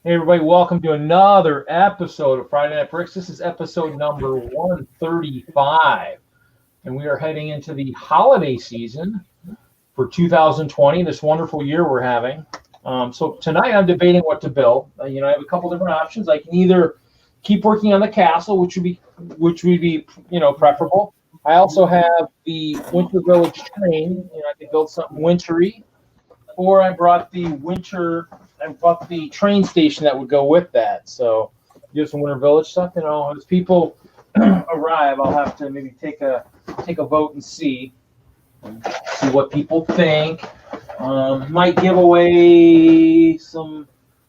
Hey everybody, welcome to another episode of Friday Night Bricks. This is episode number 135, and we are heading into the holiday season for 2020, this wonderful year we're having. So tonight I'm debating what to build. I have a couple different options. I can either keep working on the castle, which would be preferable. I also have the Winter Village train. I could build something wintry, or I brought the train station that would go with that. So do some Winter Village stuff. As people arrive, I'll have to maybe take a vote and see what people think. Might give away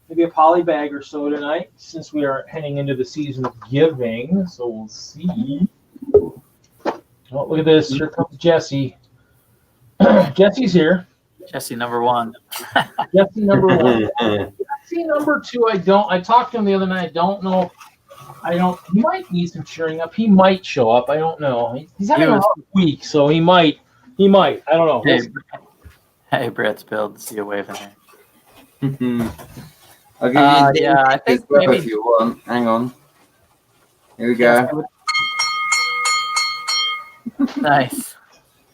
maybe a poly bag or so tonight, since we are heading into the season of giving. So we'll see. Oh, look at this. Here comes Jesse. Jesse's here. Jesse number one. Jesse number one. Jesse number two, I talked to him the other night. I don't know. He might need some cheering up. He might show up. I don't know. He's having a hard week, so he might. I don't know. Hey, Brett's build. See you waving here. I'll give you I think maybe if you want. Hang on. Here we go. Nice.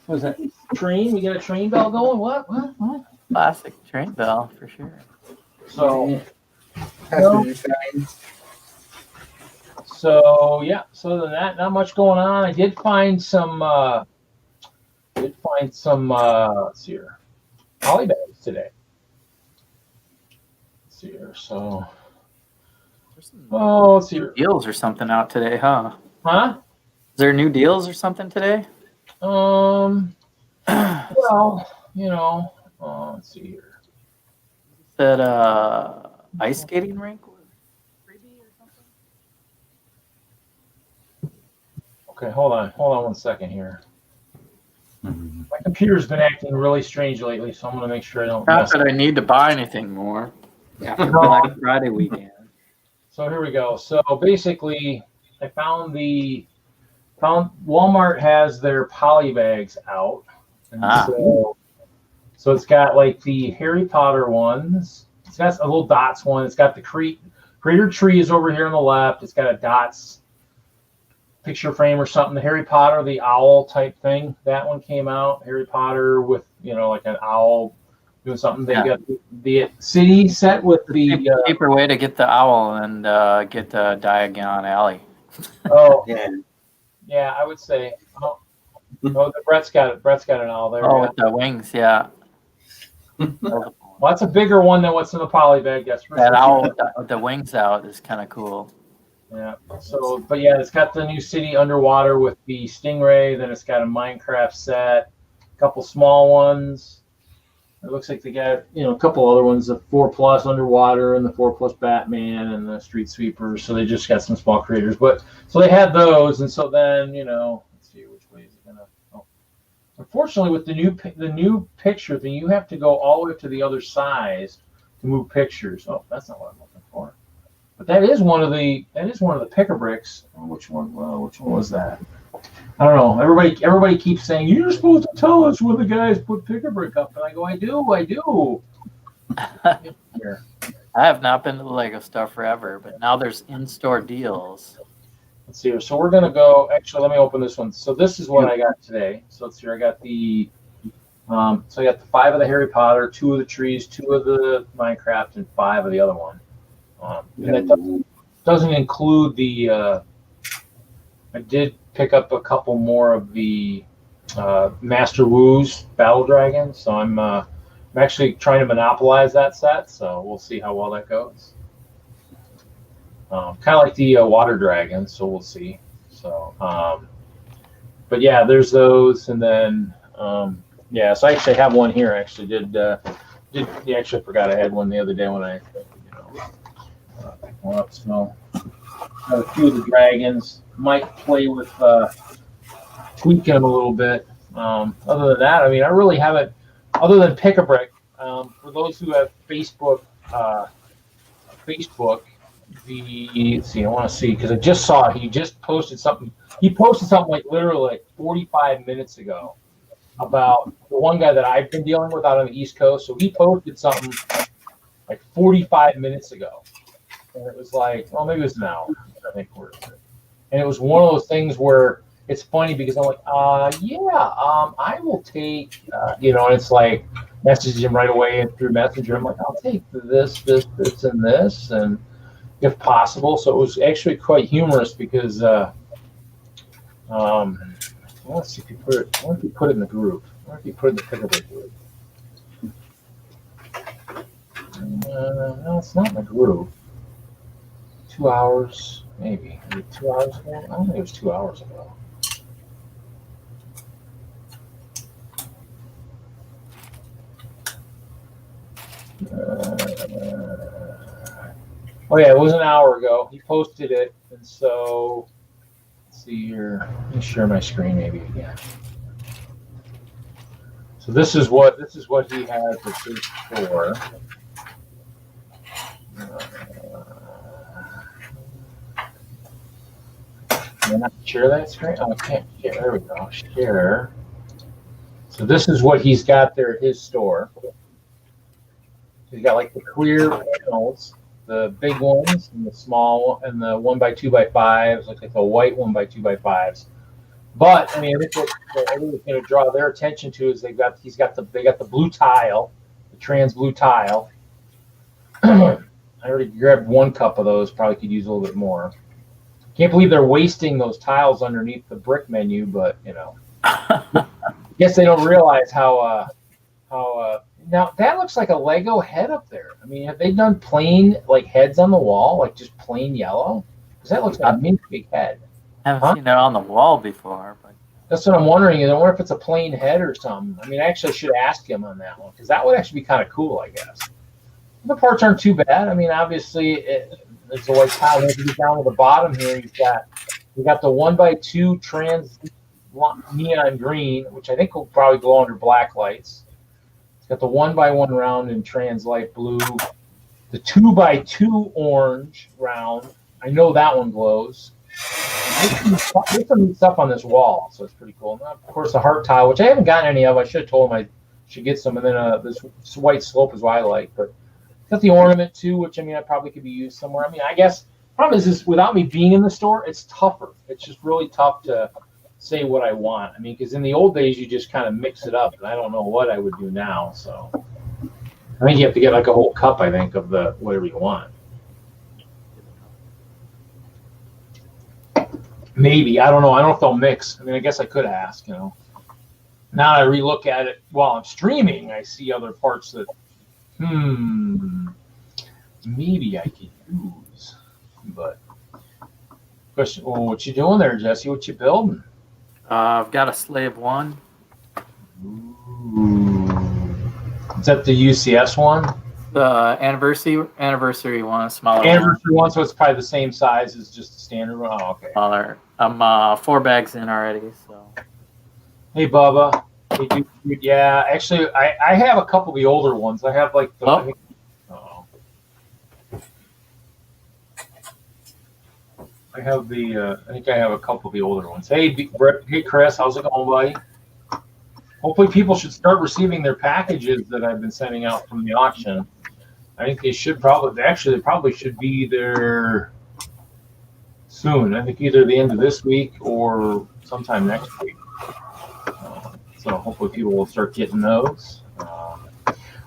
What was that? Train? We got a train bell going? What? Classic train bell for sure. So yeah. So other than that, not much going on. I did find some. Let's see here, poly bags today. Let's see here. So. Let's see here. Deals or something out today, huh? Huh? Is there new deals or something today? Well, let's see here. That ice skating rink was freebie or something? Okay, hold on 1 second here. My computer's been acting really strange lately, so I'm going to make sure I don't Not that I need to buy anything more after Black Friday weekend. So here we go. So basically, I found Walmart has their poly bags out. And so it's got like the Harry Potter ones. It's got a little dots one. It's got the Creator Tree is over here on the left. It's got a dots picture frame or something. The Harry Potter, the owl type thing, that one came out. Harry Potter with like an owl doing something. They got the city set with the cheaper way to get the owl and get the Diagon Alley. Oh yeah, I would say. Brett's got an owl there. Oh, with the wings, yeah. Well, that's a bigger one than what's in the poly bag. That's that owl with the wings out is kind of cool. Yeah. So, but yeah, it's got the new city underwater with the Stingray. Then it's got a Minecraft set, a couple small ones. It looks like they got a couple other ones, the 4+ underwater and the 4+ Batman and the Street Sweeper. So they just got some small creators, but so they had those, and so then let's see which way is it gonna. Oh. Unfortunately, with the new picture thing, you have to go all the way to the other side to move pictures. Oh, that's not what I'm looking for. But that is one of the pick-a-bricks. Oh, which one? Well, which one was that? I don't know. Everybody keeps saying you're supposed to tell us when the guys put pick-a-brick up, and I go, I do. Here. I have not been to the Lego store forever, but now there's in-store deals. Let's see here. So we're gonna go. Actually, let me open this one. So this is what I got today. So let's see. I got the. So I got the 5 of the Harry Potter, 2 of the trees, 2 of the Minecraft, and 5 of the other one. And that doesn't include the. I did pick up a couple more of the Master Wu's Battle Dragons, so I'm actually trying to monopolize that set. So we'll see how well that goes. Kind of like the Water Dragon, so we'll see. So, but yeah, there's those, and then so I actually have one here. I actually actually forgot I had one the other day when I picked one up. So a few of the dragons. Might play with tweaking them a little bit. Other than that, I really haven't. Other than Pick-a-Brick, for those who have Facebook, let's see, I want to see because I just saw it. He just posted something. He posted something like literally 45 minutes ago about the one guy that I've been dealing with out on the East Coast. So he posted something like 45 minutes ago. and it was like, well, maybe it was an hour. I think we're, and it was one of those things where it's funny because I'm like, I will take, and it's like messaging him right away and through Messenger. I'm like, I'll take this, and this, and if possible. So it was actually quite humorous because, let's see if you put it. I wonder if you put it in the group. I wonder if you put it in the pickleball group. No, it's not in the group. 2 hours, maybe. Maybe 2 hours ago? I don't think it was 2 hours ago. Oh yeah, it was an hour ago. He posted it, and so let's see here. Let me share my screen maybe again. So this is what he has at his store. Can I not share that screen? Oh, I can't share. There we go. Share. So this is what he's got there at his store. He's got like the clear panels, the big ones, and the small, and the 1x2x5s, like the white 1x2x5s. But I mean, I think what everyone's going to draw their attention to is they got the blue tile, the trans blue tile. I already grabbed 1 cup of those. Probably could use a little bit more. Can't believe they're wasting those tiles underneath the brick menu, but I guess they don't realize how now that looks like a Lego head up there. I mean, have they done plain like heads on the wall, like just plain yellow? Because that looks like a mint big head. I haven't seen it on the wall before, but That's what I'm wondering. I wonder if it's a plain head or something. I mean, I actually should ask him on that one because that would actually be kind of cool, I guess. The parts aren't too bad. I mean, obviously, there's the white tile. If you get down to the bottom here, we got the 1x2 trans neon green, which I think will probably glow under black lights. It's got the 1x1 round in trans light blue, the 2x2 orange round. I know that one glows. There's some neat stuff on this wall, so it's pretty cool. And of course, the heart tile, which I haven't gotten any of. I should have told him I should get some. And then this white slope is what I like. But got the ornament too, which I mean, I probably could be used somewhere. I mean, I guess the problem is this: without me being in the store, it's tougher. It's just really tough to say what I want. I mean, because in the old days, you just kind of mix it up, and I don't know what I would do now. So I think you have to get like a whole cup. I think of the whatever you want. Maybe. I don't know. I don't know if they'll mix. I mean, I guess I could ask, Now that I relook at it while I'm streaming, I see other parts that, maybe I could use. But, question, what you doing there, Jesse? What you building? I've got a Slave 1. Ooh. Is that the UCS one? The anniversary one, a smaller Anniversary one, so it's probably the same size as just the standard one. Oh, okay. Smaller. I'm 4 bags in already, so. Hey, Bubba. Hey, dude. Yeah, actually, I have a couple of the older ones. I have like the. I have the. I think I have a couple of the older ones. Hey, Chris, how's it going, buddy? Hopefully, people should start receiving their packages that I've been sending out from the auction. I think they should they probably should be there soon. I think either the end of this week or sometime next week. So hopefully people will start getting those.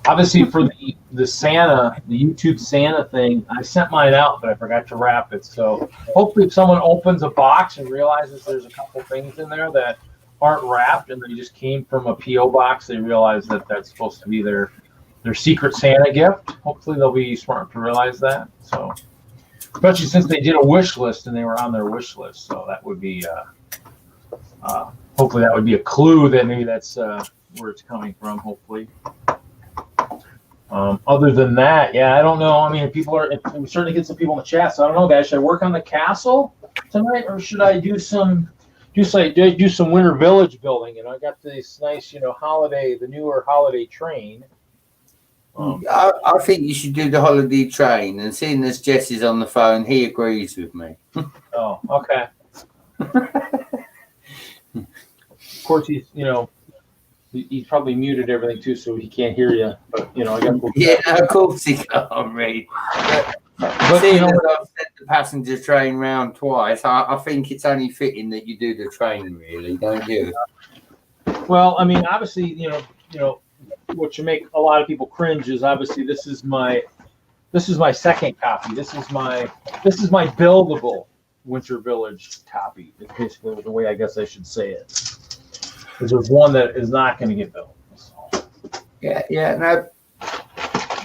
Obviously for the Santa, the YouTube Santa thing, I sent mine out, but I forgot to wrap it. So hopefully if someone opens a box and realizes there's a couple things in there that aren't wrapped and they just came from a P.O. box, they realize that that's supposed to be their secret Santa gift. Hopefully they'll be smart to realize that. So, especially since they did a wish list and they were on their wish list, so that would be hopefully that would be a clue that maybe that's where it's coming from. Hopefully. Other than that, yeah, I don't know. I mean, we certainly get some people in the chat, so I don't know, guys. Should I work on the castle tonight, or should I do some Winter Village building? I got this nice, the newer holiday train. I think you should do the holiday train, and seeing as Jess is on the phone, he agrees with me. Oh, okay. Of course, he's probably muted everything too, so he can't hear you. But I got. Yeah, of course he can't read. But Seeing you know, as I've sent the passenger train round twice, I think it's only fitting that you do the train, really, don't you? well, I mean, obviously, what should make a lot of people cringe is obviously this is my second copy. This is my buildable Winter Village copy. It's basically the way I guess I should say it. Because there's one that is not going to get built. So. Yeah, no.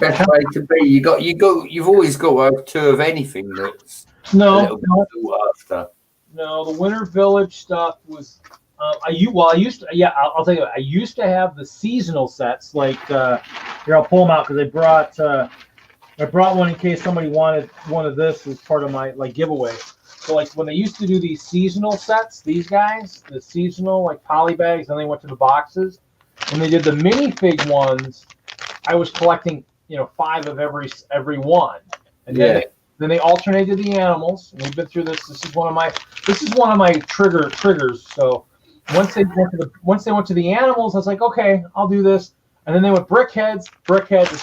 Best way to be. You've always got to have two of anything that's a little bit sought after. No, the Winter Village stuff was. I used to. Yeah, I'll tell you what. I used to have the seasonal sets. Like here, I'll pull them out because I brought one in case somebody wanted one of this as part of my giveaway. So like when they used to do these seasonal sets, these guys, the seasonal like poly bags, and they went to the boxes. When they did the minifig ones, I was collecting 5 of every one, and then they alternated the animals. And we've been through this. This is one of my triggers. So once they went to the animals, I was like, okay, I'll do this. And then they went brickheads.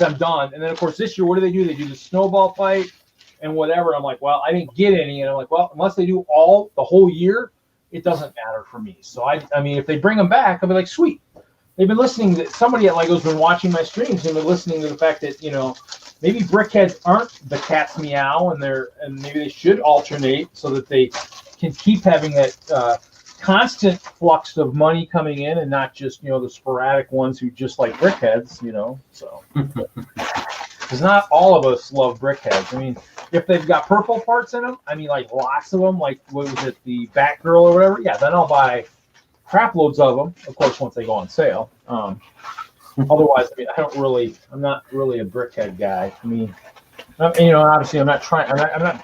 I'm done. And then of course this year, what do? They do the snowball fight and whatever. I'm like, well, I didn't get any, and I'm like, well, unless they do the whole year, it doesn't matter for me. So I mean, if they bring them back, I'll be like, sweet. They've been listening. Somebody at Lego's been watching my streams and been listening to the fact that maybe brickheads aren't the cat's meow, and maybe they should alternate so that they can keep having that constant flux of money coming in and not just the sporadic ones who just like brickheads. So because not all of us love brickheads. I mean, if they've got purple parts in them, I mean, like lots of them, like what was it, the Batgirl or whatever? Yeah, then I'll buy crap loads of them, of course, once they go on sale. Otherwise, I mean, I'm not really a brickhead guy. I mean, obviously, I'm not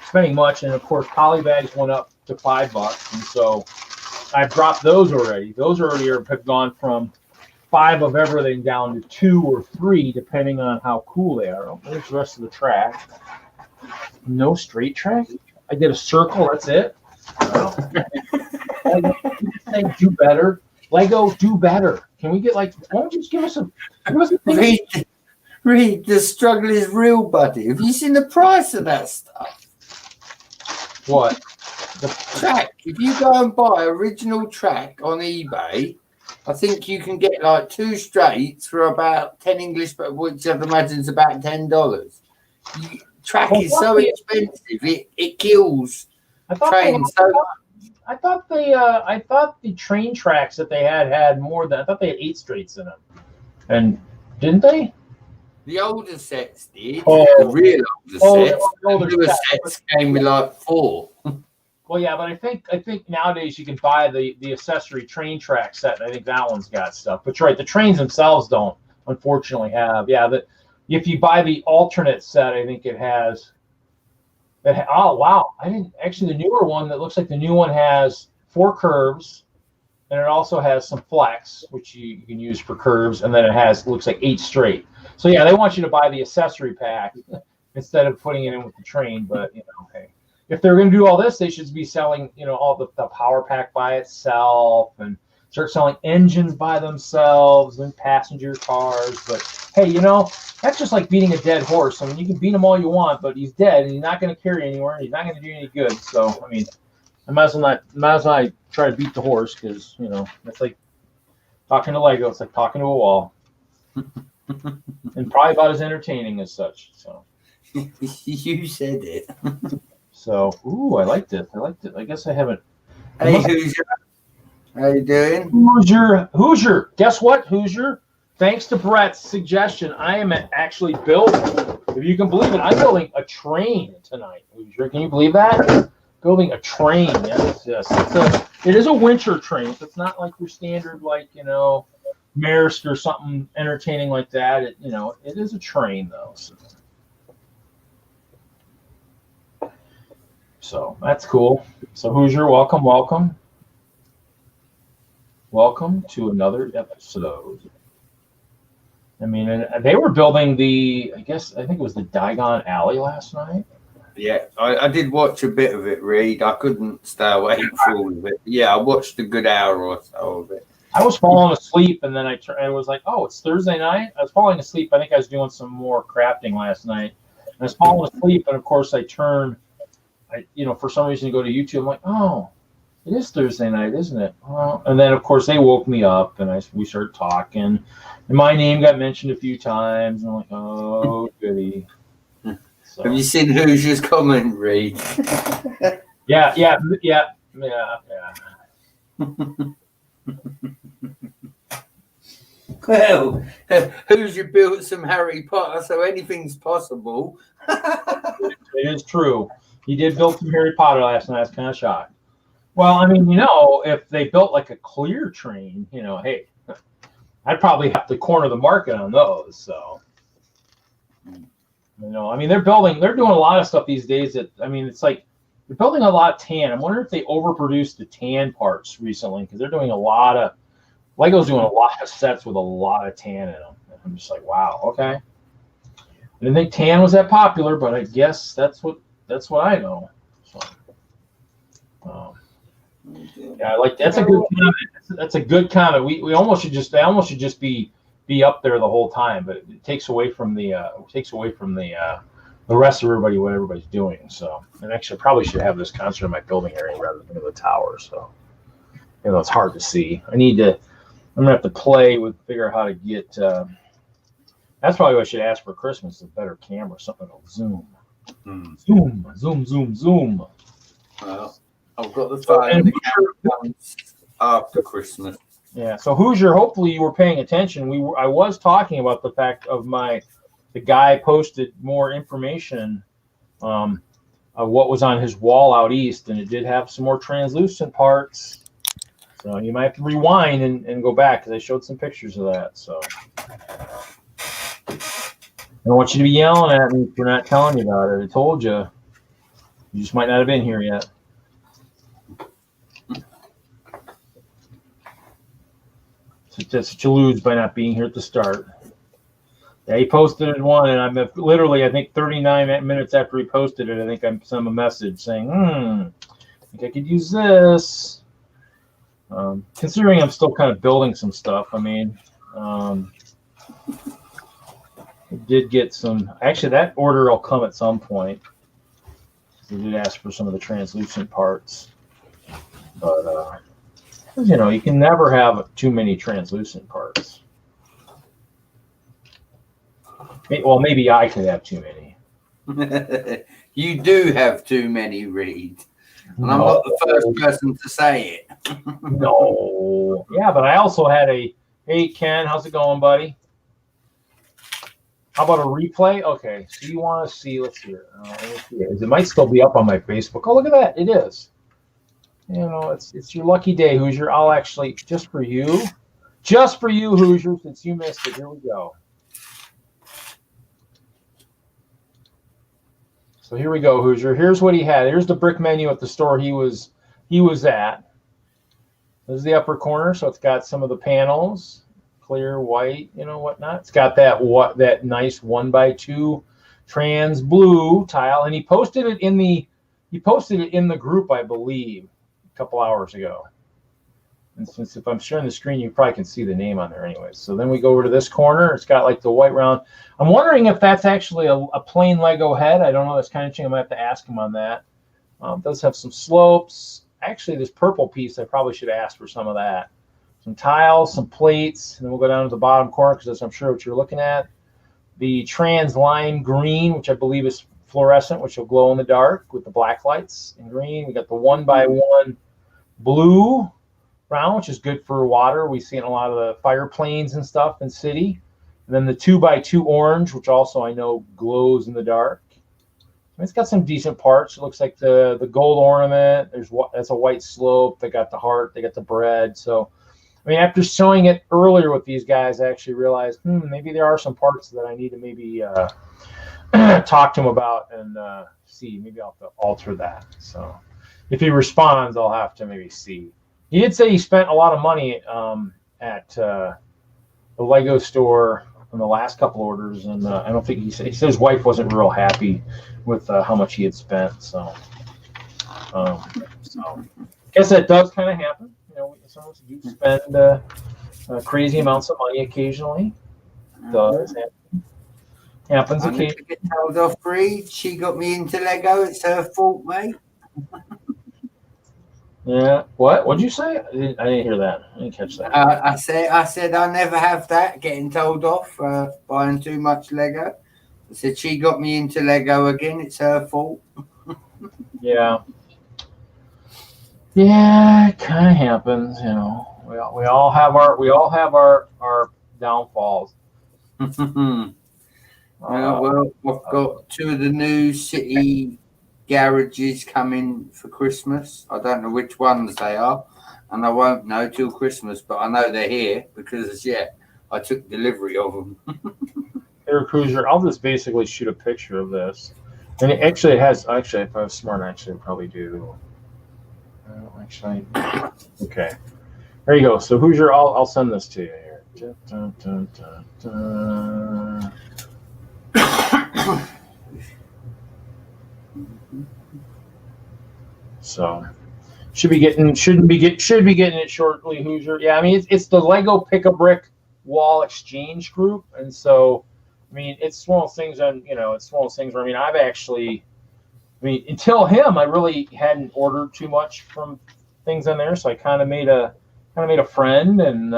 spending much, and of course, poly bags went up to $5, and so I've dropped those already. Those already have gone from 5 of everything down to 2 or 3, depending on how cool they are. There's the rest of the track. No straight track. I did a circle. That's it. Do better, Lego. Do better. Can we get why don't you just give us a Reed, the struggle is real, buddy. Have you seen the price of that stuff? What? The track. If you go and buy original track on eBay, I think you can get like 2 straights for about 10 English, but which I'd imagine is about $10. Track is so expensive, it kills trains so much. I thought the train tracks that they had more than. I thought they had 8 straights in them, and didn't they? The older sets did. The real older sets. The newer sets came with like 4. Well, yeah, but I think nowadays you can buy the accessory train track set. And I think that one's got stuff. But you're right, the trains themselves don't, unfortunately, have. Yeah, if you buy the alternate set, I think it has. Oh wow! I didn't actually. The newer one that looks like the new one has 4 curves, and it also has some flex, which you can use for curves, and then it looks like 8 straight. So yeah, they want you to buy the accessory pack instead of putting it in with the train. But hey, if they're going to do all this, they should be selling all the power pack by itself and start selling engines by themselves and passenger cars. But hey, that's just like beating a dead horse. I mean, you can beat him all you want, but he's dead and he's not going to carry anywhere. And he's not going to do any good. So, I mean, I might as well not try to beat the horse because, that's like talking to Lego. It's like talking to a wall. And probably about as entertaining as such. So you said it. So, I liked it. I guess I haven't. Hey, Hoosier. How you doing? Hoosier. Guess what, Hoosier? Thanks to Brett's suggestion, I am actually building, if you can believe it, I'm building a train tonight. Can you believe that? Building a train, yes. It is a winter train, so it's not like your standard, Maersk or something entertaining like that. It is a train, though. So that's cool. So Hoosier, welcome. Welcome to another episode. I mean, they were building I think it was the Diagon Alley last night. Yeah, I did watch a bit of it, Reed. I couldn't stay awake for all of it. Yeah, I watched a good hour or so of it. I was falling asleep, and then I was like, oh, it's Thursday night? I was falling asleep. I think I was doing some more crafting last night. I was falling asleep, and of course I turn. For some reason go to YouTube. I'm like, oh, it is Thursday night, isn't it? Well, and then of course they woke me up, and we started talking, and my name got mentioned a few times, and I'm like, oh, goody. So, have you seen Hoosier's comment, Reed? Yeah. Well, Hoosier built some Harry Potter, so anything's possible. It is true. He did build some Harry Potter last night. I was kind of shocked. Well, I mean, if they built like a clear train, hey, I'd probably have to corner the market on those. So, I mean, they're doing a lot of stuff these days it's like they're building a lot of tan. I'm wondering if they overproduced the tan parts recently because they're doing Lego's doing a lot of sets with a lot of tan in them. I'm just like, wow, okay. I didn't think tan was that popular, but I guess that's what I know. So, yeah, that's a good comment. That's a good comment. They almost should just be up there the whole time, but it takes away from the rest of everybody, what everybody's doing. So, and actually, I probably should have this concert in my building area rather than in the tower. So, it's hard to see. I'm gonna have to figure out how to get. That's probably what I should ask for Christmas: a better camera, something that'll zoom. Zoom. Well, I've got the phone after Christmas. Yeah. So Hoosier, hopefully you were paying attention. I was talking about the fact of the guy posted more information of what was on his wall out east, and it did have some more translucent parts. So you might have to rewind and go back because I showed some pictures of that. So I don't want you to be yelling at me for not telling you about it. I told you. You just might not have been here yet. So that's what you lose by not being here at the start. Yeah, he posted it one, and I'm literally, I think 39 minutes after he posted it, I think I sent him a message saying, I think I could use this. Considering I'm still kind of building some stuff, I mean, I did get some. Actually, that order will come at some point. They did ask for some of the translucent parts, but you can never have too many translucent parts. Well, maybe I could have too many. You do have too many, Reed. And I'm not the first person to say it. No. Yeah, but I also had hey, Ken, how's it going, buddy? How about a replay? Okay, so you want to see, let's see it. It might still be up on my Facebook. Oh, look at that. It is. It's your lucky day, Hoosier. I'll actually, just for you, Hoosier, since you missed it, here we go. So here we go, Hoosier. Here's what he had. Here's the brick menu at the store he was at. This is the upper corner, so it's got some of the panels, clear, white, whatnot. It's got that nice 1x2 trans blue tile, and he posted it in the group, I believe, a couple hours ago. And since if I'm sharing the screen, you probably can see the name on there anyways. So then we go over to this corner. It's got like the white round. I'm wondering if that's actually a plain Lego head. I don't know. That's kind of interesting. I might have to ask him on that. It does have some slopes. Actually, this purple piece, I probably should ask for some of that. Some tiles, some plates, and then we'll go down to the bottom corner because that's, I'm sure, what you're looking at. The trans lime green, which I believe is fluorescent, which will glow in the dark with the black lights in green. We got the 1x1 blue brown, which is good for water. We see it in a lot of the fire planes and stuff in city. And then the 2x2 orange, which also I know glows in the dark. It's got some decent parts. It looks like the gold ornament. That's a white slope. They got the heart. They got the bread. So, I mean, after showing it earlier with these guys, I actually realized maybe there are some parts that I need to maybe talk to him about and see. Maybe I'll have to alter that. So, if he responds, I'll have to maybe see. He did say he spent a lot of money at the Lego store on the last couple orders, and I don't think he said his wife wasn't real happy with how much he had spent. So I guess that does kind of happen. Some of us do spend crazy amounts of money occasionally. It does happen. Happens I never occasionally. get told off, Reed. She got me into Lego. It's her fault, mate. Yeah. What? What'd you say? I didn't hear that. I didn't catch that. I said I never have that, getting told off for buying too much Lego. I said she got me into Lego again. It's her fault. Yeah. Yeah, it kind of happens, you know. We all have our downfalls. Well, I've got 2 of the new city garages coming for Christmas. I don't know which ones they are, and I won't know till Christmas, but I know they're here because, I took delivery of them. Air Cruiser. I'll just basically shoot a picture of this, and it actually has. Actually, if I was smart, I'd probably do. Actually, okay. There you go. So Hoosier, I'll send this to you here. Dun, dun, dun, dun. So shouldn't be getting it shortly, Hoosier. Yeah, I mean it's the Lego Pick-a-Brick Wall Exchange Group, and so I mean it's one of those things. It's one of those things where until him, I really hadn't ordered too much from things in there, so I kind of made a friend, and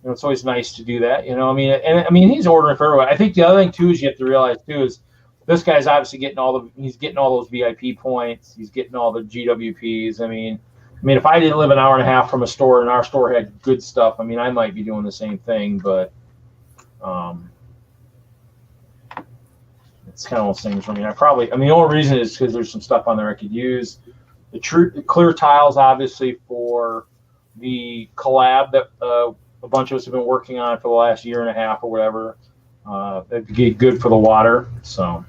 it's always nice to do that. He's ordering for everyone. I think the other thing too is you have to realize too is this guy's obviously getting all those VIP points. He's getting all the GWPs. I mean, if I didn't live an hour and a half from a store and our store had good stuff, I might be doing the same thing, but it's kind of those things. The only reason is because there's some stuff on there I could use. The clear tiles, obviously, for the collab that a bunch of us have been working on for the last year and a half or whatever. That'd be good for the water. So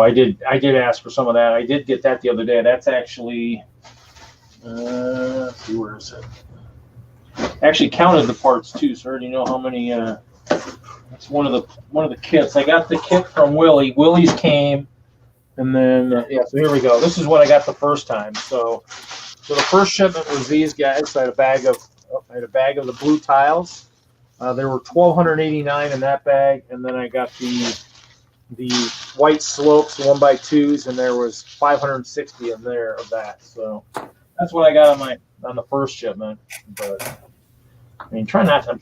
I did ask for some of that. I did get that the other day. That's actually, let's see, where is it? I actually counted the parts too, so I already know how many. It's one of the kits. I got the kit from Willie. Willie's came, and then so here we go. This is what I got the first time. So the first shipment was these guys. So I had a bag of the blue tiles. There were 1,289 in that bag, and then I got the white slopes 1x2s, and there was 560 in there of that. So that's what I got on the first shipment. But I'm trying to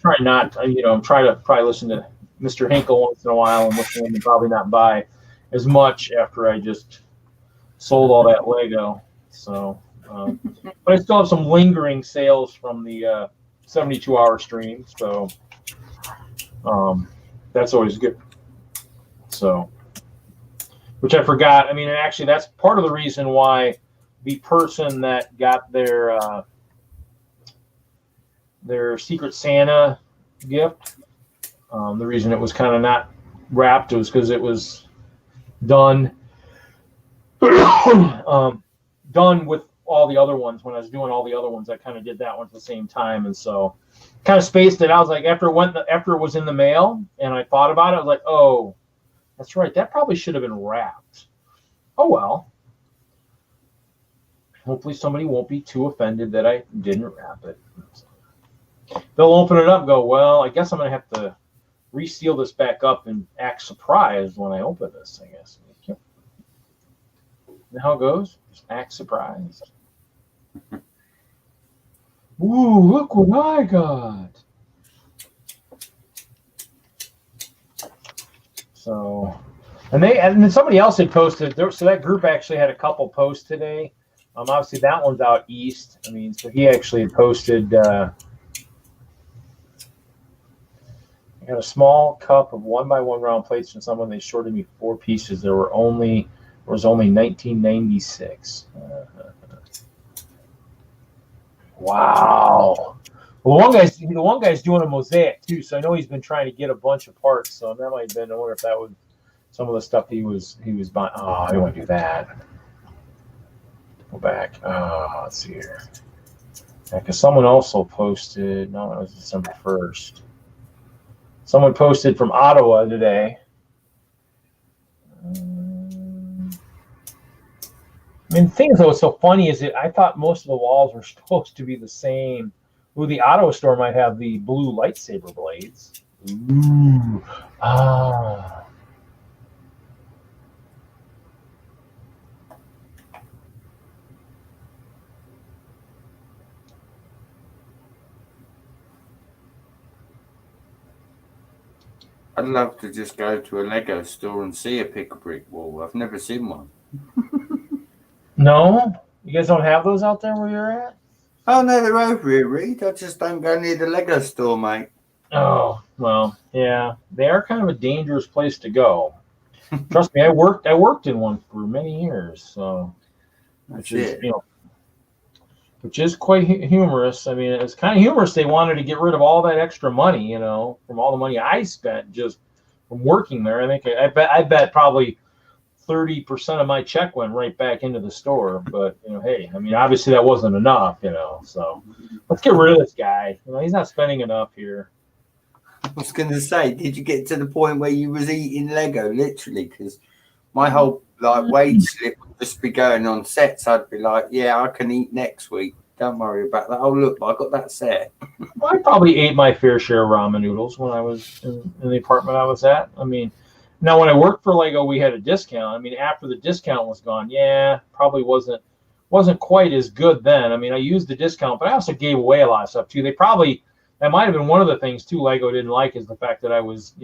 probably listen to Mr. Hinkle once in a while and listen to him and probably not buy as much after I just sold all that Lego. So, but I still have some lingering sales from the 72-hour stream. So, that's always good. So, which I forgot. And actually, that's part of the reason why the person that got their Secret Santa gift, the reason it was kind of not wrapped was because it was done done with all the other ones. When I was doing all the other ones, I kind of did that one at the same time, and so kind of spaced it. I was like, after it was in the mail, and I thought about it, I was like, oh, that's right, that probably should have been wrapped. Oh well. Hopefully somebody won't be too offended that I didn't wrap it. They'll open it up and go, well, I guess I'm going to have to reseal this back up and act surprised when I open this, I guess. You know how it goes? Just act surprised. Ooh, look what I got. So, and then somebody else had posted, so that group actually had a couple posts today. Obviously that one's out east. So he actually had posted, I got a small cup of 1x1 round plates from someone. They shorted me 4 pieces. There was only 1996. Wow. Well, the one guy's doing a mosaic too, so I know he's been trying to get a bunch of parts. So that might have been. I wonder if that was some of the stuff he was buying. Oh, I don't want to do that. Go back. Let's see here. Yeah, because someone also posted. No, it was December 1st. Someone posted from Ottawa today. The thing that was so funny is that I thought most of the walls were supposed to be the same. Ooh, the Ottawa store might have the blue lightsaber blades. Ooh. Ah. I'd love to just go to a Lego store and see a pick-a-brick wall. I've never seen one. No? You guys don't have those out there where you're at? Oh, no, they're over here, Reed. I just don't go near the Lego store, mate. Oh, well, yeah. They are kind of a dangerous place to go. Trust me, I worked in one for many years, so which is quite humorous. I mean, it's kind of humorous. They wanted to get rid of all that extra money, from all the money I spent just from working there. I think I bet probably 30% of my check went right back into the store. But hey, I mean, obviously that wasn't enough, So let's get rid of this guy. He's not spending enough here. I was going to say, did you get to the point where you was eating Lego, literally? Because my whole wage slip would just be going on sets. I'd be like, yeah, I can eat next week. Don't worry about that. Oh, look, I got that set. Well, I probably ate my fair share of ramen noodles when I was in the apartment I was at. I mean, now when I worked for Lego, we had a discount. I mean, after the discount was gone, yeah, probably wasn't quite as good then. I mean, I used the discount, but I also gave away a lot of stuff too. That might have been one of the things too Lego didn't like, is the fact that I was,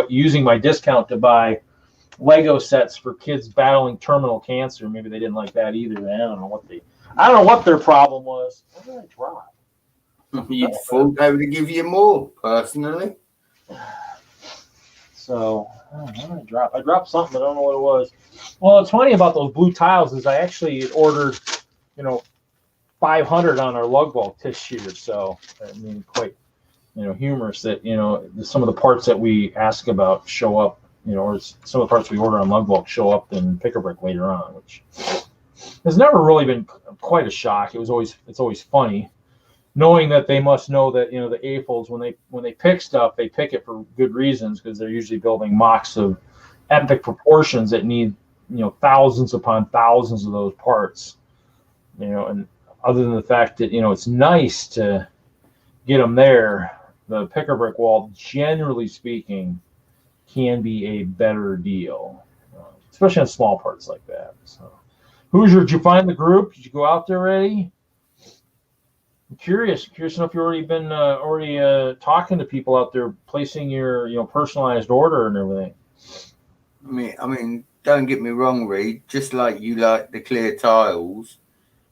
using my discount to buy Lego sets for kids battling terminal cancer. Maybe they didn't like that either. I don't know what their problem was. What did I drop? You'd thought they would give you more, personally. So, what did I drop? I dropped something. I don't know what it was. Well, it's funny about those blue tiles is I actually ordered, 500 on our lug bulk this year. So, I mean, quite, humorous that, some of the parts that we ask about show up, or some of the parts we order on lug bulk show up in pick-a-brick later on, which has never really been quite a shock. It's always funny knowing that they must know that, the AFOLs, when they pick stuff, they pick it for good reasons, because they're usually building MOCs of epic proportions that need, thousands upon thousands of those parts, and other than the fact that, it's nice to get them there, the pick-a-brick wall, generally speaking, can be a better deal, especially on small parts like that. So, Hoosier, did you find the group? Did you go out there already? I'm curious to know if you've already been talking to people out there, placing your personalized order and everything. I mean, don't get me wrong, Reed. Just like you like the clear tiles,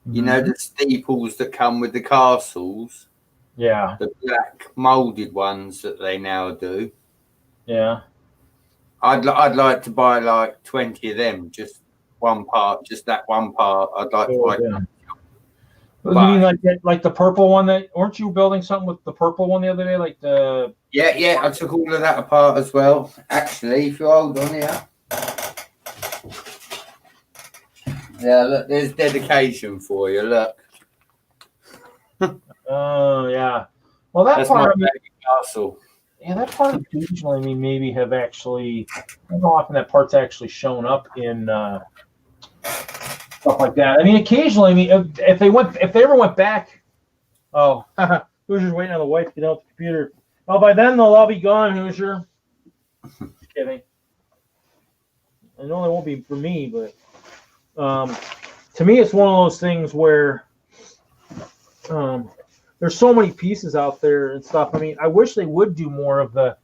the steeples that come with the castles. Yeah. The black molded ones that they now do. Yeah. I'd like to buy like 20 of them, just one part, just that one part. I'd like to buy. Yeah. You mean like the purple one? Weren't you building something with the purple one the other day? Like the Yeah. I took all of that apart as well. Actually, if you hold on here. Yeah, look, there's dedication for you. Look. Oh yeah. Well, that's my castle. Yeah, that part occasionally, maybe have actually. I don't know how often that part's actually shown up in stuff like that. I mean, occasionally, if they ever went back. Oh, Hoosier's waiting on the wife to get out the computer. Oh, by then they'll all be gone, Hoosier. Just kidding. I know they won't be for me, but to me, it's one of those things where there's so many pieces out there and stuff. I mean, I wish they would do more of the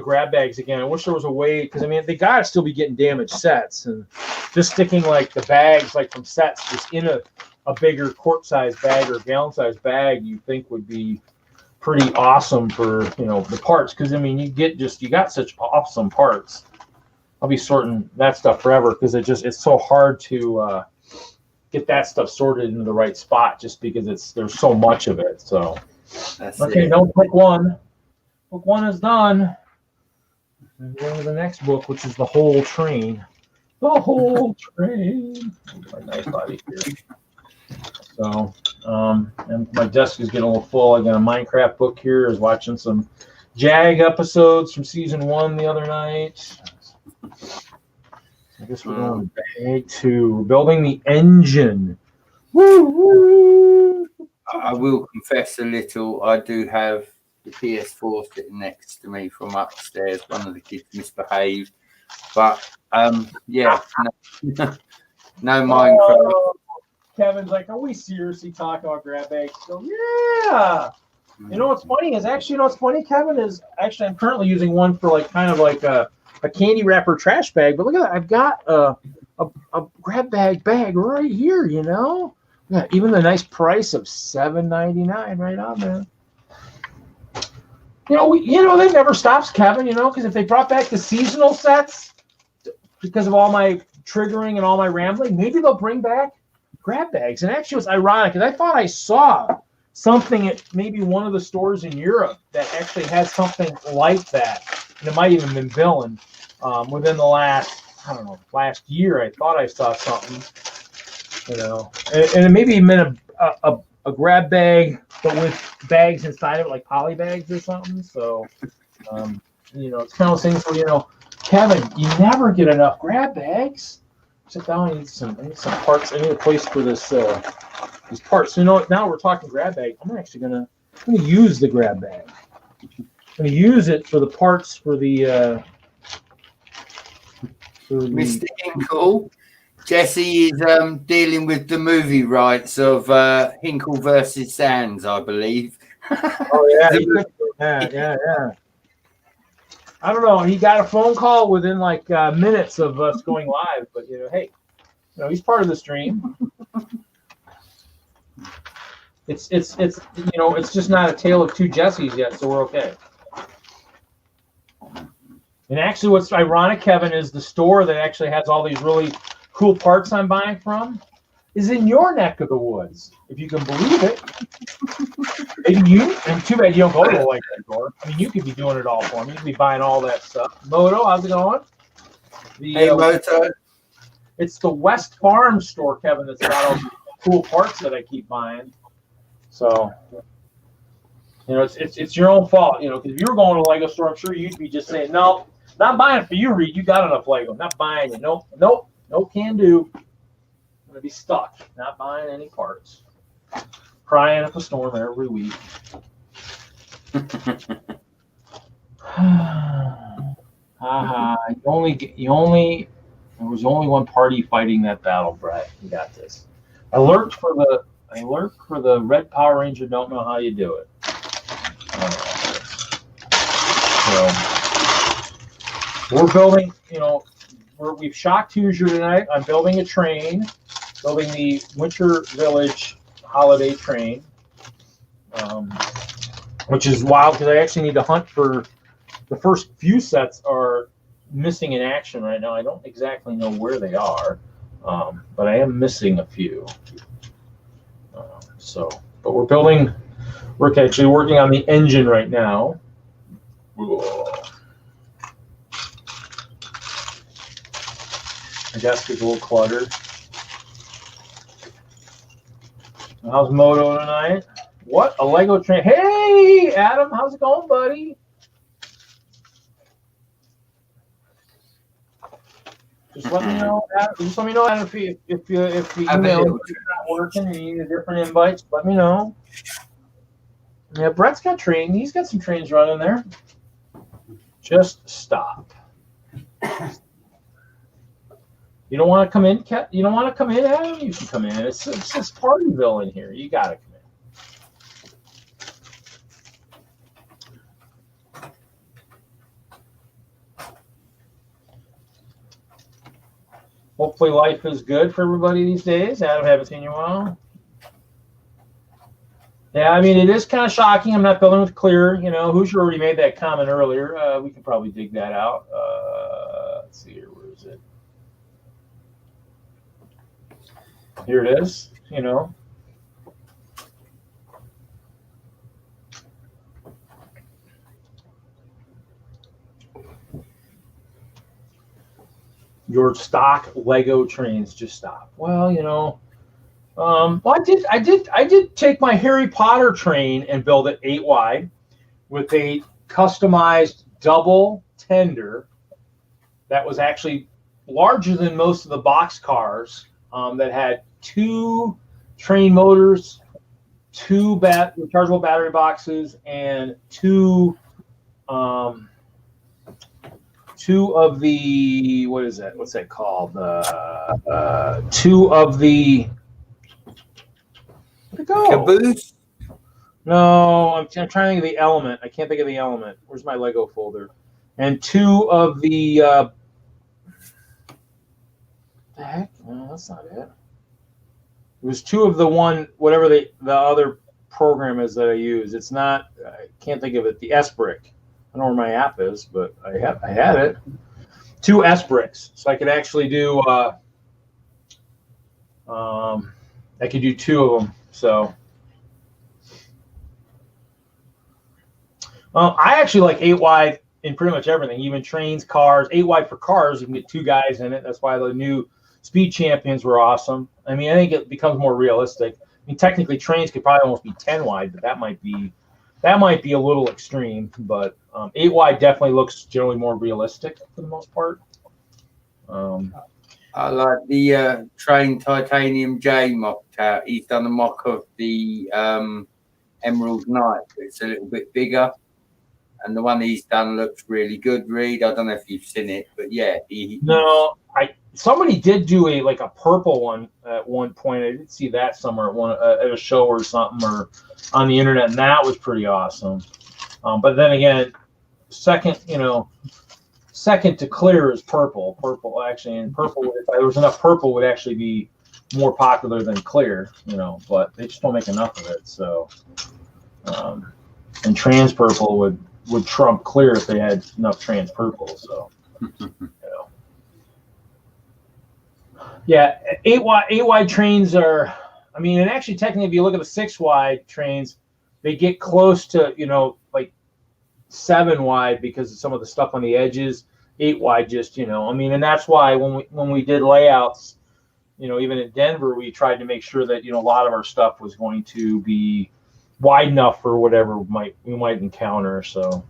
grab bags again. I wish there was a way, because I mean, they gotta still be getting damaged sets, and just sticking like the bags like from sets just in a bigger quart size bag or gallon size bag, you think would be pretty awesome for the parts, because I mean you got such awesome parts. I'll be sorting that stuff forever, because it's so hard to get that stuff sorted into the right spot, just because there's so much of it. So okay, don't book one. Book one is done. And go to the next book, which is the whole train. The whole train. My nice body here. So, and my desk is getting a little full. I got a Minecraft book here. I was watching some JAG episodes from season 1 the other night. I guess we're going back to building the engine. Woo! I will confess a little. I do have the PS4 sitting next to me from upstairs. One of the kids misbehaved, but yeah, no, no Minecraft. Oh, Kevin's like, are we seriously talking about grab bags? So, yeah. You know what's funny is actually, you know what's funny, Kevin, is actually I'm currently using one for like kind of like a candy wrapper trash bag. But look at that, I've got a grab bag right here. You know, yeah, even the nice price of $7.99 right on there. You know, that never stops, Kevin. You know, because if they brought back the seasonal sets because of all my triggering and all my rambling, maybe they'll bring back grab bags. And actually, it was ironic because I thought I saw something at maybe one of the stores in Europe that actually had something like that, and it might even been billing within the last year. I thought I saw something, you know, and it maybe meant a grab bag, but with bags inside of it, like poly bags or something. So, you know, it's kind of those things where, you know, Kevin, you never get enough grab bags. Sit down. I need some parts. I need a place for this. These parts. So, you know, now we're talking grab bag. I'm actually gonna use the grab bag. I'm gonna use it for the parts for the. Mr. Hinkle, Jesse is dealing with the movie rights of Hinkle versus Sands, I believe. Oh yeah, yeah. I don't know. He got a phone call within like minutes of us going live, but you know, hey, you know, he's part of the stream. It's you know, it's just not a tale of two Jessies yet, so we're okay. And actually, what's ironic, Kevin, is the store that actually has all these really cool parts I'm buying from is in your neck of the woods, if you can believe it. Maybe you, and too bad you don't go to the like that store. I mean, you could be doing it all for me. You could be buying all that stuff. Moto, how's it going? Hey, Moto. It's the West Farm store, Kevin, that's got all the cool parts that I keep buying. So, you know, it's your own fault, you know, because if you were going to a Lego store, I'm sure you'd be just saying, no, not buying it for you, Reed. You got enough Lego. Not buying it. Nope, can do. I'm going to be stuck. Not buying any parts. Crying at the store every week. There was only one party fighting that battle, Brett. You got this. I lurked for the Red Power Ranger. Don't know how you do it. So we're building. You know, we've shocked Hoosier tonight. I'm building a train, building the Winter Village holiday train, which is wild because I actually need to hunt for the first few sets are missing in action right now. I don't exactly know where they are, but I am missing a few. But we're actually working on the engine right now. My desk is a little cluttered. How's Moto tonight? What? A Lego train. Hey, Adam, how's it going, buddy? Just let me know. Just let me know if the email is not working and you need a different invite. Let me know. Yeah, Brett's got train. He's got some trains running there. Just stop. You don't want to come in, You don't want to come in, Adam? You can come in. It's Partyville in here. You got to come in. Hopefully life is good for everybody these days. Adam, haven't seen you in a while. Yeah, I mean, it is kind of shocking. I'm not building with clear. You know, Hoosier already made that comment earlier. We can probably dig that out. Let's see here. Where is it? Here it is, you know. Your stock Lego trains just stop. Well, you know, well, I did take my Harry Potter train and build it 8 wide with a customized double tender that was actually larger than most of the box cars that had 2 train motors 2 rechargeable battery boxes and 2 of the, what is that? What's that called? 2 of the, where'd it go? Caboose. No, I'm trying to think of the element. I can't think of the element. Where's my Lego folder? And 2 of the, the heck? No, that's not it. It was 2 of the one, whatever the other program is that I use. It's not, I can't think of it. The S-Brick. I don't know where my app is, but I had it. 2 S-Bricks. So I could actually do, I could do 2 of them. So. I actually like 8 wide in pretty much everything, even trains, cars. 8 wide for cars, you can get 2 guys in it. That's why the new Speed Champions were awesome. I mean, I think it becomes more realistic. I mean, technically, trains could probably almost be 10 wide, but that might be a little extreme. But 8 wide definitely looks generally more realistic for the most part. I like the Train Titanium J mocked out. He's done a mock of the Emerald Knight, but it's a little bit bigger. And the one he's done looks really good, Reed. I don't know if you've seen it, but yeah. No, somebody did do a purple one at one point. I did see that somewhere at a show or something or on the internet, and that was pretty awesome. But then again, second to clear is purple. Purple actually, and purple, if there was enough purple, would actually be more popular than clear. But they just don't make enough of it. So, and trans purple would trump clear if they had enough trans purple. So, yeah, 8 wide trains are. I mean, and actually, technically, if you look at the 6 wide trains, they get close to like 7 wide because of some of the stuff on the edges. 8 wide, just I mean, and that's why when we did layouts, even in Denver, we tried to make sure that a lot of our stuff was going to be wide enough for whatever we might encounter. So,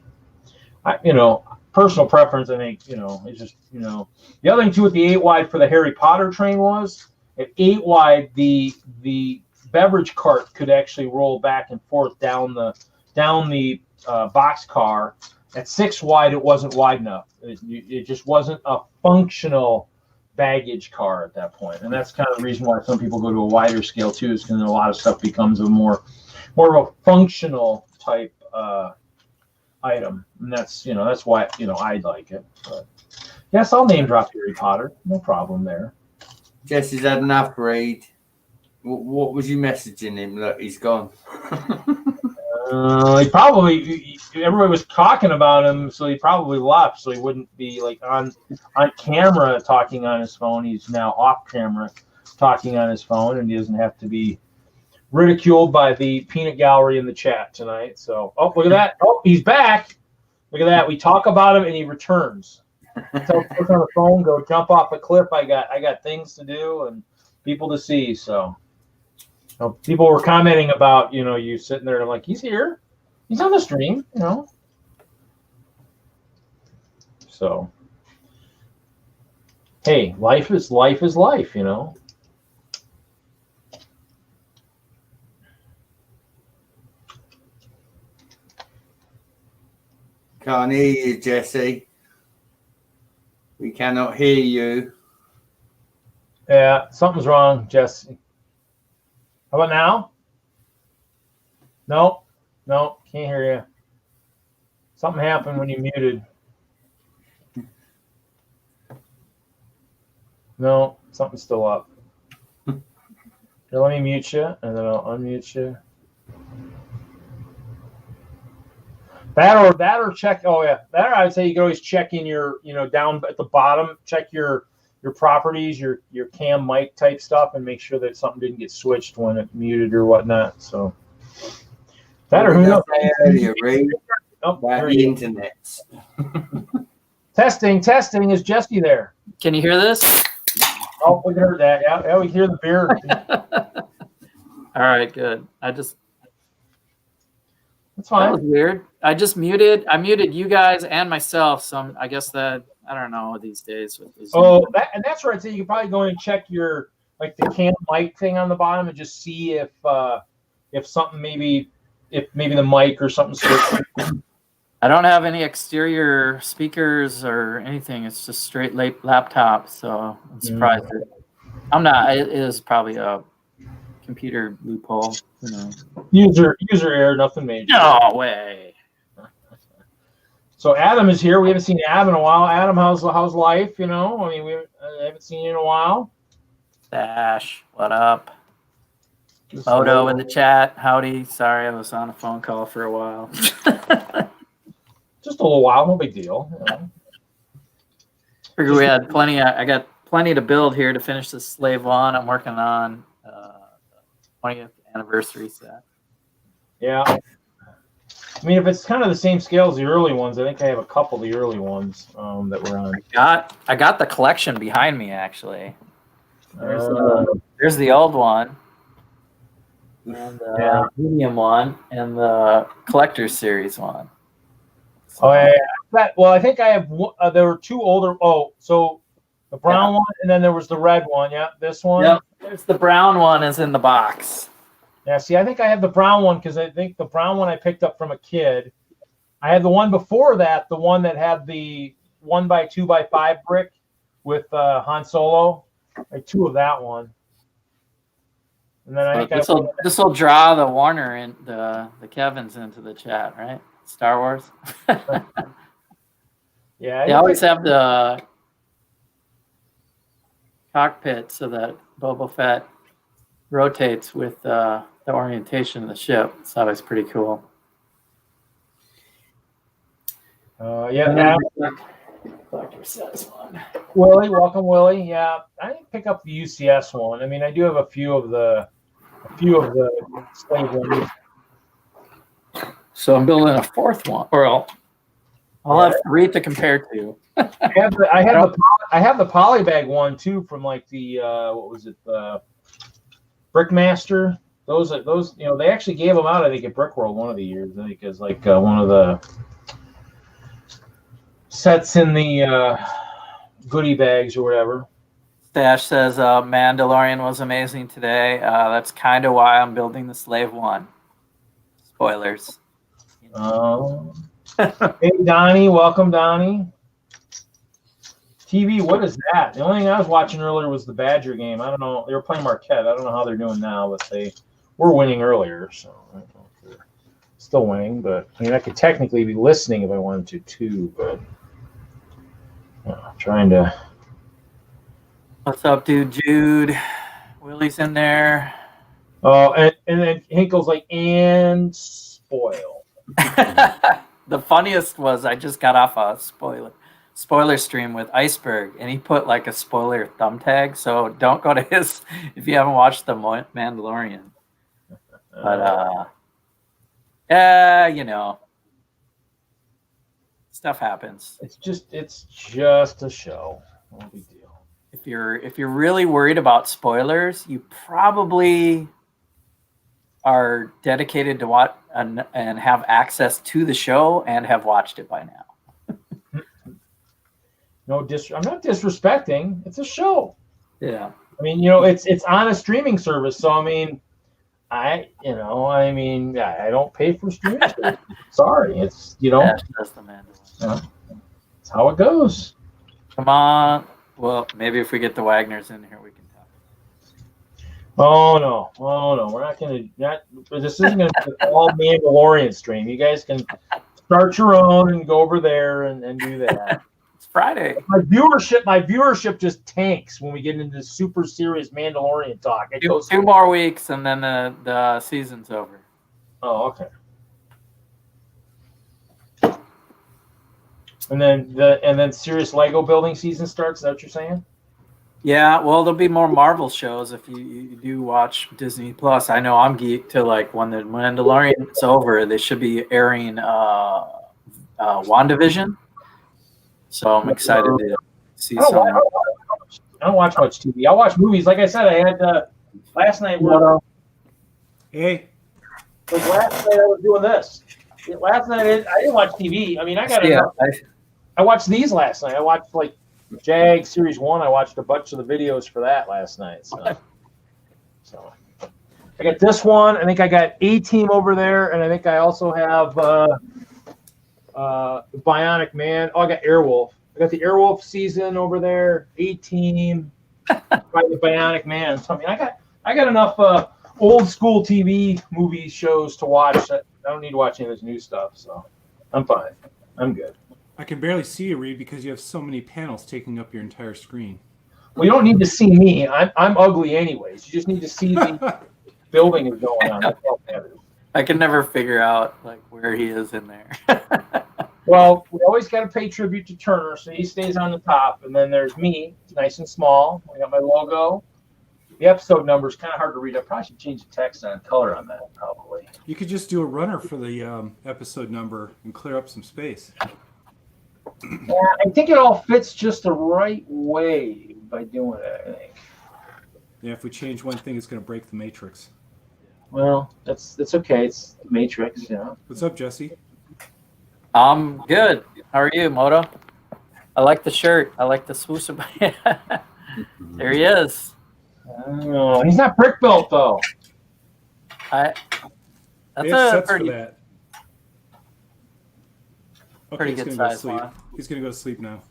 personal preference, I think, it's just, the other thing too with the 8 wide for the Harry Potter train was at 8 wide, the beverage cart could actually roll back and forth down the box car. At 6 wide, it wasn't wide enough. It just wasn't a functional baggage car at that point. And that's kind of the reason why some people go to a wider scale too, is because a lot of stuff becomes a more of a functional type item, and that's why I like it. But yes, I'll name drop Harry Potter, no problem there. Jesse's had enough, Reed. What was you messaging him? Look, he's gone. He probably, everybody was talking about him, so he probably left, so he wouldn't be on camera talking on his phone. He's now off camera talking on his phone, and he doesn't have to be ridiculed by the peanut gallery in the chat tonight. So, look at that. Oh, he's back. Look at that. We talk about him and he returns. Tell him to on the phone, go jump off a cliff. I got things to do and people to see. So, people were commenting about, you sitting there and I'm like, he's here. He's on the stream, So, hey, life is life, Can't hear you, Jesse. We cannot hear you. Yeah, something's wrong, Jesse. How about now? No, can't hear you. Something happened when you muted. No, something's still up. Here, let me mute you, and then I'll unmute you. That or check. Oh yeah, that or I would say you can always check in your, down at the bottom. Check your properties, your cam mic type stuff, and make sure that something didn't get switched when it muted or whatnot. So that or who knows? Earlier, Reed, oh, about the internet. Testing. Is Jesse there? Can you hear this? Oh, we heard that. Yeah, we hear the beer. All right, good. That's That fine. was weird. I muted you guys and myself. So I guess that, I don't know these days. With these And that's where I'd say you can probably go in and check your, the cam mic thing on the bottom and just see if if something if maybe the mic or something switched. I don't have any exterior speakers or anything. It's just straight laptop. So I'm surprised. I'm not. It is probably a computer loophole. You know. User error, nothing major. No way. So Adam is here. We haven't seen Adam in a while. Adam, how's life? You know, I mean, I haven't seen you in a while. Dash, what up? Moto in the chat. Howdy. Sorry, I was on a phone call for a while. Just a little while, no big deal. You know. Figure we had plenty. I got plenty to build here to finish this Slave One. I'm working on 20th anniversary set. Yeah. I mean, if it's kind of the same scale as the early ones, I think I have a couple of the early ones that were on. I got the collection behind me actually. There's the old one, and the medium one, and the collector's series one. So, I think I have. There were two older. Oh, so the brown one, and then there was the red one. Yeah, this one. Yep. There's the brown one is in the box. Yeah. See, I think I have the brown one because I think the brown one I picked up from a kid. I had the one before that, the one that had the 1x2x5 brick with Han Solo. Like two of that one. And then I think this will draw the Warner and the Kevins into the chat, right? Star Wars. Yeah. They always have the cockpit so that Boba Fett rotates with the orientation of the ship. It's always pretty cool. Collector says one. Willie, welcome, Willie. Yeah, I didn't pick up the UCS one. I mean, I do have a few of the slave ones. So I'm building a fourth one, or I'll have 3 to compare to. I have the polybag one too from like the what was it, the Brickmaster. Those they actually gave them out, I think, at Brickworld one of the years. I think as like one of the sets in the goodie bags or whatever. Stash says Mandalorian was amazing today. That's kind of why I'm building the Slave One. Spoilers. Hey Donnie, welcome Donnie. TV, what is that? The only thing I was watching earlier was the Badger game. I don't know. They were playing Marquette. I don't know how they're doing now, but they were winning earlier, so I don't know if they're still winning. But I mean, I could technically be listening if I wanted to too, but trying to. What's up, dude? Jude, Willie's in there. Oh, and then Hinkle's like, and spoil. The funniest was I just got off a spoiler stream with Iceberg, and he put like a spoiler thumb tag. So don't go to his if you haven't watched the Mandalorian. But stuff happens. It's just a show. No big deal. If you're really worried about spoilers, you probably are dedicated to watch and have access to the show and have watched it by now. I'm not disrespecting. It's a show. Yeah. I mean, it's on a streaming service, so I mean, I don't pay for streaming service. Sorry, it's That's the man. That's how it goes. Come on. Well, maybe if we get the Wagners in here, we can talk. Oh no, we're not going to. This isn't going to be an all Mandalorian stream. You guys can start your own and go over there and do that. It's Friday. My viewership just tanks when we get into super serious Mandalorian talk. It goes 2 more weeks and then the season's over. Oh, okay. And then serious Lego building season starts. Is that what you're saying? Yeah, well, there'll be more Marvel shows if you do watch Disney Plus. I know I'm geeked to like when the Mandalorian's over, they should be airing WandaVision. So I'm excited to see some. I don't watch much TV. I watch movies. Like I said, I had last night. Hey. Like last night I was doing this. Last night I didn't watch TV. I mean, I watched these last night. I watched like Jag Series 1. I watched a bunch of the videos for that last night. So I got this one. I think I got A-Team over there, and I think I also have Bionic Man. Oh, I got Airwolf. I got the Airwolf season over there. A-Team, the Bionic Man. So I mean, I got enough old school TV movie shows to watch. I don't need to watch any of this new stuff, so I'm fine. I'm good. I can barely see you, Reed, because you have so many panels taking up your entire screen. Well, you don't need to see me. I'm ugly anyways. You just need to see the building is going on. That's all that matters. I can never figure out like where he is in there. Well, we always got to pay tribute to Turner, so he stays on the top. And then there's me, nice and small. I got my logo. The episode number is kind of hard to read. I probably should change the text and color on that, probably. You could just do a runner for the episode number and clear up some space. Yeah, I think it all fits just the right way by doing it, I think. Yeah, if we change one thing, it's going to break the matrix. Well, that's okay. It's the Matrix, you know. What's up, Jesse? I'm good. How are you, Moto? I like the shirt. I like the swoosh. There he is. Oh, he's not brick built though. That's They have a sets pretty, for that. Okay, pretty he's good gonna go to size sleep. one. He's going to go to sleep now.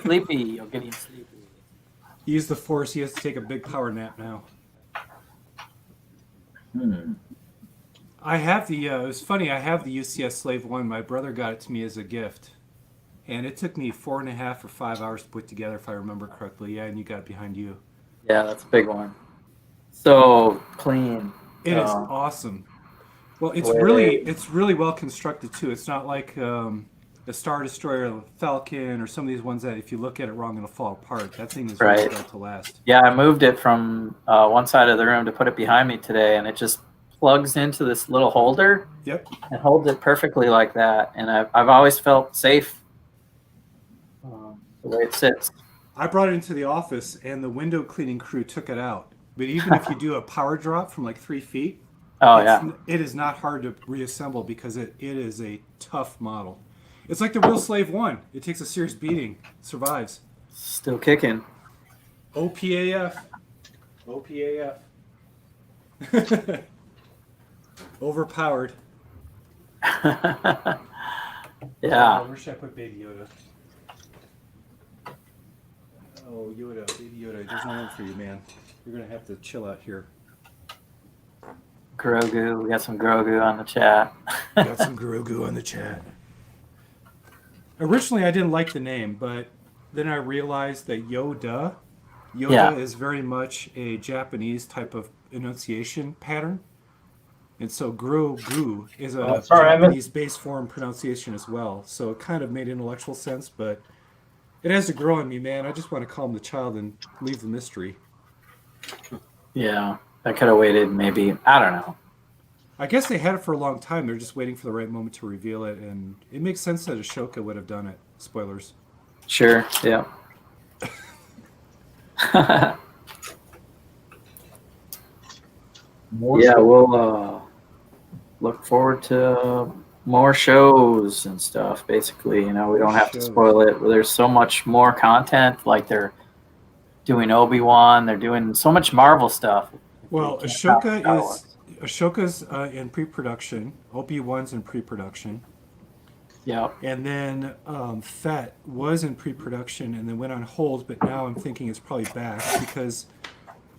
Sleepy. You're getting sleepy. Use the force. He has to take a big power nap now. I have the, it was funny, I have the UCS Slave 1. My brother got it to me as a gift. And it took me 4.5 or 5 hours to put together, if I remember correctly. Yeah, and you got it behind you. Yeah, that's a big one. So clean. It is awesome. Well, it's really well constructed too. It's not like a Star Destroyer, or Falcon, or some of these ones that if you look at it wrong, it'll fall apart. That thing is really built to last. Yeah, I moved it from one side of the room to put it behind me today, and it just plugs into this little holder. Yep. And holds it perfectly like that. And I've always felt safe the way it sits. I brought it into the office, and the window cleaning crew took it out. But even if you do a power drop from like 3 feet, it is not hard to reassemble because it is a tough model. It's like the real Slave 1. It takes a serious beating, survives. Still kicking. OPAF. OPAF. Overpowered. Yeah. Where should I put Baby Yoda? Oh, Yoda, Baby Yoda. There's no room for you, man. You're going to have to chill out here. Grogu. We got some Grogu on the chat. Got some Grogu on the chat. Originally, I didn't like the name, but then I realized that Yoda is very much a Japanese type of enunciation pattern. And so Grogu is a Japanese base form pronunciation as well. So it kind of made intellectual sense, but it has to grow on me, man. I just want to call him the child and leave the mystery. Yeah, I could have waited maybe, I don't know. I guess they had it for a long time. They're just waiting for the right moment to reveal it, and it makes sense that Ashoka would have done it. Spoilers. Sure, yeah. We'll look forward to more shows and stuff, basically. You know, we don't have to spoil it. There's so much more content. Like they're doing Obi-Wan. They're doing so much Marvel stuff. Well, Ashoka's in pre-production. Obi-Wan's in pre-production. Yeah. And then Fett was in pre-production and then went on hold, but now I'm thinking it's probably back because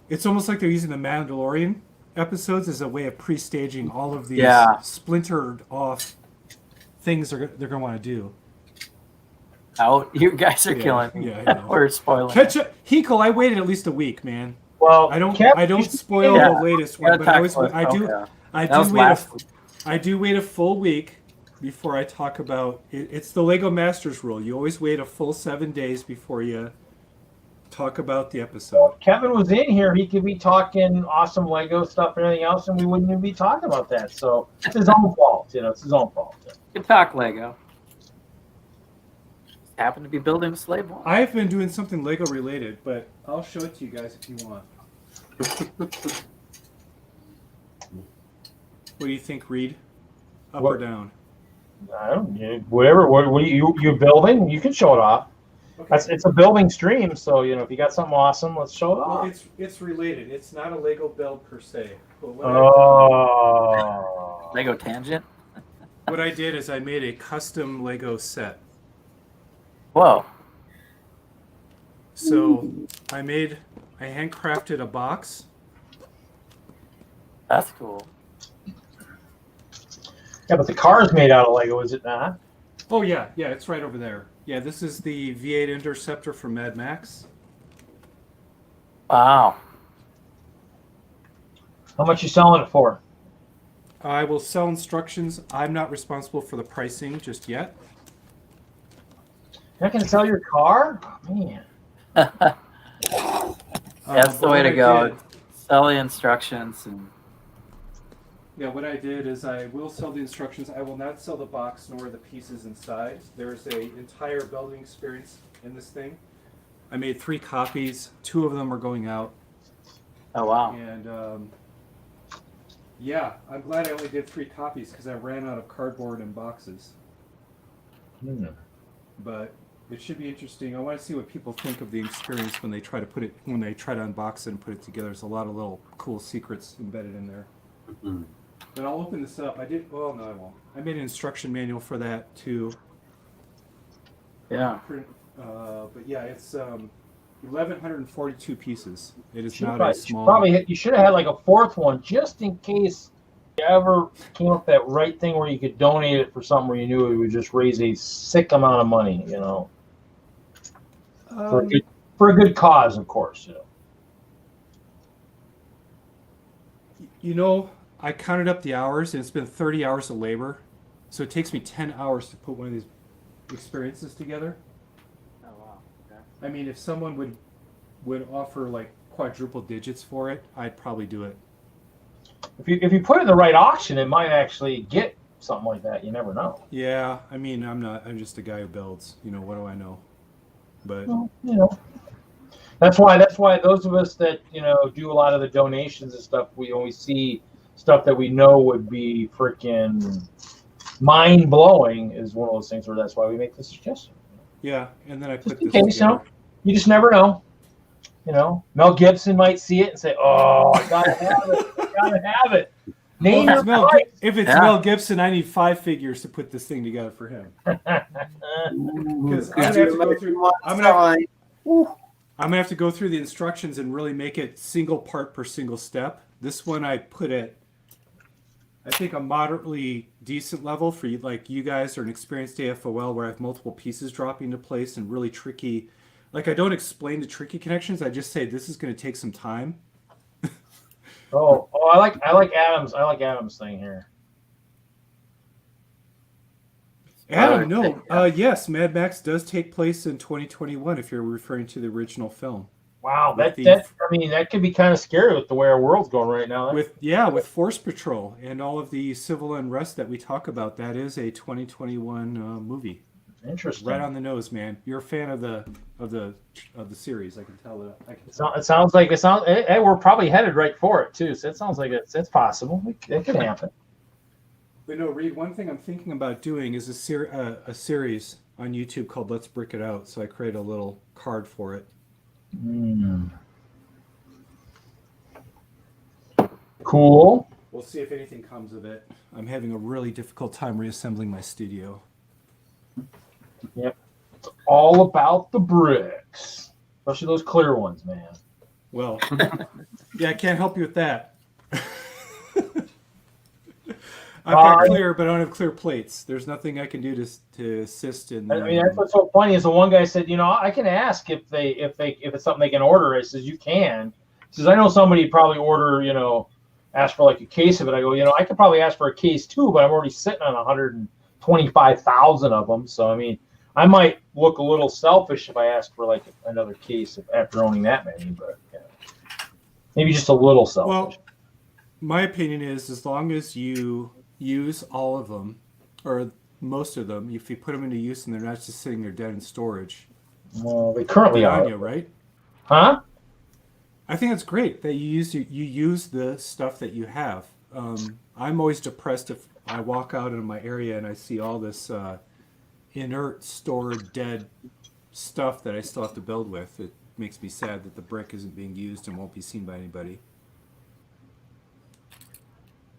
it's almost like they're using the Mandalorian episodes as a way of pre-staging all of these splintered off things they're going to want to do. You guys are killing me. Yeah, I know. We're spoiling. Catch up, Hekal. I waited at least a week, man. Well, I don't spoil the latest one, but I do wait a full week before I talk about it. It's the Lego Masters rule. You always wait a full 7 days before you talk about the episode. Kevin was in here. He could be talking awesome Lego stuff and everything else, and we wouldn't even be talking about that. So it's his own fault. You know, it's his own fault. Good talk, Lego. Happen to be building a Slave 1. I've been doing something Lego related, but I'll show it to you guys if you want. What do you think, Reed? Up or down? I don't know. Whatever. What are you building? You can show it off. Okay. It's a building stream, so if you got something awesome, let's show it Well, off. it's related. It's not a Lego build per se. But Oh. Lego tangent. what I did is I made a custom Lego set. Whoa. So I handcrafted a box. That's cool. Yeah, but the car is made out of Lego, is it not? Oh yeah, it's right over there. Yeah, this is the V8 Interceptor from Mad Max. Wow. How much you selling it for? I will sell instructions. I'm not responsible for the pricing just yet. You're not going to sell your car? Oh, man. That's the But way what to I go. did- Sell the instructions and Yeah, what I did is I will sell the instructions. I will not sell the box nor the pieces inside. There's a entire building experience in this thing. I made 3 copies. 2 of them are going out. oh wow. And yeah, I'm glad I only did 3 copies because I ran out of cardboard and boxes. But it should be interesting. I want to see what people think of the experience when they try to unbox it and put it together. There's a lot of little cool secrets embedded in there. Mhm. But I'll open this up. Well, no, I won't. I made an instruction manual for that too. Yeah. But yeah, it's 1,142 pieces. It is Should not a probably, small. you should have had like a 4th one just in case you ever came up with that right thing where you could donate it for something where you knew it would just raise a sick amount of money, for a good cause, of course. I counted up the hours, and it's been 30 hours of labor. So it takes me 10 hours to put one of these experiences together. Oh wow. Okay. I mean, if someone would offer like quadruple digits for it, I'd probably do it. If you put it in the right auction, it might actually get something like that. You never know. Yeah, I mean, I'm just a guy who builds. What do I know? But Well, that's why those of us that do a lot of the donations and stuff, we always see stuff that we know would be freaking mind blowing. Is one of those things where that's why we make the suggestion. yeah, and then I put In this case, together. you just never know. Mel Gibson might see it and say, "Oh, I gotta have it! I gotta have it." Name Well, your price. if it's Yeah. Mel Gibson, I need 5 figures to put this thing together for him. Because I'm gonna have to go through. I'm gonna have to go through the instructions and really make it single part per single step. This one I put at, I think, a moderately decent level for you, like you guys are an experienced AFOL, where I have multiple pieces dropping into place and really tricky. Like, I don't explain the tricky connections. I just say this is going to take some time. Oh, I like Adams. I like Adams' thing here. Adam, no. Yes, Mad Max does take place in 2021 if you're referring to the original film. Wow, With that could be kind of scary with the way our world's going right now. With Force Patrol and all of the civil unrest that we talk about, that is a 2021 movie. Interesting. Right on the nose, man. You're a fan of the series. I can tell that. It sounds like we're probably headed right for it too. So it sounds like it's possible. It could happen. But no, Reed, one thing I'm thinking about doing is a series on YouTube called Let's Brick It Out. So I create a little card for it. Cool. We'll see if anything comes of it. I'm having a really difficult time reassembling my studio. Yep. It's all about the bricks, especially those clear ones, man. Well, yeah, I can't help you with that. I've got clear, but I don't have clear plates. There's nothing I can do to assist in. I mean, that's what's so funny is the one guy said, I can ask if it's something they can order. I says, you can. He says, I know somebody probably order, ask for like a case of it. I go, I could probably ask for a case too, but I'm already sitting on 125,000 of them. So I mean, I might look a little selfish if I ask for like another case after owning that many, but maybe just a little selfish. Well, my opinion is as long as you use all of them or most of them, if you put them into use and they're not just sitting there dead in storage. Well, they currently are. You, right? Huh? I think it's great that you use the stuff that you have. I'm always depressed if I walk out in my area and I see all this inert, stored, dead stuff that I still have to build with. It makes me sad that the brick isn't being used and won't be seen by anybody.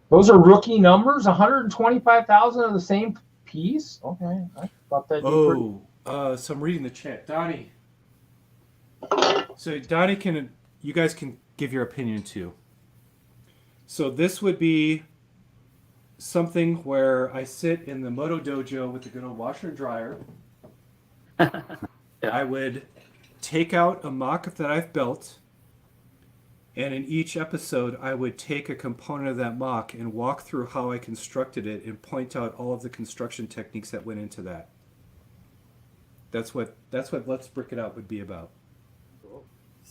Those are rookie numbers. 125,000 of the same piece. Okay, I thought that'd be pretty. So I'm reading the chat, Donnie. So Donnie, you guys can give your opinion too. So this would be something where I sit in the Moto Dojo with the good old washer and dryer. Yeah. I would take out a mock that I've built, and in each episode I would take a component of that mock and walk through how I constructed it and point out all of the construction techniques that went into that. That's what Let's Brick It Out would be about.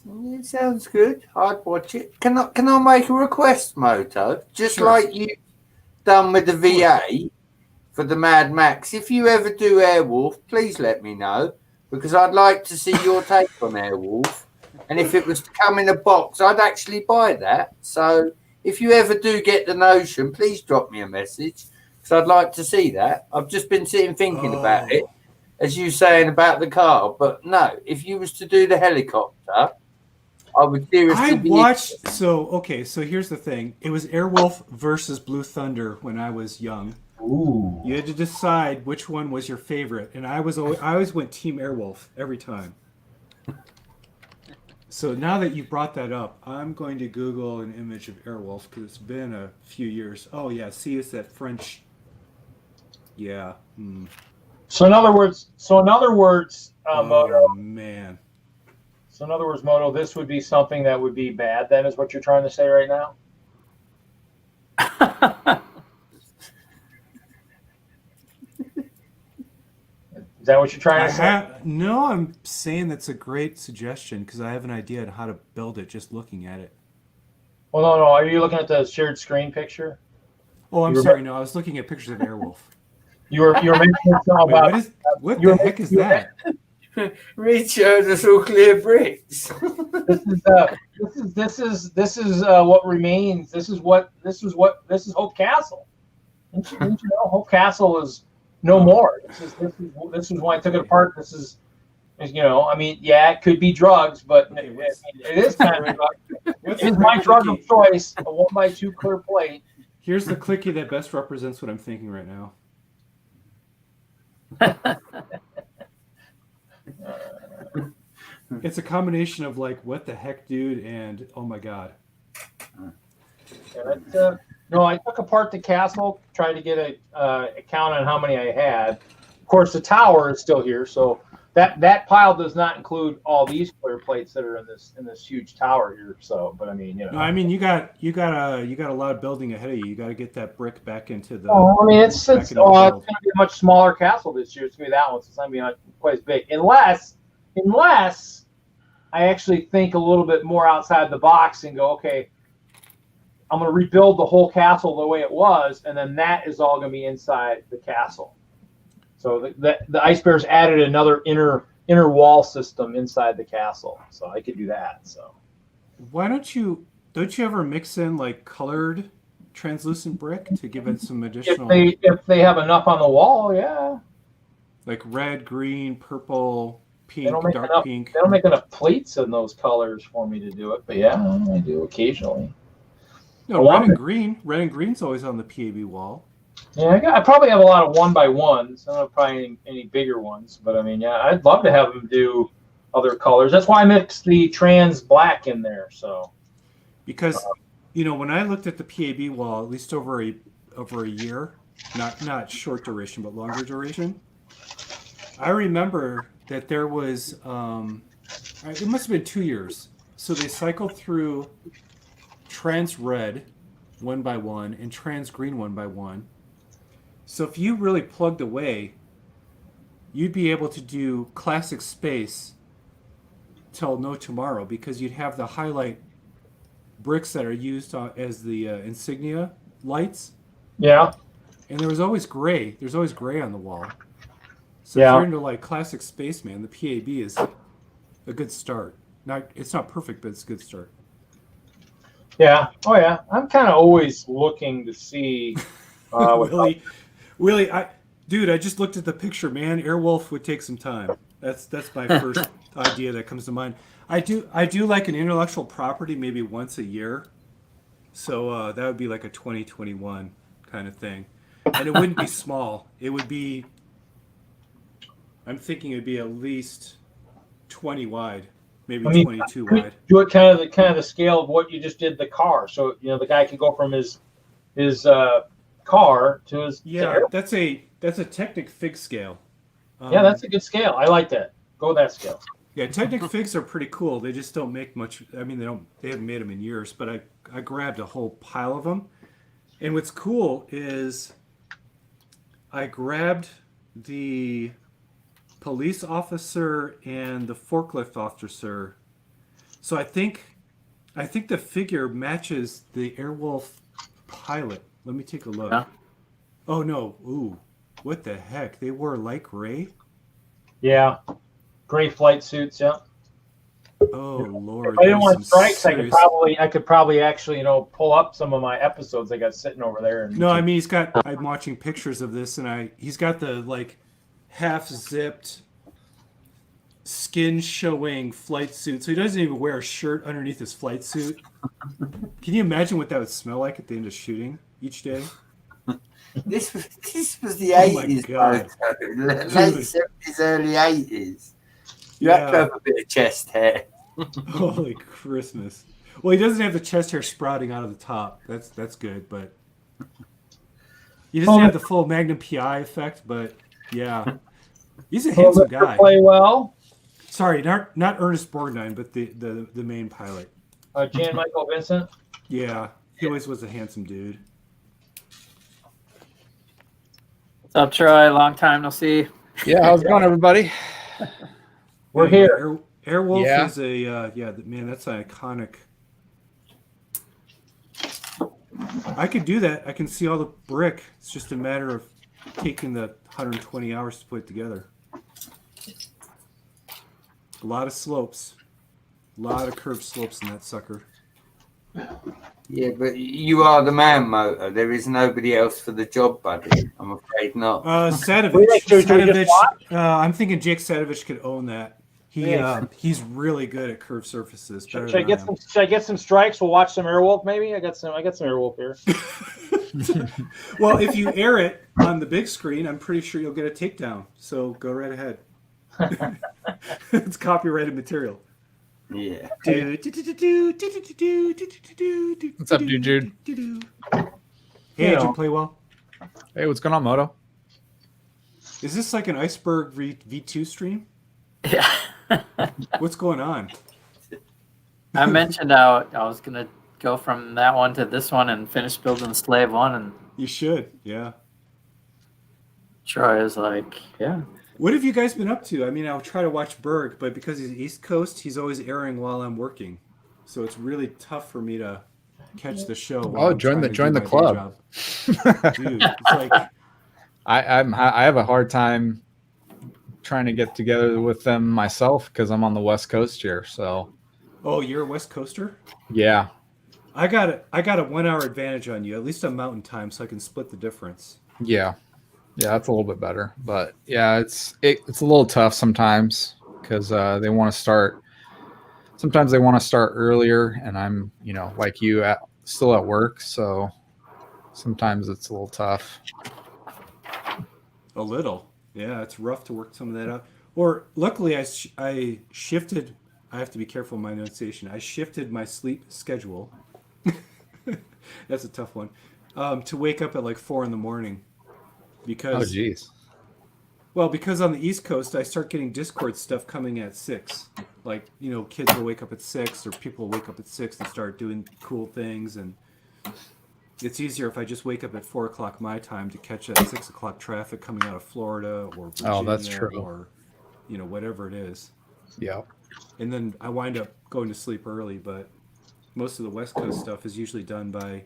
It sounds good. I'd watch it. Can I make a request, Moto? Just Sure. like you done with the VA for the Mad Max. If you ever do Airwolf, please let me know, because I'd like to see your take on Airwolf. And if it was to come in a box, I'd actually buy that. So if you ever do get the notion, please drop me a message, because I'd like to see that. I've just been sitting thinking about it, as you saying about the car. But no, if you was to do the helicopter, I would seriously I be watched. So here's the thing. It was Airwolf versus Blue Thunder when I was young. Ooh. You had to decide which one was your favorite, and I always went Team Airwolf every time. So now that you brought that up, I'm going to Google an image of Airwolf because it's been a few years. Oh yeah, see, it's that French. Yeah. So in other words, Moto. Oh man. So in other words, Moto, this would be something that would be bad. Then is what you're trying to say right now? Is that what you're trying to say? No, I'm saying that's a great suggestion because I have an idea on how to build it just looking at it. Well, no. Are you looking at the shared screen picture? Oh, I'm sorry. No, I was looking at pictures of Airwolf. You were mentioning something Wait, about what the heck is that? Richard, it's all clear bricks. this is what remains. This is Hope Castle. Didn't you know Hope Castle is no more? This is why I took it apart. This is, I mean, yeah, it could be drugs, but it is kind of drugs. It is my drug of choice. A 1x2 clear plate. Here's the clicky that best represents what I'm thinking right now. It's a combination of like, what the heck, dude, and oh my god. Yeah, no, I took apart the castle, tried to get a count on how many I had. Of course, the tower is still here, so that pile does not include all these clear plates that are in this huge tower here. So, but I mean, No, I mean, you got a lot of building ahead of you. You got to get that brick back into the. Oh, I mean, it's going to be a much smaller castle this year. It's going to be that one, so it's not going to be quite as big, unless I actually think a little bit more outside the box and go, okay, I'm going to rebuild the whole castle the way it was, and then that is all going to be inside the castle. So the Ice Bears added another inner wall system inside the castle, so I could do that. So why don't you ever mix in like colored translucent brick to give it some additional? If they have enough on the wall, yeah. Like red, green, purple, pink, dark pink. They don't make enough plates in those colors for me to do it, but yeah, I do occasionally. No, red and green. Red and green's always on the PAB wall. Yeah, I probably have a lot of 1x1s. I don't have probably any bigger ones, but I mean, yeah, I'd love to have them do other colors. That's why I mixed the trans black in there. So, because when I looked at the PAB wall, at least over a year, not short duration but longer duration, I remember that there was it must have been 2 years. So they cycled through trans red 1x1 and trans green 1x1. So if you really plugged away, you'd be able to do classic space till no tomorrow, because you'd have the highlight bricks that are used as the insignia lights. Yeah. And there was always gray. There's always gray on the wall. So yeah. If you're into like classic spaceman, the PAB is a good start. It's not perfect, but it's a good start. Yeah. Oh yeah. I'm kind of always looking to see. Willie, I just looked at the picture, man. Airwolf would take some time. That's my first idea that comes to mind. I do like an intellectual property maybe once a year. So that would be like a 2021 kind of thing. And it wouldn't be small. It would be, I'm thinking it'd be at least 20 wide, maybe 22 wide. Do it kind of the scale of what you just did the car. So the guy could go from his car to his that's a Technic Fig scale. Yeah, that's a good scale. I like that. Go with that scale. Yeah, Technic Figs are pretty cool. They just don't make much. I mean, they haven't made them in years. But I grabbed a whole pile of them, and what's cool is I grabbed the police officer and the forklift officer. So I think the figure matches the Airwolf pilot. Let me take a look. Yeah. Oh no! Ooh, what the heck? They wore light gray. Yeah, gray flight suits. Yeah. Oh Lord! If I didn't want strikes, serious... I could probably actually pull up some of my episodes I got sitting over there. No, I mean I'm watching pictures of this, and he's got the half zipped, skin showing flight suit, so he doesn't even wear a shirt underneath his flight suit. Can you imagine what that would smell like at the end of shooting each day? This was the 80s, God. late 70s, early 80s. You have to have a bit of chest hair. Holy Christmas! Well, he doesn't have the chest hair sprouting out of the top. That's good, but he doesn't have the full Magnum PI effect. But yeah, he's a handsome guy. Play well. Sorry, not Ernest Borgnine, but the main pilot. Jan Michael Vincent. Yeah, he always was a handsome dude. What's up, Troy? Long time no see. Yeah, how's it going, everybody? We're here. Airwolf is a man. That's an iconic. I could do that. I can see all the brick. It's just a matter of taking the 120 hours to put it together. A lot of slopes, a lot of curved slopes in that sucker. Yeah, but you are the man, Motor. There is nobody else for the job, buddy. I'm afraid not. Sadovich. I'm thinking Jake Sadovich could own that. He's really good at curved surfaces. Should I get some strikes? We'll watch some Airwolf, maybe. I got some Airwolf here. Well, if you air it on the big screen, I'm pretty sure you'll get a takedown. So go right ahead. It's copyrighted material. Yeah. What's up, dude? Hey, did you play well? Hey, what's going on, Moto? Is this like an Iceberg V2 stream? Yeah. What's going on? I mentioned how I was gonna go from that one to this one and finish building Slave 1, and You should, yeah. Troy was like, yeah. What have you guys been up to? I mean, I'll try to watch Berg, but because he's East Coast, he's always airing while I'm working. So it's really tough for me to catch the show. Oh, join the club. Dude, it's like I have a hard time trying to get together with them myself because I'm on the West Coast here. So. Oh, you're a West Coaster? Yeah. I got a 1 hour advantage on you. At least on Mountain Time, so I can split the difference. Yeah. Yeah, that's a little bit better. But yeah, it's a little tough sometimes because they want to start. Sometimes they want to start earlier, and I'm, like you, still at work. So sometimes it's a little tough. A little, yeah. It's rough to work some of that out. Or luckily, I shifted. I have to be careful in my enunciation. I shifted my sleep schedule. That's a tough one. To wake up at like 4 a.m. Because because on the East Coast I start getting Discord stuff coming at 6. Like, kids will wake up at 6 or people will wake up at 6 and start doing cool things, and it's easier if I just wake up at 4 o'clock my time to catch that 6 o'clock traffic coming out of Florida or Virginia. Oh, that's true. Or whatever it is. Yeah. And then I wind up going to sleep early, but most of the West Coast stuff is usually done by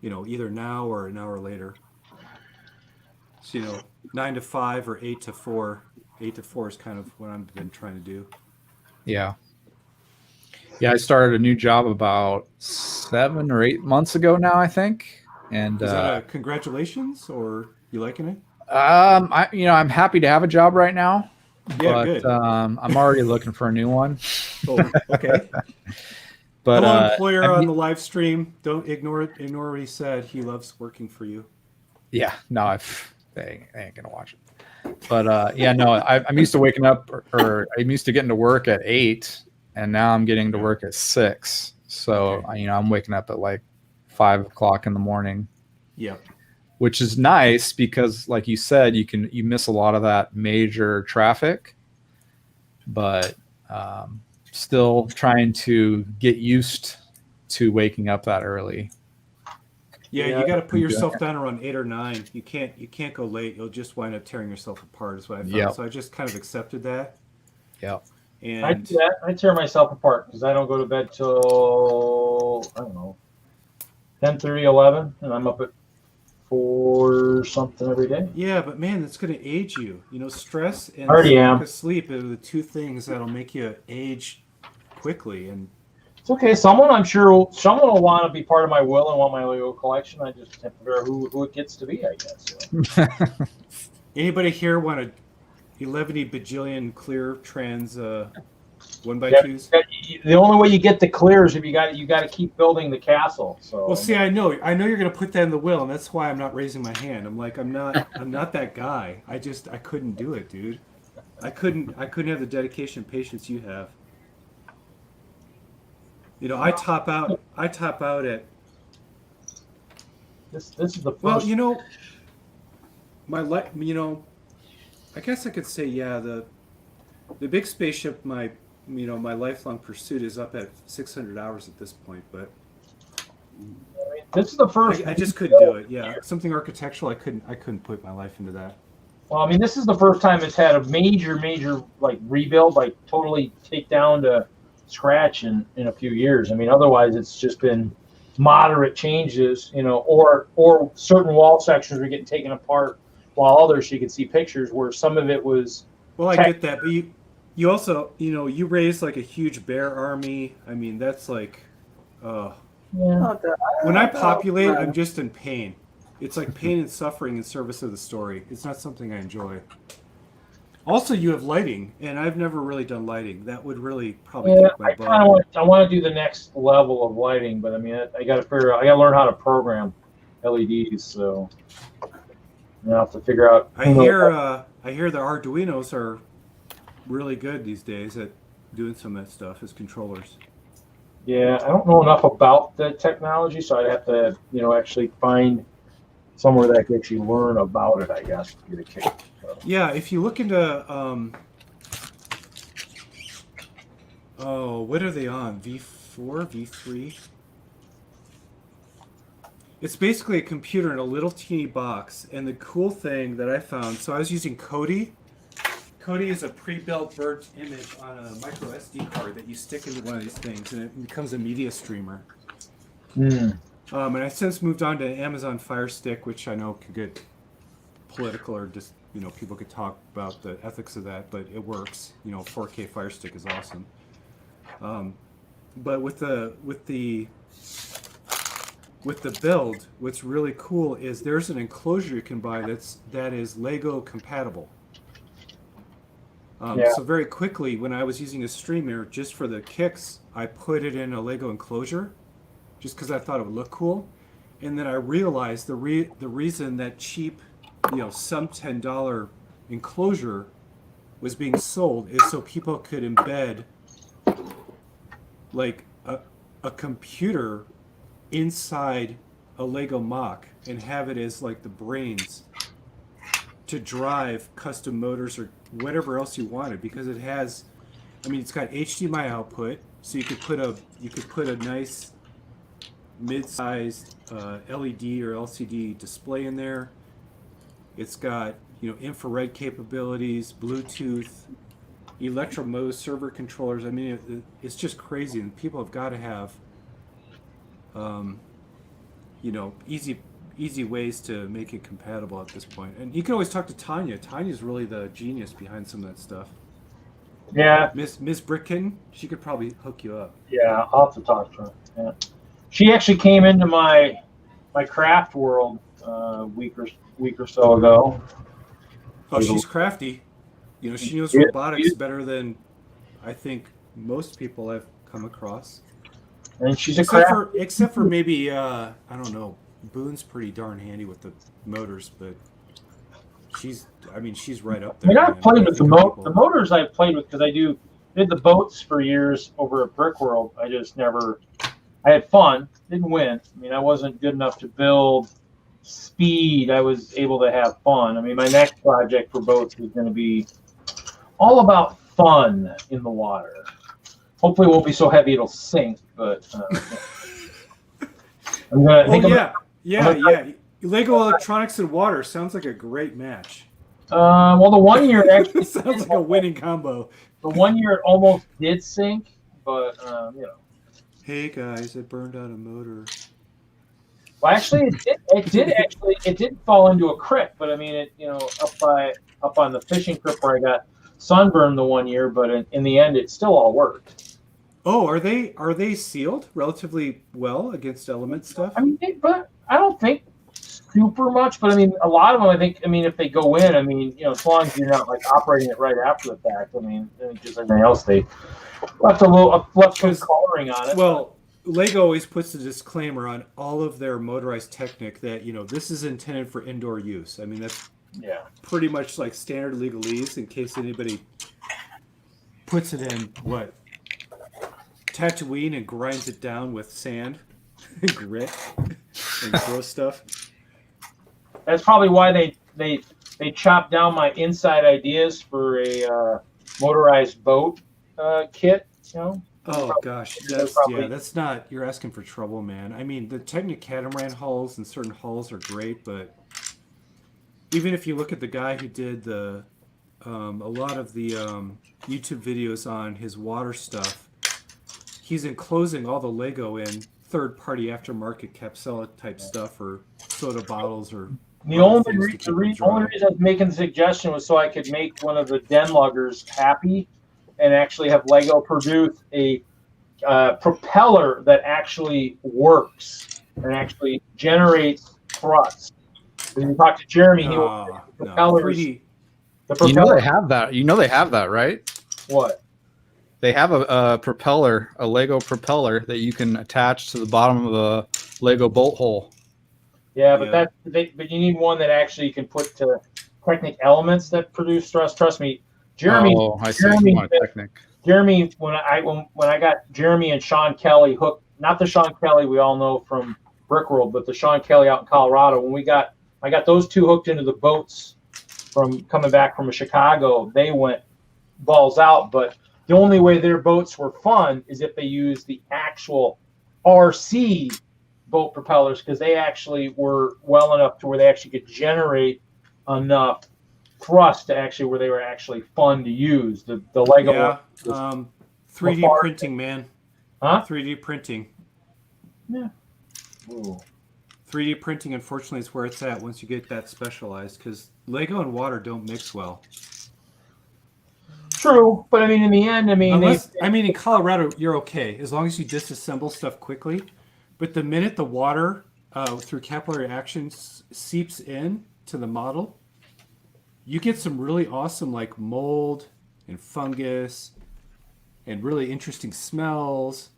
either now or an hour later. So, 9 to 5 or 8 to 4. 8 to 4 is kind of what I've been trying to do. Yeah. Yeah, I started a new job about 7 or 8 months ago now, I think. And is that a congratulations, or you liking it? I'm happy to have a job right now. Yeah, but good. I'm already looking for a new one. Oh, okay. But Hello, employer I'm- on the live stream. Don't ignore it. Ignore what he said. He loves working for you. yeah, no, they ain't gonna watch it. But yeah, no, I'm used to waking up, or I'm used to getting to work at 8, and now I'm getting to work at 6. So Okay. I'm waking up at like 5 o'clock in the morning, Yep. which is nice because, like you said, you miss a lot of that major traffic, but still trying to get used to waking up that early. Yeah, Yeah, you got to put I'm yourself doing down around 8 or 9. You can't go late. You'll just wind up tearing yourself apart. Is what I found. Yep. So I just kind of accepted that. Yeah. I And do that. I tear myself apart because I don't go to bed till, I don't know, 10:30, 11, and I'm up at 4 something every day. yeah, but man, that's going to age you. You know, stress and Already lack am. of sleep are the two things that'll make you age quickly. And It's okay. Someone will want to be part of my will and want my Lego collection. I just have to figure out who it gets to be, I guess. So. anybody here want a 11 bajillion clear trans 1x2s? The only way you get the clear is if you got to keep building the castle. So. Well, see, I know you're going to put that in the will, and that's why I'm not raising my hand. I'm like, I'm not that guy. I couldn't do it, dude. I couldn't have the dedication and patience you have. You know, I top out at. This is the first. Well, you know, I guess I could say, yeah, the big spaceship, my lifelong pursuit is up at 600 hours at this point, but this is the first. I just couldn't do it. Yeah, something architectural, I couldn't put my life into that. Well, I mean, this is the first time it's had a major like rebuild, like totally take down to scratch in a few years. I mean, otherwise it's just been moderate changes, or certain wall sections were getting taken apart, while others you could see pictures where some of it was. Well, I get that, but you also, you raised like a huge bear army. I mean, that's like, Yeah. when I populate, I'm just in pain. It's like pain and suffering in service of the story. It's not something I enjoy. Also, you have lighting, and I've never really done lighting. That would really probably kick my butt. I want to do the next level of lighting, but I mean, I got to learn how to program LEDs. So I have to figure out. I hear the Arduinos are really good these days at doing some of that stuff as controllers. Yeah, I don't know enough about the technology, so I'd have to, actually find somewhere that I could actually learn about it, I guess, to get a kick. So. Yeah, if you look into, what are they on? V4, V3? It's basically a computer in a little teeny box, and the cool thing that I found, so I was using Kodi. Kodi is a pre-built burnt image on a micro SD card that you stick into one of these things, and it becomes a media streamer. Mm. And I since moved on to Amazon Fire Stick, which I know could get political, or just people could talk about the ethics of that, but it works. 4K Fire Stick is awesome. But with the build, what's really cool is there's an enclosure you can buy that is Lego compatible. So very quickly, when I was using a streamer just for the kicks, I put it in a Lego enclosure, just because I thought it would look cool. And then I realized the reason that cheap, some $10 enclosure was being sold is so people could embed like a computer inside a Lego MOC and have it as like the brains to drive custom motors or whatever else you wanted, because it has, it's got HDMI output, so you could put a nice mid-sized LED or LCD display in there. It's got infrared capabilities, Bluetooth, Electro-Mode server controllers. It's just crazy, and people have got to have easy ways to make it compatible at this point. And you can always talk to Tanya. Tanya's really the genius behind some of that stuff. Yeah. Miss Bricken, she could probably hook you up. Yeah, I'll have to talk to her. Yeah. She actually came into my craft world a week or so ago. Oh, she's crafty. You know, she knows Yeah, robotics better than I think most people I've come across. and she's a craft. Except for maybe I don't know. Boone's pretty darn handy with the motors, but she's right up I mean, there. I've Man. played I with think the motors. I've played with because I did the boats for years over at Brick World. I just never. I had fun, didn't win. I mean, I wasn't good enough to build speed. I was able to have fun. I mean, my next project for boats is going to be all about fun in the water. Hopefully, it won't be so heavy it'll sink. But I'm gonna. Yeah. Lego Electronics and water sounds like a great match. Well, the one year actually Sounds like a winning combo. the 1 year it almost did sink, but Hey guys, I burned out a motor. Well, actually, it did fall into a creek, but I mean, up on the fishing creek where I got sunburned the 1 year, but in the end, it still all worked. Oh, are they sealed relatively well against element stuff? I mean, but I don't think super much, but I mean, a lot of them, I think, I mean, if they go in, I mean, as long as you're not like operating it right after the fact, I mean, just everything else, they left some coloring on it. Well, Lego always puts a disclaimer on all of their motorized Technic that, this is intended for indoor use. I mean, that's pretty much like standard legalese in case anybody puts it in, Tatooine and grinds it down with sand and grit and gross stuff. That's probably why they chopped down my inside ideas for a motorized boat kit, Oh gosh, that's not. You're asking for trouble, man. I mean, the Technic catamaran hulls and certain hulls are great, but even if you look at the guy who did a lot of the YouTube videos on his water stuff, he's enclosing all the Lego in third-party aftermarket Capsella type stuff or soda bottles or. The only reason I was making the suggestion was so I could make one of the den luggers happy and actually have Lego produce a propeller that actually works and actually generates thrust. When you talk to Jeremy, he will propellers. No, The propeller. They have that. They have that, right? What? They have a propeller, a Lego propeller that you can attach to the bottom of a Lego bolt hole. Yeah, but but you need one that actually you can put to Technic elements that produce thrust. Trust me, Jeremy. Oh, I see. You want a Technic. Jeremy, when I got Jeremy and Sean Kelly hooked, not the Sean Kelly we all know from Brick World, but the Sean Kelly out in Colorado. I got those two hooked into the boats from coming back from Chicago. They went balls out, but the only way their boats were fun is if they used the actual RC boat propellers, because they actually were well enough to where they actually could generate enough thrust to actually where they were actually fun to use. The Lego 3D printing, man. Huh? 3D printing. Yeah. Ooh. 3D printing, unfortunately, is where it's at once you get that specialized, because Lego and water don't mix well. True, but I mean, in the end, in Colorado, you're okay as long as you disassemble stuff quickly. But the minute the water through capillary action seeps in to the model, you get some really awesome like mold and fungus and really interesting smells.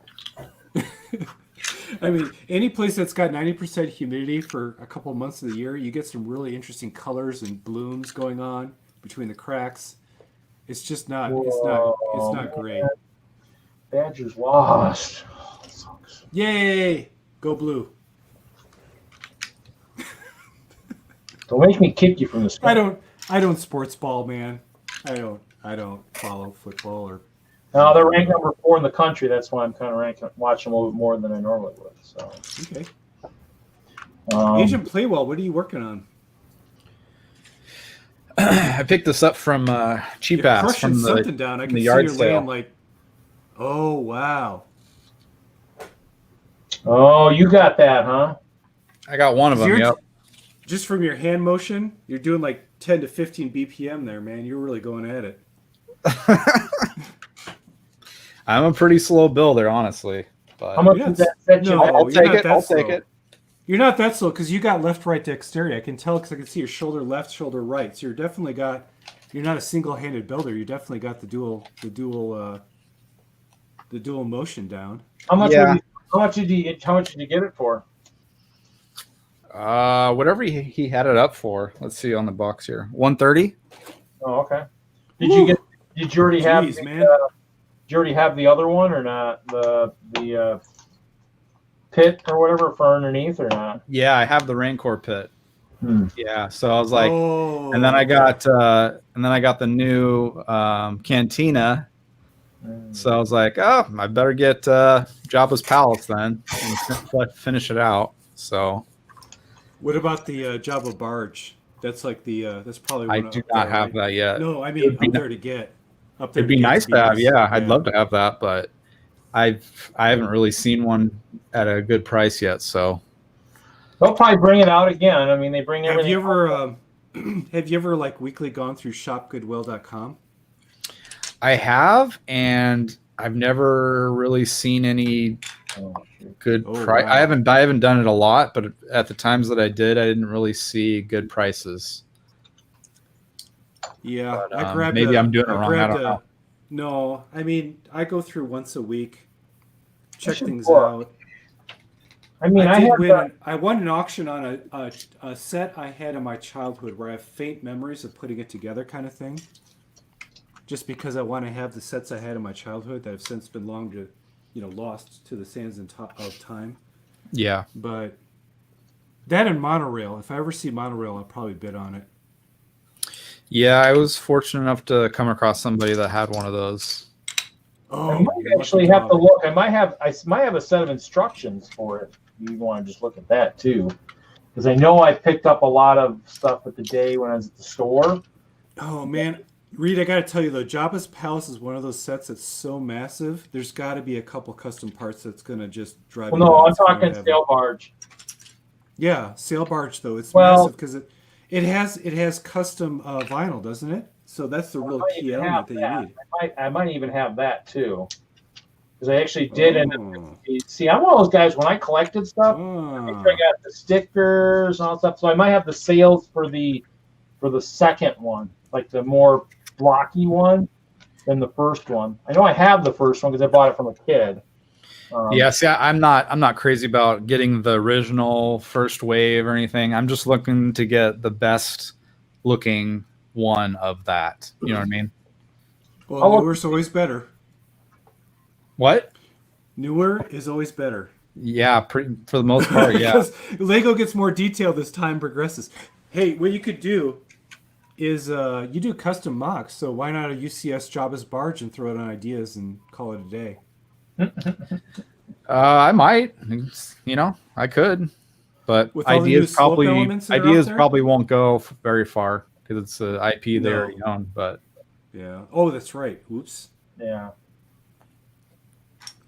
I mean, any place that's got 90% humidity for a couple of months of the year, you get some really interesting colors and blooms going on between the cracks. It's just not. It's not great. Badgers lost. Yay! Go blue. Don't make me kick you from the sky. I don't sports ball, man. I don't follow football or. No, they're ranked number 4 in the country. That's why I'm kind of watching a little bit more than I normally would. So. Okay. Agent Playwell, what are you working on? I picked this up from Cheap You're Ass crushing from something down. I can the see yard you're sale. laying like, oh wow. Oh, you got that, huh? I got one of them. Yep. Just from your hand motion, you're doing like 10 to 15 BPM there, man. You're really going at it. I'm a pretty slow builder, honestly. But How much does that set you? No, I'll you're take not it. that I'll slow. take it. You're not that slow because you got left-right dexterity. I can tell because I can see your shoulder left, shoulder right. So you're definitely got you're not a single-handed builder. You definitely got the dual motion down. How much? Yeah. How much did you get it for? Whatever he had it up for. Let's see on the box here. 130. Oh, okay. Did you already have? Jeez, man. Did you already have the other one or not? The pit or whatever for underneath or not? Yeah, I have the Rancor pit. Yeah, so I was like, Oh, and then I got the new cantina. So I was like, oh, I better get Jabba's Palace then and finish it out. So what about the Jabba barge? That's like the that's probably I one do up not there, have right? that yet. No, I mean It'd be up there to get. Up there It'd be to get nice would to have. Yeah, I'd Yeah. love to have that, but I haven't really seen one at a good price yet. So They'll probably bring it out again. I mean, they bring Have everything. you ever have you ever like weekly gone through shopgoodwill.com? I have, and I've never really seen any good price. Wow. I haven't done it a lot, but at the times that I did, I didn't really see good prices. Yeah, But, I grabbed. maybe I'm doing it wrong. I don't know. No, I mean I go through once a week, check should things look. out. I mean, I won an auction on a set I had in my childhood where I have faint memories of putting it together, kind of thing. Just because I want to have the sets I had in my childhood that have since been lost to the sands of time. Yeah. But that and monorail. If I ever see monorail, I'll probably bid on it. Yeah, I was fortunate enough to come across somebody that had one of those. Oh, I might actually have to look. I might have a set of instructions for it. You want to just look at that too, because I know I picked up a lot of stuff at the day when I was at the store. Oh man, Reed, I got to tell you though, Jabba's Palace is one of those sets that's so massive. There's got to be a couple custom parts that's gonna just drive. Well, you no, I'm nuts when you talking have sail barge. Yeah, sail barge though. It's Well- massive because it has custom vinyl, doesn't it? So that's the real might key even element that have you need. I might even have that too, because I actually did end up. Oh. See, I'm one of those guys when I collected stuff. I Ah. got the stickers and all that stuff, so I might have the sails for the second one, like the more blocky one than the first one. I know I have the first one because I bought it from a kid. Yeah, see, I'm not crazy about getting the original first wave or anything. I'm just looking to get the best looking one of that. You know what I mean? Well, newer's always better. What? Newer is always better. Yeah, for the most part, yeah. Because Lego gets more detailed as time progresses. Hey, what you could do is you do custom MOCs, so why not a UCS Jabba's barge and throw it on ideas and call it a day? I might, I could, but With all the new slope ideas elements that are out there? probably won't go very far because it's an IP they No. already own. But Yeah. Oh, that's right. Oops. Yeah.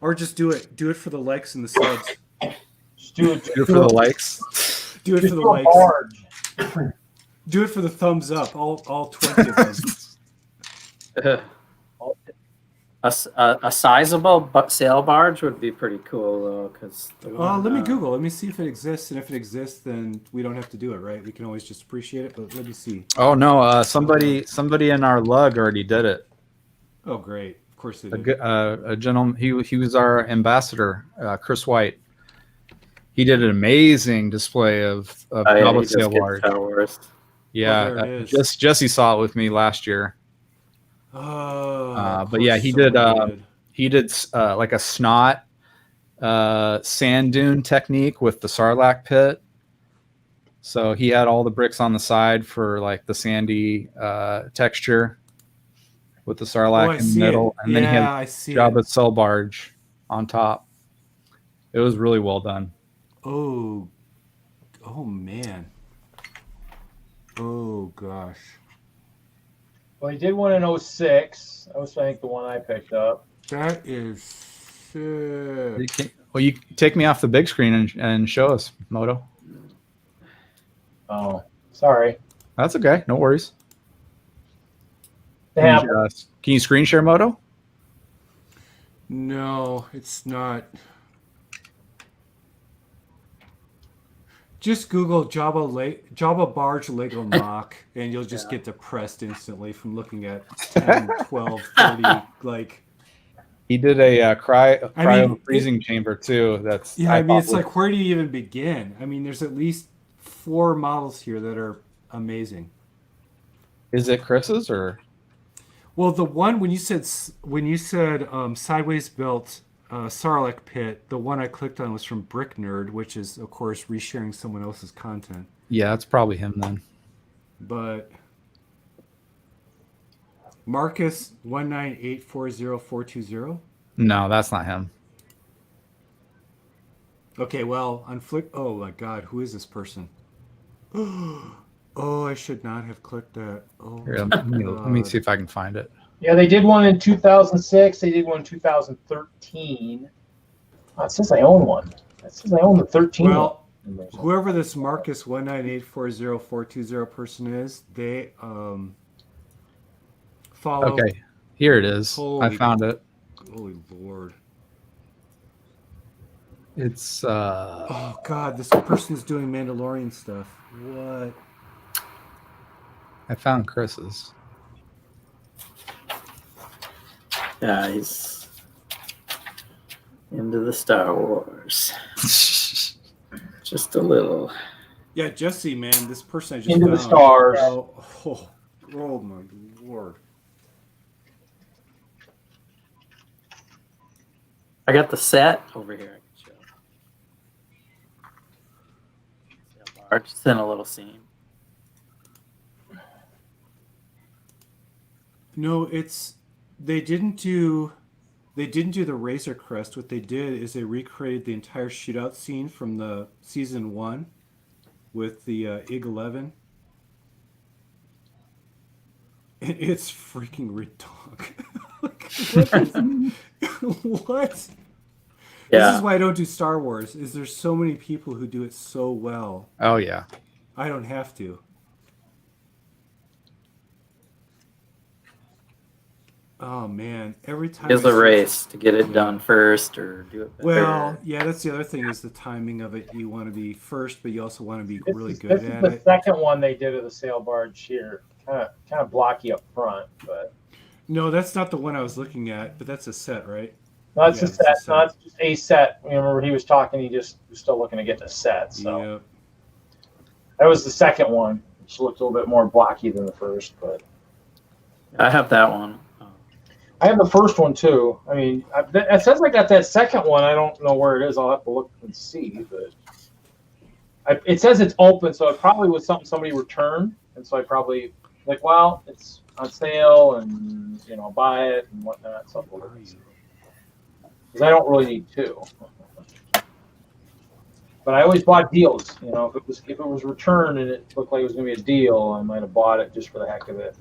Or just do it. Do it for the likes and the subs. Just do it. do it for the likes. Do it Just for the do a likes. barge. Do it for the thumbs up. All 20 of them. A sizable sail barge would be pretty cool though, because Let me Google. Let me see if it exists, and if it exists, then we don't have to do it, right? We can always just appreciate it. But let me see. Oh no, somebody in our lug already did it. Oh, great! Of course they A, did. good- a gentleman, he was our ambassador, Chris White. He did an amazing display of Jabba's sail barge. Yeah, there it is. Jesse saw it with me last year. Oh, But yeah, he did. He did like a snot sand dune technique with the Sarlacc pit. So he had all the bricks on the side for like the sandy texture with the Sarlacc in the middle, and then he had I see Jabba's sail barge on top. It was really well done. Oh man. Oh gosh. Well, he did one in 06. That was, I think, the one I picked up. That is sick. You take me off the big screen and show us, Moto. Oh, sorry. That's okay. No worries. Yeah. Can you screen share, Moto? No, it's not. Just Google Java barge Lego mock, and you'll just get depressed instantly from looking at 10, 12, 30. Like, He did a cryo freezing it- chamber too. That's yeah, I mean, thought it's was- like, where do you even begin? I mean, there's at least 4 models here that are amazing. Is it Chris's or? Well, the one when you said sideways built Sarlacc pit, the one I clicked on was from Brick Nerd, which is of course resharing someone else's content. Yeah, it's probably him then. But Marcus 19840,420. No, that's not him. Okay, well, on Flick. Oh my God, who is this person? Oh, I should not have clicked that. Oh, Here, let me see if I can find it. Yeah, they did one in 2006. They did one in 2013. Oh, it says I own one. It says I own the 13 well, one. whoever this Marcus 19840,420 person is, they follow. Okay, here it is. I Holy- found it. Holy Lord. It's Oh God, this person's doing Mandalorian stuff. What? I found Chris's. Yeah, he's into the Star Wars. Just a little. Yeah, Jesse, man, this person I just Into the found. stars. Oh my Lord. I got the set over here. I can show. Just in a little scene. No, they didn't do the Razor Crest. What they did is they recreated the entire shootout scene from the season 1 with the IG-11. And it's freaking redonk. What? Yeah. This is why I don't do Star Wars. Is there's so many people who do it so well. Oh yeah. I don't have to. Oh man, every time It's I a see- race to get it done first or do it better. Well, yeah, that's the other thing is the timing of it. You want to be first, but you also want to be really good This at is the it. second one they did of the sail barge here. Kind of blocky up front, but No, that's not the one I was looking at, but that's a set, right? no, it's Yeah, a it's a set. set. No, it's just a set. Remember, he was talking. He just was still looking to get the set. So Yeah. that was the second one, which looked a little bit more blocky than the first. But I have that one. I have the first one too. I mean, it says I got that second one. I don't know where it is. I'll have to look and see. But it says it's open, so it probably was something somebody returned, and so I probably like, well, it's on sale, and buy it and whatnot. So because I don't really need two. But I always bought deals. If it was returned and it looked like it was going to be a deal, I might have bought it just for the heck of it.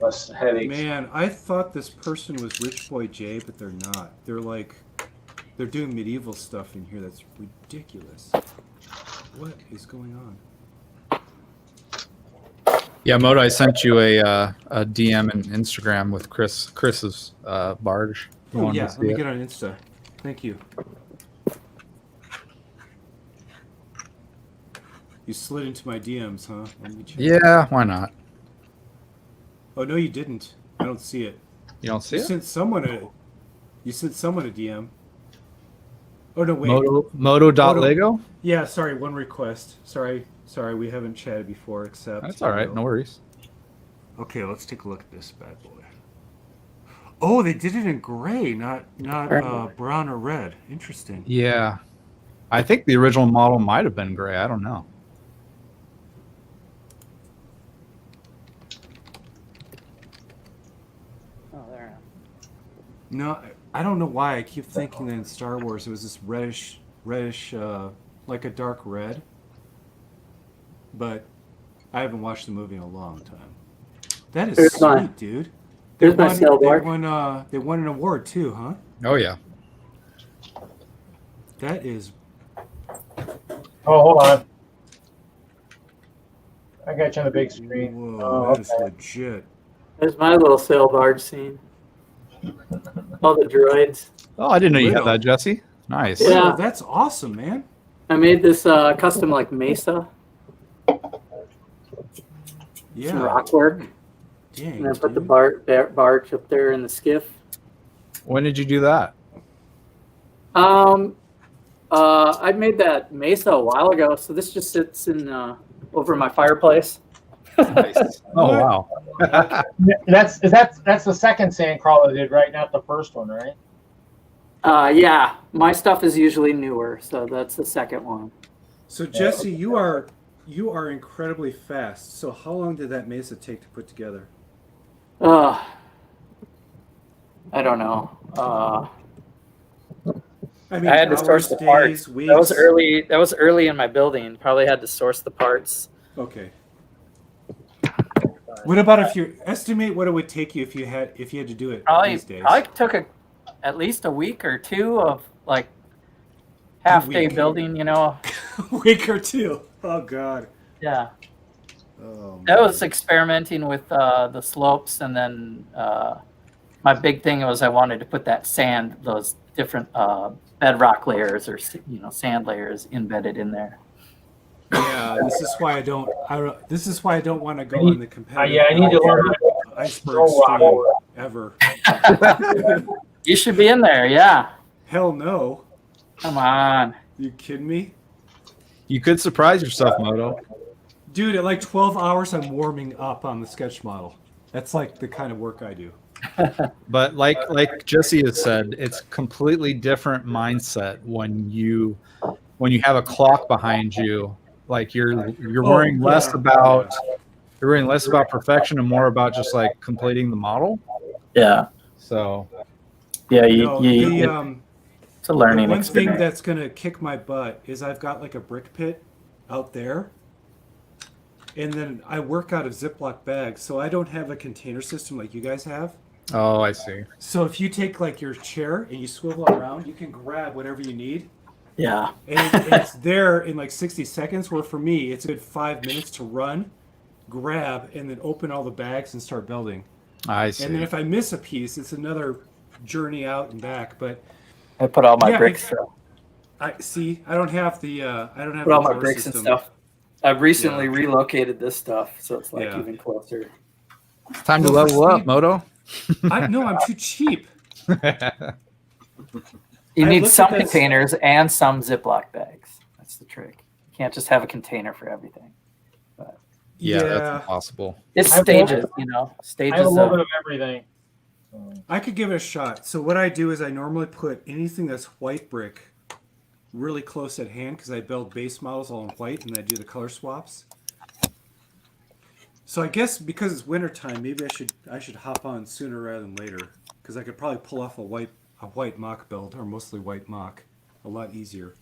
Less headaches. Man, I thought this person was Rich Boy J, but they're not. They're doing medieval stuff in here that's ridiculous. What is going on? Yeah, Moto, I sent you a DM and Instagram with Chris's barge. You Oh wanted yeah, to see let me it? get on Insta. Thank you. You slid into my DMs, huh? Let me check. Yeah, why not? Oh no, you didn't. I don't see it. You don't see You it? sent someone a DM. Oh no, wait. Moto.lego? Yeah, sorry, one request. Sorry, we haven't chatted before, except. That's all right. No worries. Okay, let's take a look at this bad boy. Oh, they did it in gray, not brown or red. Interesting. Yeah. I think the original model might have been gray. I don't know. Oh, there. No, I don't know why. I keep thinking that in Star Wars it was this reddish, like a dark red. But I haven't watched the movie in a long time. That is Here's sweet, my- dude. here's my sailboard. They won an award too, huh? Oh, yeah. That is. Oh, hold on. I got you on the big screen. Whoa, Oh, that is okay. legit. There's my little sail barge scene. All the droids. Oh, I didn't know you had Little. that, Jesse. Nice. Yeah. Oh, that's awesome, man. I made this custom like mesa, some Yeah. rock work, Dang, and I put the dude. barge up there in the skiff. When did you do that? I made that mesa a while ago, so this just sits in over my fireplace. Nice. Oh wow. That's the second sand crawler did, right? Not the first one, right? Yeah, my stuff is usually newer, so that's the second one. So Jesse, you are incredibly fast. So how long did that mesa take to put together? I don't know. I mean, I had to hours, source the days, parts. weeks. That was early. That was early in my building. Probably had to source the parts. Okay. What about if you estimate what it would take you if you had to do it these days? Probably took at least a week or two of like half day week. building. You know. A week or two. Oh God. Yeah. Oh, That man. was experimenting with the slopes, and then my big thing was I wanted to put that sand, those different bedrock layers or sand layers embedded in there. Yeah, this is why I don't. This is why I don't want to go on the competitive. Yeah, I need to learn iceberg stream ever. You should be in there, yeah. Hell no. Come on. You kidding me? You could surprise yourself, Moto. Dude, at like 12 hours, I'm warming up on the sketch model. That's like the kind of work I do. But like Jesse has said, it's completely different mindset when you have a clock behind you. Like you're worrying less about perfection and more about just like completing the model. Yeah. So yeah, it's a learning one experience. thing that's gonna kick my butt is I've got like a brick pit out there, and then I work out of Ziploc bags, so I don't have a container system like you guys have. oh, I see. So if you take like your chair and you swivel it around, you can grab whatever you need. Yeah. And it's there in like 60 seconds, where for me, it's a good 5 minutes to run, grab, and then open all the bags and start building. I see. And then if I miss a piece, it's another journey out and back. But I put all my bricks I don't have the put all my bricks system. and stuff. I've recently relocated this stuff, so it's like Yeah. even closer. It's time to level up, Moto. No, I'm too cheap. You I need looked some at this- containers and some Ziploc bags. That's the trick. You can't just have a container for everything. Yeah, that's impossible. It's I have stages, I stages have a little of bit of everything. I could give it a shot. So what I do is I normally put anything that's white brick really close at hand, because I build base models all in white and I do the color swaps. So I guess because it's wintertime, maybe I should hop on sooner rather than later, because I could probably pull off a white mock build, or mostly white mock, a lot easier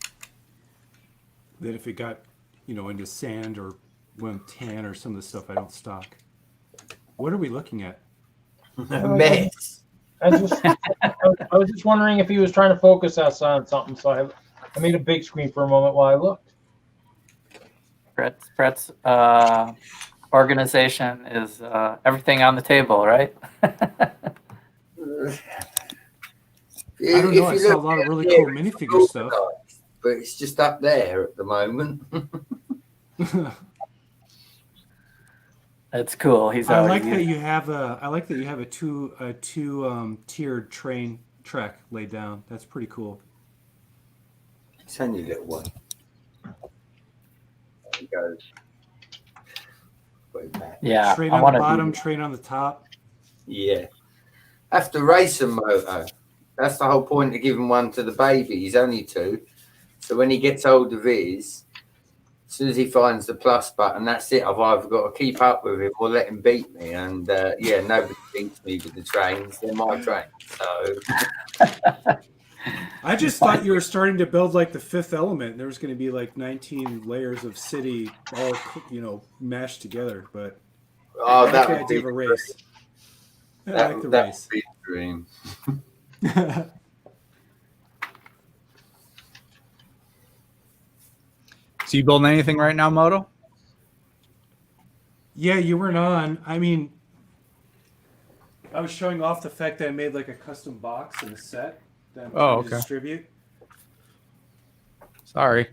than if it got into sand or went tan or some of the stuff I don't stock. What are we looking at? A mess. I was just wondering if he was trying to focus us on something, so I made a big screen for a moment while I looked. Brett's organization is everything on the table, right? I don't know. I saw a lot of really cool minifigure stuff. But it's just up there at the moment. That's cool. I like that you have a two tiered train track laid down. That's pretty cool. It's only a little one. There it goes. Way back. Yeah. Train on the bottom, train on the top. Yeah. Have to race him, Moto. That's the whole point of giving one to the baby. He's only 2. So when he gets hold of his, as soon as he finds the plus button, that's it. I've either got to keep up with him or let him beat me. And nobody beats me with the trains. They're my trains. So I just thought you were starting to build like the Fifth Element. There was going to be like 19 layers of city all mashed together. But I like the idea of a race. I like the race. That would be a dream. So you building anything right now, Moto? Yeah, you weren't on. I mean, I was showing off the fact that I made like a custom box and a set that I'm trying to distribute. Sorry.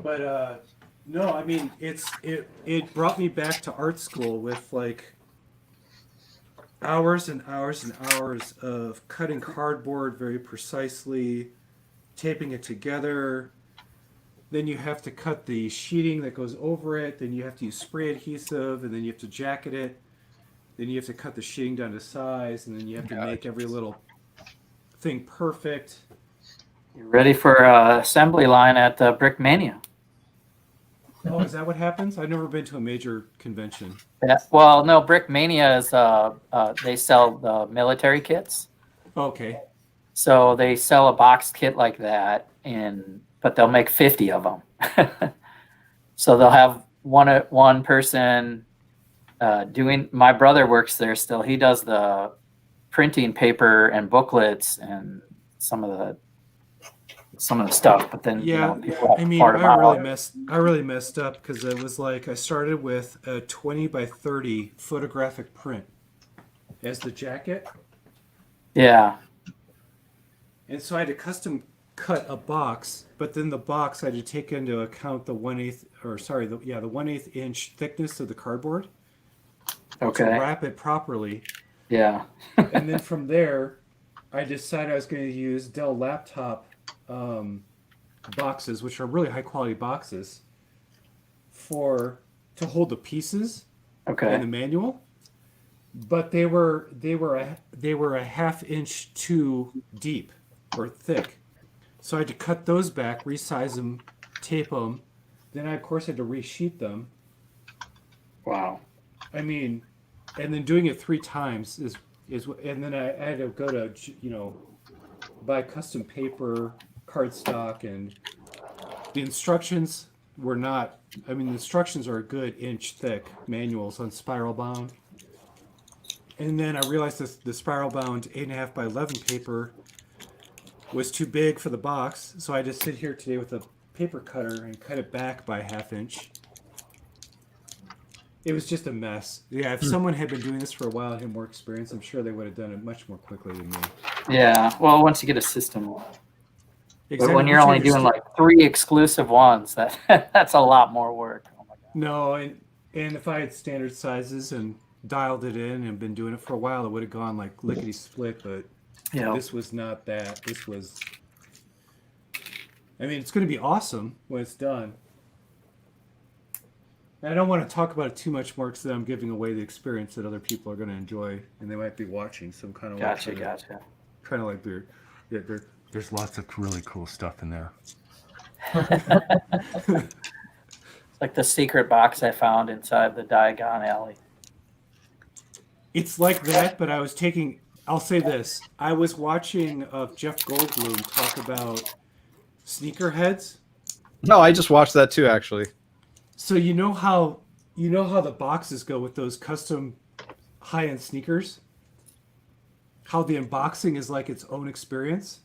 But no, I mean it brought me back to art school with like hours and hours and hours of cutting cardboard very precisely, taping it together. Then you have to cut the sheeting that goes over it. Then you have to use spray adhesive, and then you have to jacket it. Then you have to cut the sheeting down to size, and then you have to make every little thing perfect. You're ready for assembly line at Brick Mania. Oh, is that what happens? I've never been to a major convention. Yeah. Well, no, Brick Mania is they sell the military kits. Okay. So they sell a boxed kit like that, but they'll make 50 of them. So they'll have one person doing. My brother works there still. He does the printing paper and booklets and some of the stuff. But then Yeah, people I mean, I really messed up because it was like I started with a 20 by 30 photographic print as the jacket. Yeah. And so I had to custom cut a box, but then the box I had to take into account the 1/8 inch thickness of the cardboard Okay. to wrap it properly. Yeah. And then from there, I decided I was going to use Dell laptop boxes, which are really high quality boxes, to hold the pieces in the manual. But they were a half inch too deep or thick, so I had to cut those back, resize them, tape them. Then I of course had to resheet them. Wow. I mean, and then doing it 3 times and then I had to go to buy custom paper, cardstock, and the instructions were not. I mean, the instructions are a good inch thick manuals on spiral bound. And then I realized the spiral bound 8.5 by 11 paper was too big for the box, so I just sit here today with a paper cutter and cut it back by a half inch. It was just a mess. Yeah, if someone had been doing this for a while and had more experience, I'm sure they would have done it much more quickly than me. Yeah. Well, once you get a system. Exactly. But when you're only doing like 3 exclusive ones, that's a lot more work. Oh my God. No, and if I had standard sizes and dialed it in and been doing it for a while, it would have gone like lickety split. But this was not that. This was. I mean, it's going to be awesome when it's done. And I don't want to talk about it too much more because then I'm giving away the experience that other people are going to enjoy, and they might be watching some kind of Gotcha. kind of like there's lots of really cool stuff in there. It's like the secret box I found inside the Diagon Alley. It's like that, but I'll say this. I was watching Jeff Goldblum talk about sneakerheads. No, I just watched that too, actually. So you know how the boxes go with those custom high-end sneakers? How the unboxing is like its own experience?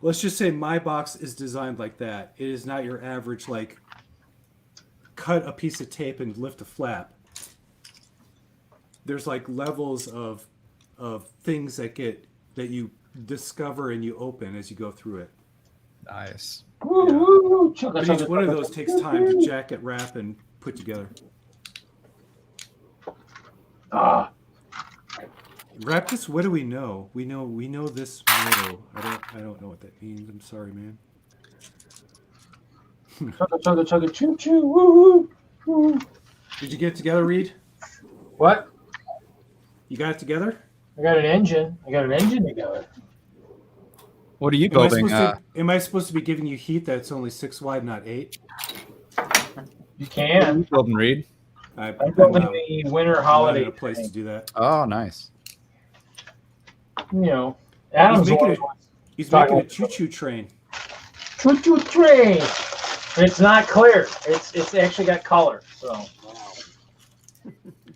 Let's just say my box is designed like that. It is not your average like cut a piece of tape and lift a flap. There's like levels of things that you discover and you open as you go through it. Nice. But each one of those takes time to jacket, wrap, and put together. Raptus, what do we know? We know this motto. I don't know what that means. I'm sorry, man. Chugga, chugga, choo, choo, woo, woo. Did you get it together, Reed? What? You got it together? I got an engine together. What are you building? Am I supposed to be giving you heat that's only 6 wide, not 8? You can. Building Reed. I'm building the winter holiday. I'm not in a place to do that. Oh, nice. Adam's He's making a choo-choo train. Choo-choo train. And it's not clear. It's actually got color. So.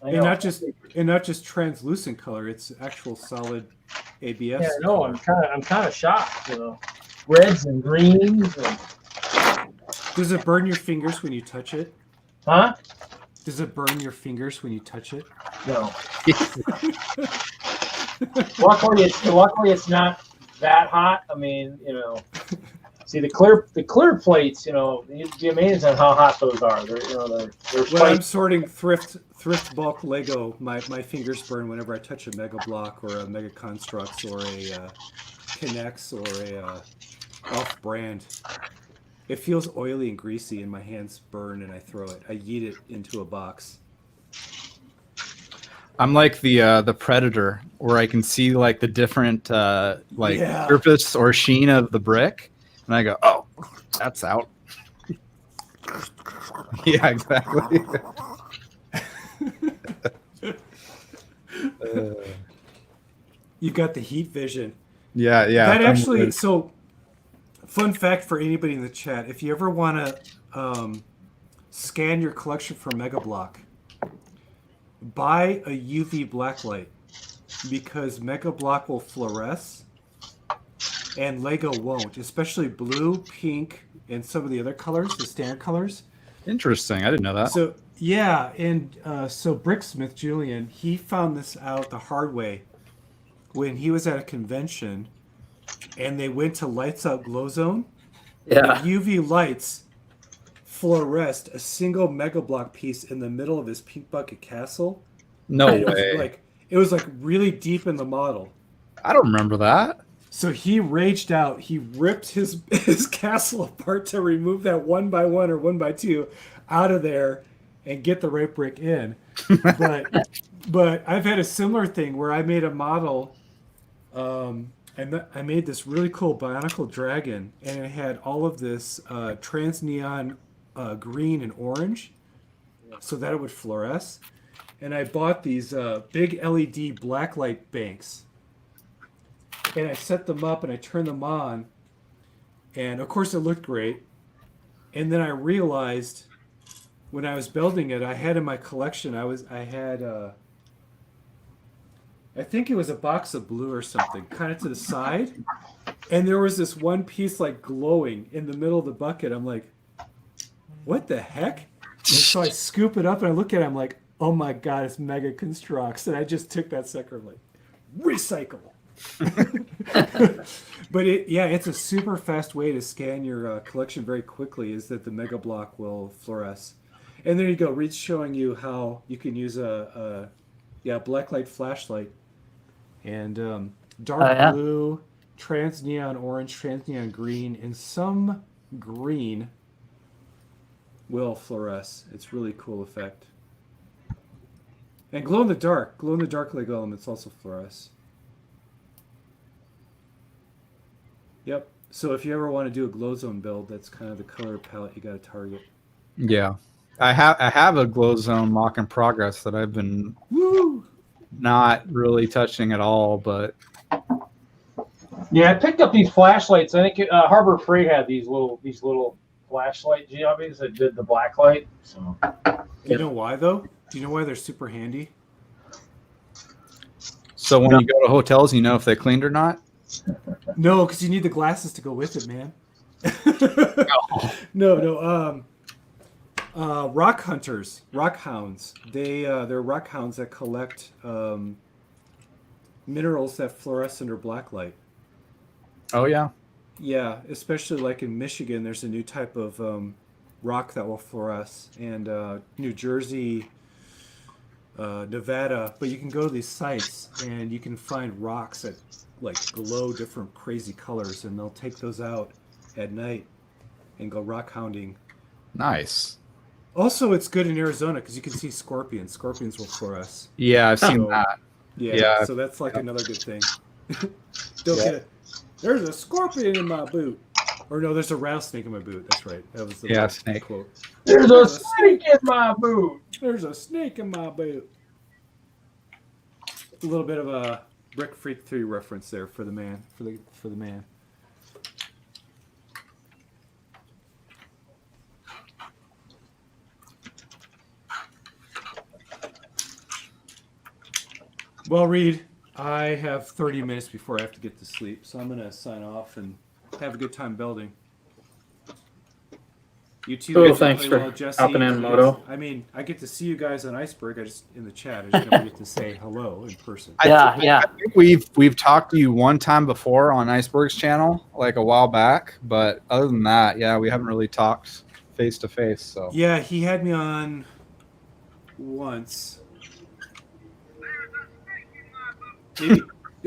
And not just translucent color. It's actual solid ABS. Yeah, no, I'm kind of shocked. Reds and greens. Does it burn your fingers when you touch it? Huh? Does it burn your fingers when you touch it? No. Luckily, it's not that hot. I mean, See the clear plates. You'd be amazed on how hot those are. They're When I'm spicy. sorting thrift bulk Lego, my fingers burn whenever I touch a Mega Block or a Mega Constructs or a Kinex or a off-brand. It feels oily and greasy, and my hands burn, and I throw it. I yeet it into a box. I'm like the Predator, where I can see like the different Yeah. surface or sheen of the brick, and I go, "Oh, that's out." Yeah, exactly. You got the heat vision. Yeah. That actually, so fun fact for anybody in the chat, if you ever want to scan your collection for Mega Block, buy a UV blacklight because Mega Block will fluoresce and Lego won't, especially blue, pink, and some of the other colors, the standard colors. Interesting. I didn't know that. So yeah, and so Bricksmith Julian, he found this out the hard way when he was at a convention, and they went to Lights Out Glow Zone. Yeah. The UV lights fluoresced a single Mega Block piece in the middle of his Pink Bucket Castle. No And way. it was like really deep in the model. I don't remember that. So he raged out. He ripped his castle apart to remove that 1x1 or 1x2 out of there and get the right brick in. But I've had a similar thing where I made a model. I made this really cool Bionicle Dragon, and it had all of this trans neon green and orange, so that it would fluoresce. And I bought these big LED blacklight banks. And I set them up and I turned them on, and of course it looked great. And then I realized when I was building it, I had in my collection, I think it was a box of blue or something, kind of to the side, and there was this one piece like glowing in the middle of the bucket. I'm like, what the heck? And so I scoop it up and I look at it, I'm like, oh my god, it's Mega Constructs, and I just took that sucker like, recycle. But it's a super fast way to scan your collection very quickly, is that the Mega Block will fluoresce. And there you go, Reed's showing you how you can use a blacklight flashlight and dark blue, trans neon orange, trans neon green, and some green will fluoresce. It's really cool effect. And glow in the dark Lego elements also fluoresce. Yep. So if you ever want to do a glow zone build, that's kind of the color palette you got to target. Yeah, I have a glow zone mock in progress that I've been not really touching at all, but Yeah, I picked up these flashlights. I think Harbor Freight had these little flashlight geometries that did the black light. So You know why though? Do you know why they're super handy? so when you go to hotels, you know if they cleaned or not. No, because you need the glasses to go with it, man. No. Rock hunters, rock hounds. They're rock hounds that collect minerals that fluoresce under black light. Oh yeah. Yeah, especially like in Michigan, there's a new type of rock that will fluoresce, and New Jersey, Nevada. But you can go to these sites and you can find rocks that like glow different crazy colors, and they'll take those out at night and go rock hounding. Nice. Also, it's good in Arizona because you can see scorpions. Scorpions will fluoresce. Yeah, I've seen So- that. Yeah, so that's like another good thing. Don't get it. There's a scorpion in my boot. Or no, there's a rattlesnake in my boot. That's right. That was the Yeah, snake. quote. there's a snake in my boot. There's a snake in my boot. A little bit of a Brick Freak 3 reference there for the man. For the man. Well, Reed, I have 30 minutes before I have to get to sleep, so I'm going to sign off and have a good time building. You two Cool, guys thanks play for well, Jesse. hopping in, You guys- Moto. I mean, I get to see you guys on Iceberg. I just in the chat. I just never get to say hello in person. Yeah, I think we've talked to you one time before on Iceberg's channel, like a while back. But other than that, yeah, we haven't really talked face to face. So Yeah, he had me on once. Maybe.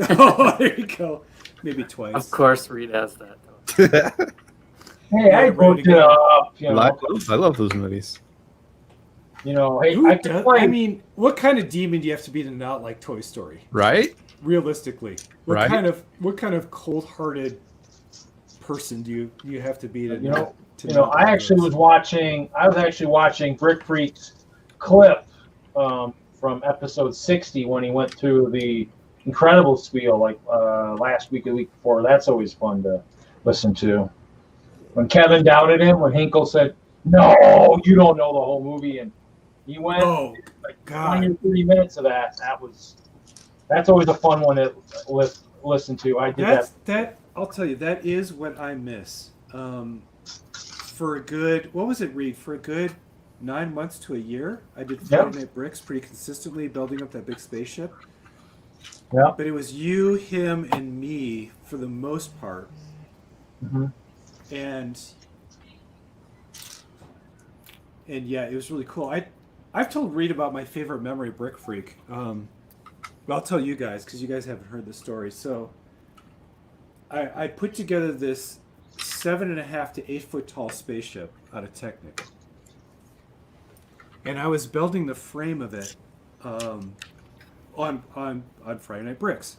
Oh, there you go. Maybe twice. Of course, Reed has that. Hey, I Yeah, voted ready to go. up. You know, I love those movies. you know. Hey, Who I does, can play. I mean, what kind of demon do you have to be to not like Toy Story? Right? Realistically, what Right. kind of cold-hearted person do you have to be to You not? To You know, not like I actually those? was watching. I was actually watching Brick Freak's clip from episode 60 when he went through the Incredible spiel, like last week or the week before. That's always fun to listen to. When Kevin doubted him, when Hinkle said, "No, you don't know the whole movie," and he went Oh, like God. 20 or 30 minutes of that. That's always a fun one to listen to. I did that. I'll tell you, that is what I miss. For a good, what was it, Reed? For a good 9 months to a year, I did Friday Night Bricks pretty consistently, building up that big spaceship. Yeah. But it was you, him, and me for the most part. Mm-hmm. And yeah, it was really cool. I've told Reed about my favorite memory of Brick Freak. But I'll tell you guys because you guys haven't heard the story. So I put together this 7.5 to 8 foot tall spaceship out of Technic, and I was building the frame of it on Friday Night Bricks.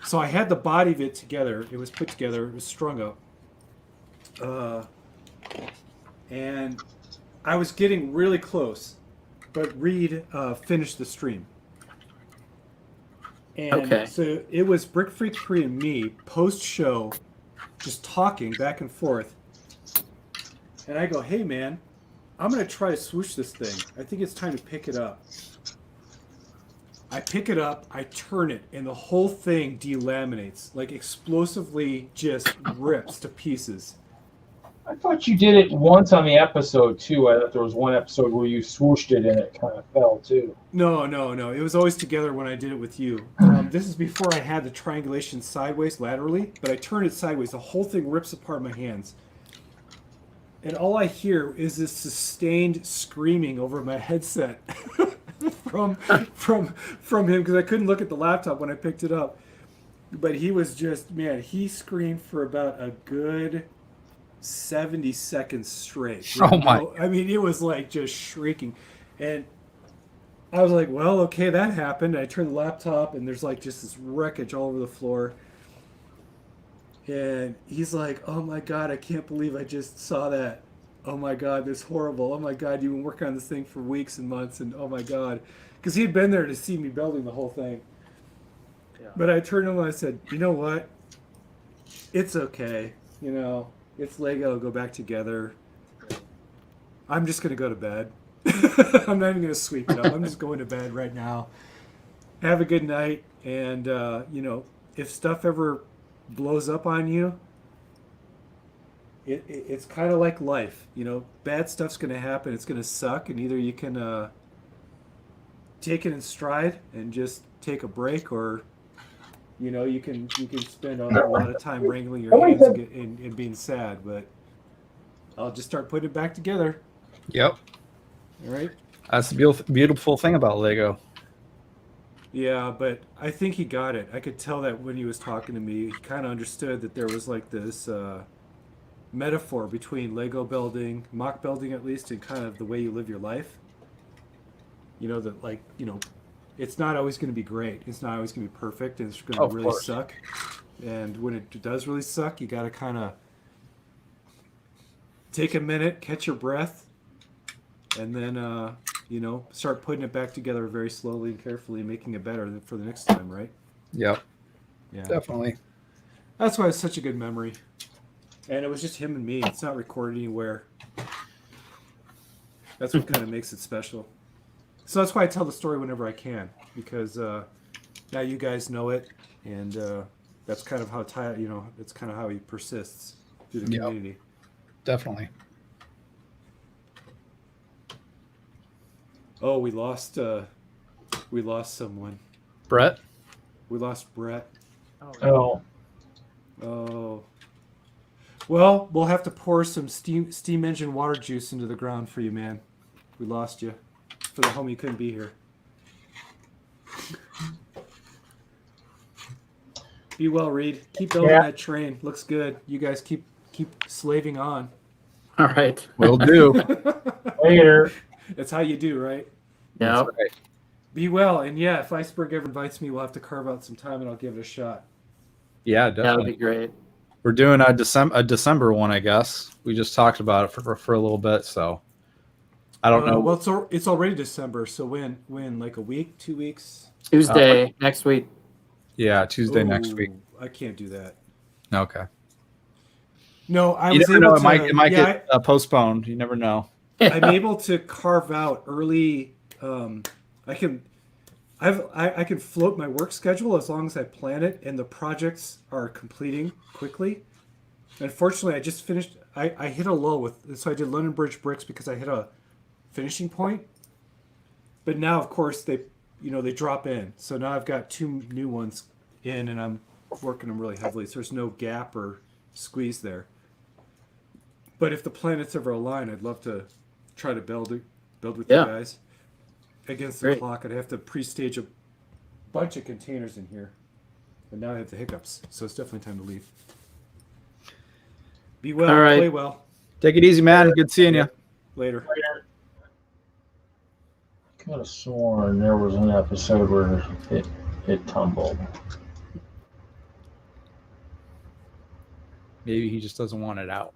So I had the body of it together. It was put together. It was strung up. And I was getting really close, but Reed finished the stream. And Okay. so it was Brick Freak 3 and me post-show just talking back and forth. And I go, hey, man, I'm going to try to swoosh this thing. I think it's time to pick it up. I pick it up, I turn it, and the whole thing delaminates, like explosively just rips to pieces. I thought you did it once on the episode too. I thought there was one episode where you swooshed it and it kind of fell too. No. It was always together when I did it with you. This is before I had the triangulation sideways, laterally, but I turn it sideways. The whole thing rips apart my hands. And all I hear is this sustained screaming over my headset from him because I couldn't look at the laptop when I picked it up. But he was just, man, he screamed for about a good 70 seconds straight. Oh my! I mean, it was like just shrieking, and I was like, "Well, okay, that happened." I turned the laptop, and there's like just this wreckage all over the floor. And he's like, "Oh my god, I can't believe I just saw that. Oh my god, that's horrible. Oh my god, you've been working on this thing for weeks and months, and oh my god," because he'd been there to see me building the whole thing. Yeah. But I turned to him and I said, "You know what? It's okay. You know." It's Lego, it'll go back together. I'm just going to go to bed. I'm not even going to sweep it up. I'm just going to bed right now. Have a good night. And, you know, if stuff ever blows up on you, it's kind of like life. You know, bad stuff's going to happen. It's going to suck. And either you can take it in stride and just take a break, or you know, you can spend a lot of time wrangling your hands and being sad, but I'll just start putting it back together. Yep. All right? That's the beautiful thing about Lego. Yeah, but I think he got it. I could tell that when he was talking to me, he kind of understood that there was like this metaphor between Lego building, mock building at least, and kind of the way you live your life. You know, that like, you know, it's not always going to be great. It's not always going to be perfect. And it's going to Of really course. suck. And when it does really suck, you got to kind of take a minute, catch your breath, and then, you know, start putting it back together very slowly and carefully, making it better for the next time, right? Yep. Yeah. Definitely. That's why it's such a good memory. And it was just him and me. It's not recorded anywhere. That's what kind of makes it special. So that's why I tell the story whenever I can, because now you guys know it, and that's kind of how it's kind of how he persists through the Yep. community. Definitely. Oh, we lost someone. Brett. We lost Brett. Oh, Oh. Well, we'll have to pour some steam engine water juice into the ground for you, man. We lost you. For the homie couldn't be here. Be well, Reed. Keep building that train. Looks good. You guys keep slaving on. All right. Will do. later. That's how you do, right? Yeah. That's right. Be well, and yeah, if Iceberg ever invites me, we'll have to carve out some time, and I'll give it a shot. Yeah, That would definitely. be great. We're doing a December one, I guess. We just talked about it for a little bit, so I don't know. Well, it's already December, so when like a week, 2 weeks? Tuesday next week. Yeah, Tuesday next week. I can't do that. Okay. No, I You was never able know. to. It might get postponed. You never know. I'm able to carve out early. I can float my work schedule as long as I plan it and the projects are completing quickly. Unfortunately, I just finished. I hit a lull so I did London Bridge bricks because I hit a finishing point. But now, of course, they drop in. So now I've got 2 new ones in, and I'm working them really heavily. So there's no gap or squeeze there. But if the planets ever align, I'd love to try to build with you guys against the clock. I'd have to pre-stage a bunch of containers in here. But now I have the hiccups, so it's definitely time to leave. Be well. All right. Play well. Take it easy, man. Good seeing you. Later. Could have sworn there was an episode where it tumbled. Maybe he just doesn't want it out.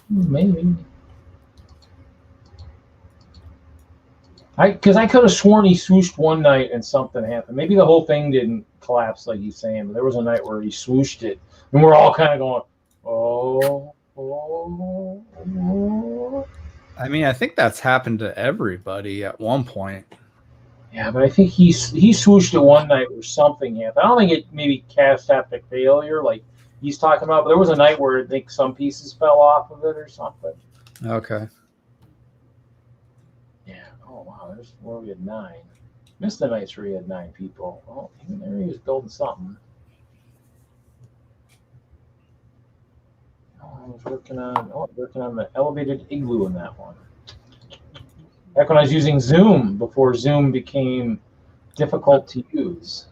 Maybe. Because I could have sworn he swooshed one night and something happened. Maybe the whole thing didn't collapse like he's saying, but there was a night where he swooshed it, and we're all kind of going, oh. I mean, I think that's happened to everybody at one point. Yeah, but I think he swooshed it one night where something happened. I don't think it maybe catastrophic failure like he's talking about, but there was a night where I think some pieces fell off of it or something. Okay. Yeah. Oh wow, there's where we had 9. Missed the nights where he had 9 people. Oh, there he was building something. I was working on the elevated igloo in that one. Back when I was using Zoom before Zoom became difficult to use.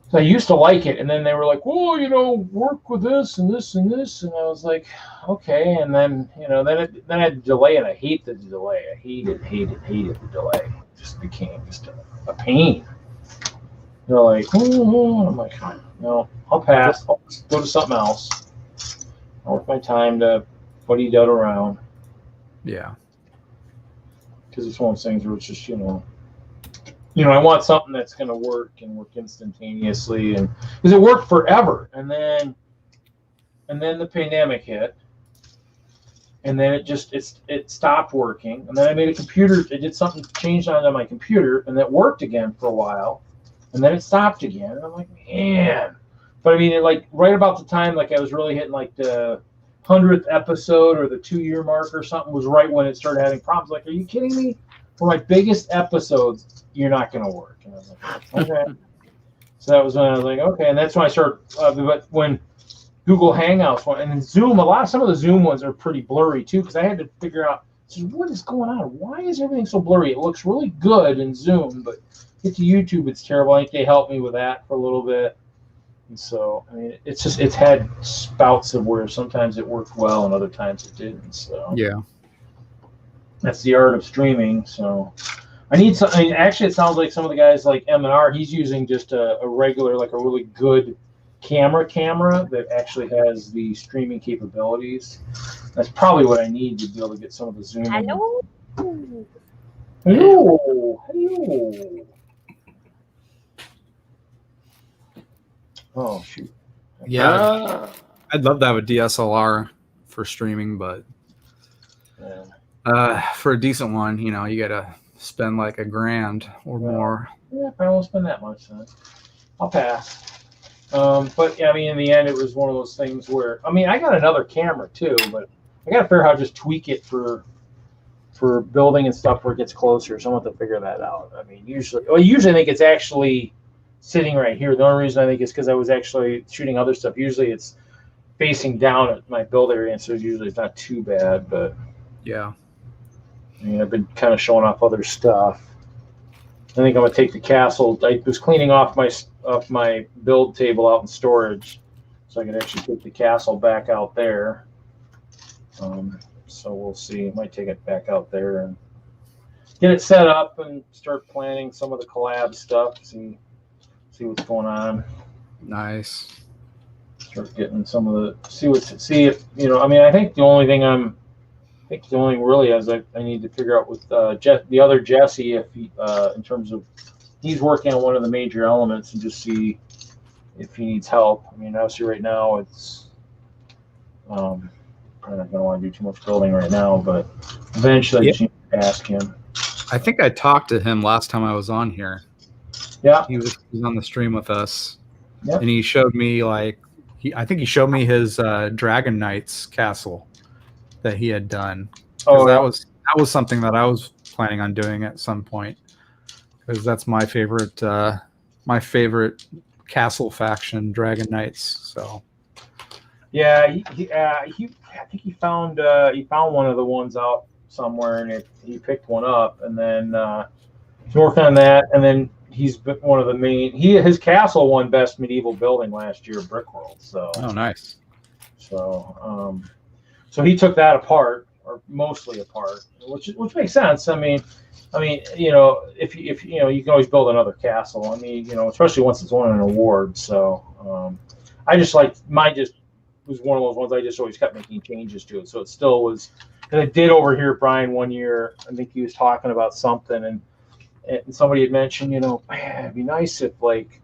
So I used to like it, and then they were like, "Well, work with this and this and this," and I was like, "Okay." And then, then I had to delay, and I hate the delay. I hated the delay. It just became a pain. They're like, "Oh," I'm like, "No, I'll pass. I'll go to something else. I'll work my time to fuddy-dud around." Yeah. Because it's one of those things where it's just, I want something that's going to work and work instantaneously, and because it worked forever, and then the pandemic hit, and then it stopped working, and then I made a computer. I did something, changed on my computer, and that worked again for a while, and then it stopped again, and I'm like, man. But I mean, right about the time I was really hitting the 100th episode or the 2-year mark or something was right when it started having problems. Like, are you kidding me? For my biggest episodes, you're not going to work. And I was like, okay. So that was when I was like, okay. And that's when I started. But when Google Hangouts went, and then Zoom, some of the Zoom ones are pretty blurry too, because I had to figure out, what is going on? Why is everything so blurry? It looks really good in Zoom, but get to YouTube, it's terrible. I think they helped me with that for a little bit. And so, I mean, it's had spouts of where sometimes it worked well and other times it didn't. So Yeah. that's the art of streaming. So I need some. I mean, actually, it sounds like some of the guys like M&R, he's using just a regular, a really good camera that actually has the streaming capabilities. That's probably what I need to be able to get some of the Zoom. Hello. Hello. Oh shoot. Yeah. I'd love to have a DSLR for streaming, but for a decent one, you gotta spend $1,000 or more. Yeah, I won't spend that much then. I'll pass. But yeah, I mean, in the end, it was one of those things where, I mean, I got another camera too, but I got to figure out how to just tweak it for building and stuff where it gets closer. So I'm going to figure that out. I mean, usually I think it's actually sitting right here. The only reason I think is because I was actually shooting other stuff. Usually it's facing down at my build area, and so usually it's not too bad. But Yeah. I mean, I've been kind of showing off other stuff. I think I'm going to take the castle. I was cleaning off my build table out in storage, so I can actually take the castle back out there. So we'll see. Might take it back out there and get it set up and start planning some of the collab stuff. See what's going on. Nice. Start getting some of the see if you know. I mean, I think the only thing really is I need to figure out with the other Jesse if he, in terms of he's working on one of the major elements and just see if he needs help. I mean, obviously right now it's probably not going to want to do too much building right now, but eventually I just need to ask him. I think I talked to him last time I was on here. Yeah, He was on the stream with us. Yep. And he showed me I think he showed me his Dragon Knights castle that he had done. Oh, that was something that I was planning on doing at some point, because that's my favorite castle faction, Dragon Knights. So yeah, I think he found one of the ones out somewhere, and he picked one up, and then he's working on that, and then he's been one of the main. His castle won best medieval building last year at Brickworld. So nice. So he took that apart, or mostly apart, which makes sense. I mean, you know, if you know, you can always build another castle. I mean, you know, especially once it's won an award. So I just like mine. Just was one of those ones I just always kept making changes to it. So it still was. And I did over here, Brian, one year. I think he was talking about something, and somebody had mentioned, you know, man, it'd be nice if, like,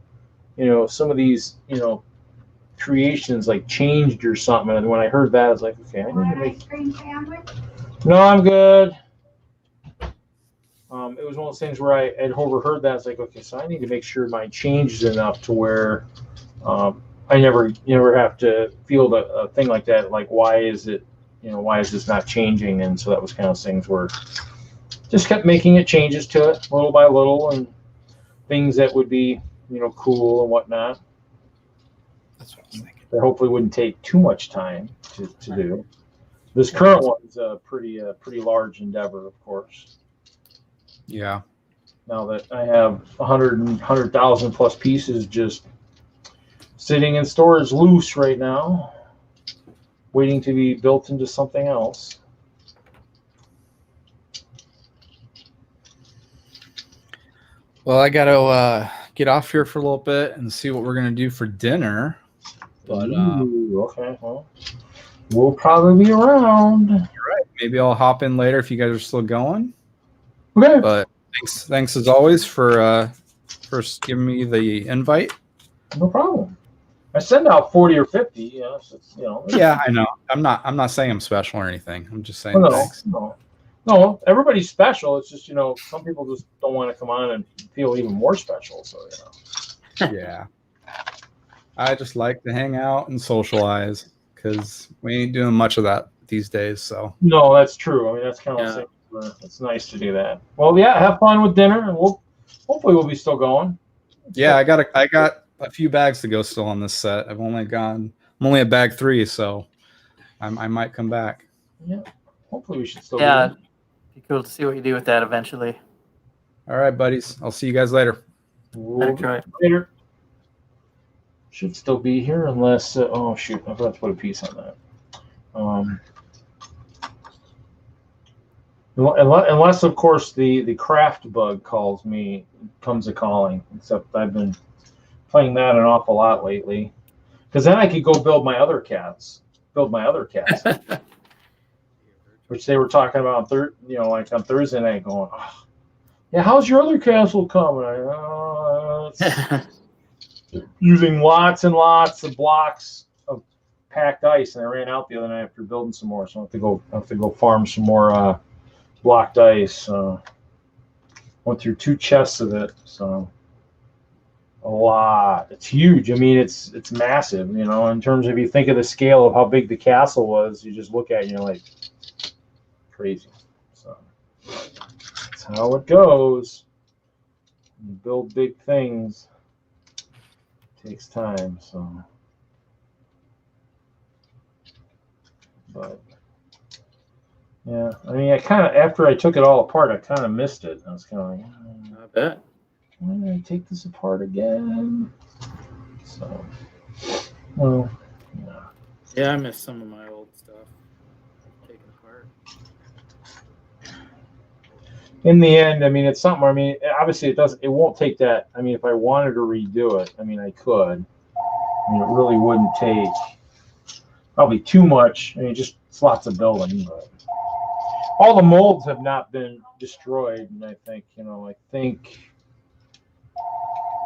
you know, some of these, you know, creations like changed or something. And when I heard that, I was like, okay, I need to make. Ice cream sandwich? No, I'm good. It was one of those things where I had overheard that. I was like, okay, so I need to make sure mine changes enough to where I never have to feel a thing like that. Like, why is this not changing? And so that was kind of things where just kept making it changes to it little by little, and things that would be, you know, cool and whatnot. That's what I was thinking. That hopefully wouldn't take too much time to do. This current one is a pretty large endeavor, of course. Yeah. Now that I have 100,000 plus pieces just sitting in storage loose right now, waiting to be built into something else. Well, I got to get off here for a little bit and see what we're going to do for dinner. But okay, well, we'll probably be around. maybe I'll hop in later if you guys are still going. Okay. But thanks as always for giving me the invite. No problem. I send out 40 or 50. You know, so it's, you know. Yeah, I know. I'm not saying I'm special or anything. I'm just saying thanks. No, everybody's special. It's just, you know, some people just don't want to come on and feel even more special. So, you know. Yeah. I just like to hang out and socialize because we ain't doing much of that these days. So. No, that's true. I mean, that's kind of it's nice to do that. Well, yeah, have fun with dinner, and hopefully we'll be still going. Yeah, I got a few bags to go still on this set. I'm only at bag 3, so I might come back. Yeah, hopefully we should still. Yeah, be cool to see what you do with that eventually. All right, buddies. I'll see you guys later. Later. Should still be here unless. Oh shoot! I forgot to put a piece on that. Unless of course the craft bug comes a calling. Except I've been playing that an awful lot lately, because then I could go build my other cats, which they were talking about on Thursday night, going, oh, yeah, how's your other castle coming? Using lots and lots of blocks of packed ice, and I ran out the other night after building some more, so I have to go farm some more blocked ice. Went through 2 chests of it, so A lot. It's huge. I mean, it's massive. You know, in terms of you think of the scale of how big the castle was, you just look at it and you're like, crazy. So that's how it goes. You build big things. It takes time. So, but yeah, I mean, I kind of after I took it all apart, I kind of missed it. I was kind of like, I bet. why did I take this apart again? So, well, yeah. Yeah, I miss some of my old stuff taken apart. In the end, I mean, it's something. I mean, obviously, it won't take that. I mean, if I wanted to redo it, I mean, I could. I mean, it really wouldn't take probably too much. I mean, just it's lots of building, but all the molds have not been destroyed. And I think, I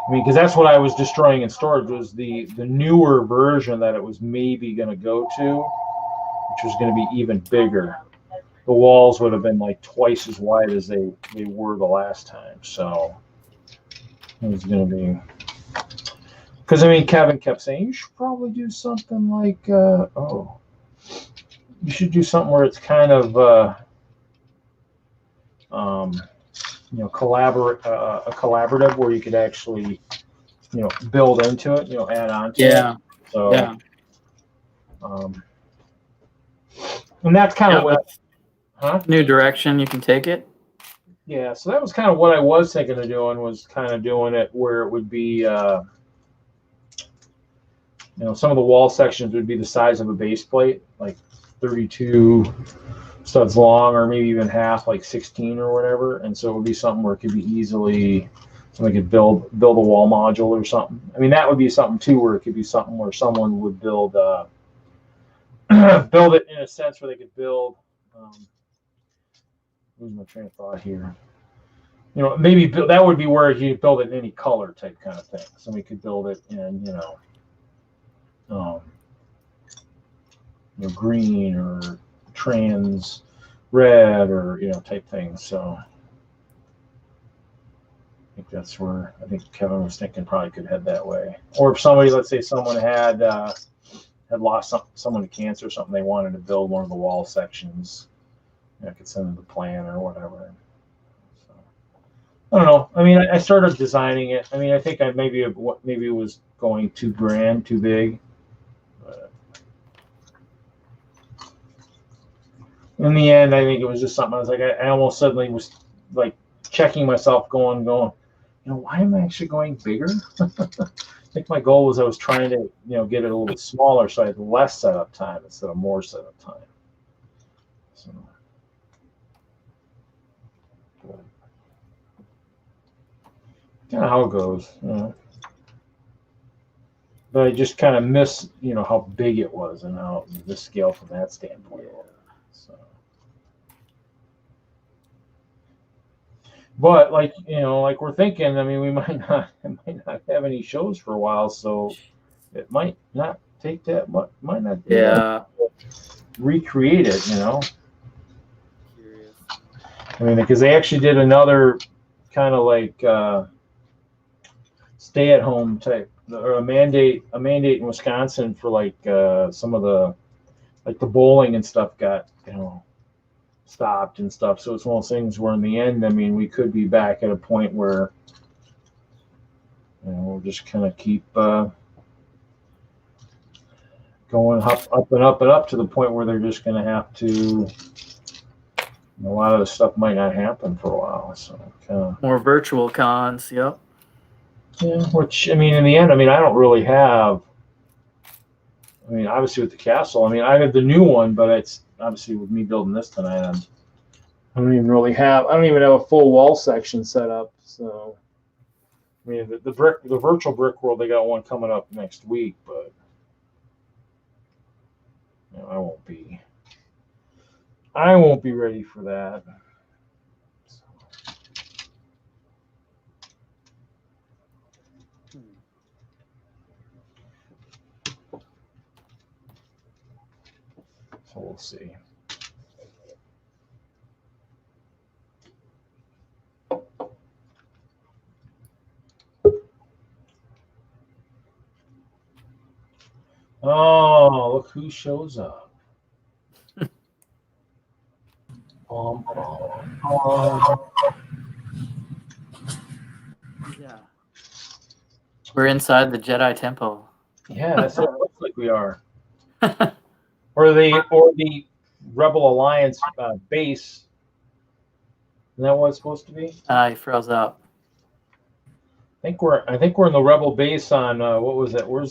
mean, because that's what I was destroying in storage was the newer version that it was maybe going to go to, which was going to be even bigger. The walls would have been like twice as wide as they were the last time. So it was going to be. Because, I mean, Kevin kept saying, you should probably do something like, you should do something where it's kind of, a collaborative where you could actually, build into it, add on to it. So, Yeah. And that's kind of what, New direction you can take it. Yeah, so that was kind of what I was thinking of doing was kind of doing it where it would be, some of the wall sections would be the size of a base plate, like 32 studs long, or maybe even half, like 16 or whatever. And so it would be something where it could be easily, somebody could build a wall module or something. I mean, that would be something too, where it could be something where someone would build, build it in a sense where they could build. Losing my train of thought here. Maybe that would be where you build it in any color type kind of thing. Somebody could build it in, green or trans red or type thing. So I think that's where I think Kevin was thinking probably could head that way. Or if somebody, let's say someone had lost someone to cancer or something, they wanted to build one of the wall sections, I could send them the plan or whatever. So I don't know. I mean, I started designing it. I mean, I think maybe it was going too grand, too big. In the end, I think it was just something. I was like, I almost suddenly was like checking myself, going, why am I actually going bigger? I think my goal was I was trying to, get it a little bit smaller so I had less setup time instead of more setup time. So, kind of how it goes, But I just kind of miss, how big it was and how the scale from that standpoint. So. But like we're thinking, I mean, we might not have any shows for a while, so it might not take that much. Might not. Recreate it, Curious. I mean, because they actually did another kind of like stay-at-home type, or a mandate in Wisconsin for like some of the bowling and stuff got stopped and stuff. So it's one of those things where in the end, I mean, we could be back at a point where we'll just kind of keep going up and up and up to the point where they're just going to have to. A lot of the stuff might not happen for a while. So kind of more virtual cons. Yep. Yeah, which I mean, in the end, I mean, I don't really have. I mean, obviously with the castle, I mean, I have the new one, but it's obviously with me building this tonight. I don't even have a full wall section set up. So, I mean, the virtual brick world, they got one coming up next week, but I won't be ready for that. So we'll see. Oh, look who shows up. Yeah. We're inside the Jedi Temple. Yeah, that's what it looks like we are. Or the Rebel Alliance base. Isn't that what it's supposed to be? He froze up. I think we're in the Rebel base on what was that? Where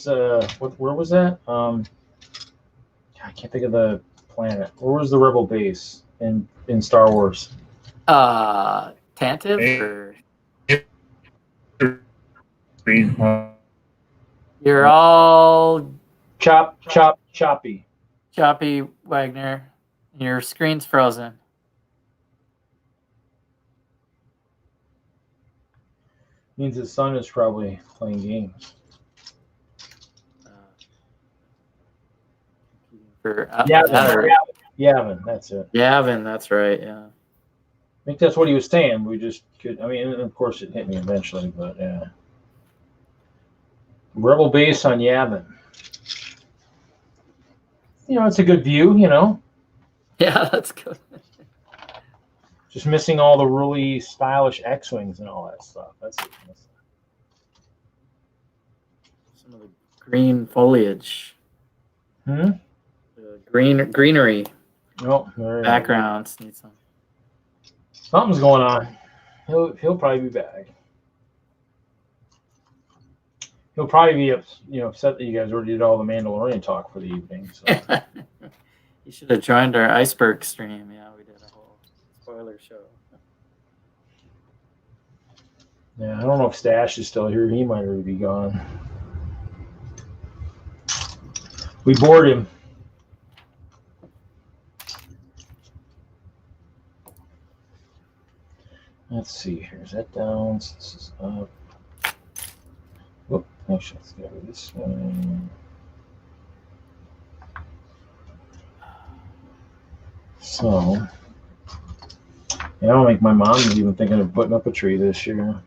was that? I can't think of the planet. Where was the Rebel base in Star Wars? Tantive or you're all Choppy. choppy, Wagner. Your screen's frozen. Means his son is probably playing games. Yavin, that's it. Yavin, that's right. Yeah. I think that's what he was saying. We just could. I mean, and of course, it hit me eventually, but yeah. Rebel base on Yavin. It's a good view. Yeah, that's good. Just missing all the really stylish X-wings and all that stuff. That's it. Some of the green foliage. The greenery. No, Backgrounds need some. Something's going on. He'll probably be back. He'll probably be upset that you guys already did all the Mandalorian talk for the evening. So. You should have joined our iceberg stream. Yeah, we did a whole spoiler show. Yeah, I don't know if Stash is still here. He might already be gone. We bored him. Let's see here. Is that down? This is up. Whoop. Actually, let's go this way. So, I don't think my mom is even thinking of putting up a tree this year.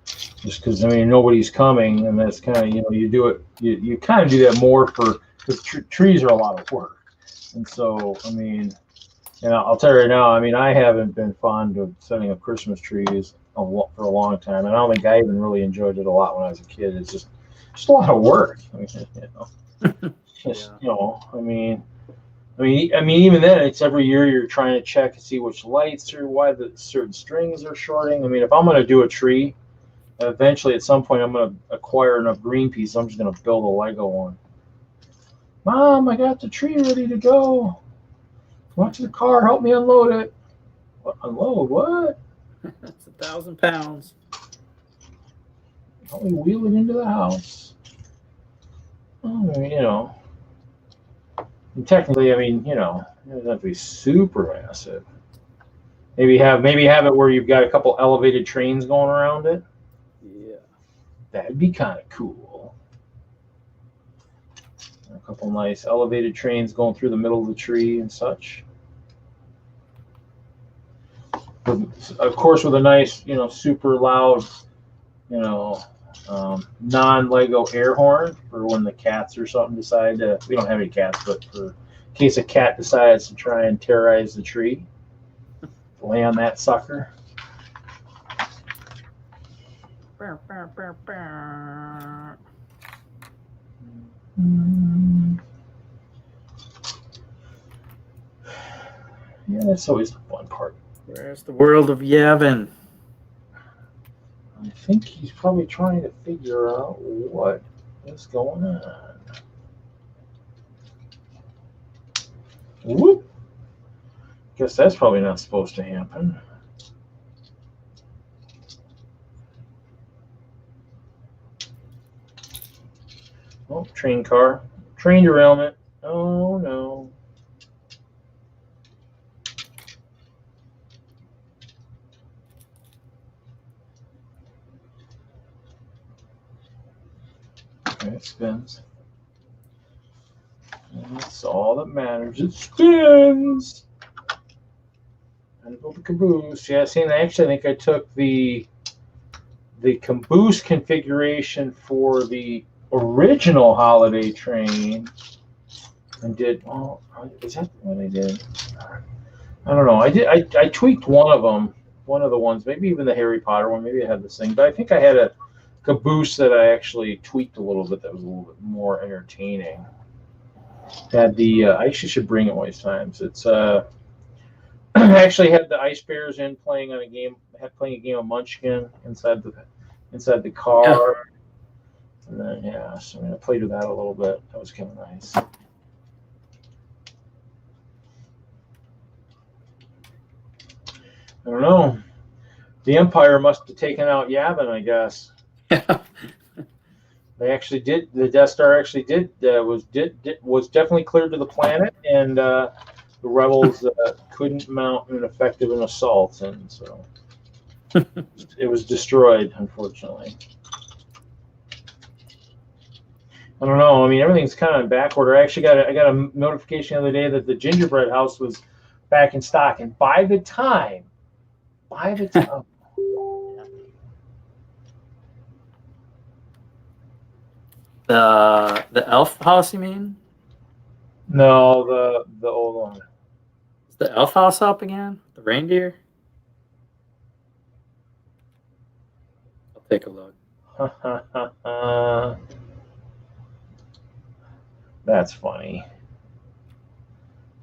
Just because, nobody's coming, and that's kind of, you do it, you kind of do that more because trees are a lot of work. And so, and I'll tell you right now, I haven't been fond of setting up Christmas trees for a long time. And I don't think I even really enjoyed it a lot when I was a kid. It's just a lot of work. Even then, it's every year you're trying to check and see which lights or why the certain strings are shorting. If I'm going to do a tree, eventually at some point I'm going to acquire enough green pieces. I'm just going to build a Lego one. Mom, I got the tree ready to go. Watch the car. Help me unload it. Unload what? That's 1,000 pounds. Help me wheel it into the house. And technically, it doesn't have to be super massive. Maybe have it where you've got a couple elevated trains going around it. Yeah. That'd be kind of cool. A couple nice elevated trains going through the middle of the tree and such. Of course, with a nice, super loud, non-Lego air horn for when the cats or something decide to. We don't have any cats, but for in case a cat decides to try and terrorize the tree, lay on that sucker. Yeah, that's always the fun part. Where's the world of Yavin? I think he's probably trying to figure out what is going on. Whoop. Guess that's probably not supposed to happen. Oh, train car. Train derailment. Oh, no. Okay, it spins. And that's all that matters. It spins! And build the caboose. Yeah, see, and actually, I think I took the caboose configuration for the original holiday train and did. Oh, is that what I did? I don't know. I tweaked one of them, one of the ones, maybe even the Harry Potter one. Maybe I had this thing, but I think I had a caboose that I actually tweaked a little bit. That was a little bit more entertaining. Had the I actually should bring it one of these times. It's I actually had the Ice Bears in playing on a game. Playing a game of Munchkin inside the car. And then yeah, so I played with that a little bit. That was kind of nice. I don't know. The Empire must have taken out Yavin, I guess. Yeah. They actually did. The Death Star actually was definitely cleared to the planet, and the rebels couldn't mount an effective assault, and so it was destroyed, unfortunately. I don't know. I mean, everything's kind of in back order. I actually got a notification the other day that the gingerbread house was back in stock, and by the time. The elf house, you mean? No, the old one. Is the elf house up again? The reindeer? I'll take a look. That's funny.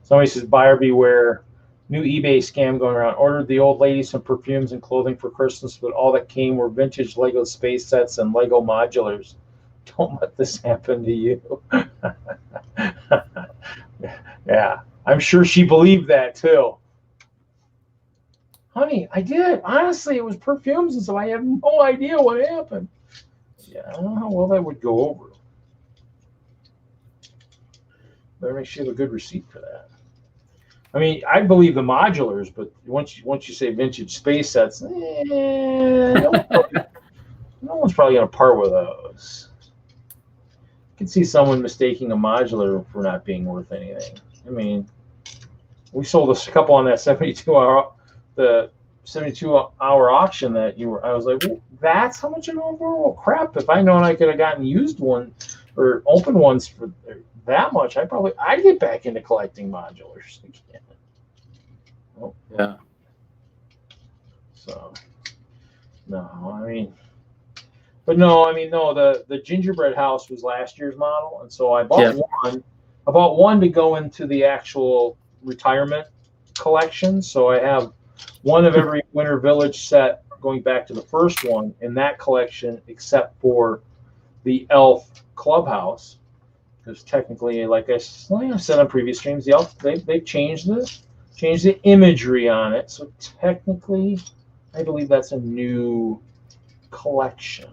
Somebody says, buyer beware. New eBay scam going around. Ordered the old lady some perfumes and clothing for Christmas, but all that came were vintage Lego space sets and Lego modulars. Don't let this happen to you. Yeah, I'm sure she believed that too. Honey, I did. Honestly, it was perfumes, and so I have no idea what happened. Yeah, I don't know how well that would go over. Better make sure you have a good receipt for that. I mean, I believe the modulars, but once you say vintage space sets, no one's probably going to part with those. I can see someone mistaking a modular for not being worth anything. I mean, we sold us a couple on that 72-hour auction that I was like, well, that's how much an overall crap. If I known I could have gotten used one or open ones for that much, I'd get back into collecting modulars again. Oh, Yeah. So, no, I mean, the gingerbread house was last year's model, and so I bought one. I bought one to go into the actual retirement collection. So I have one of every Winter Village set going back to the first one in that collection, except for the Elf Clubhouse. Because technically, like I said on previous streams, the Elf they've changed the imagery on it. So technically, I believe that's a new collection.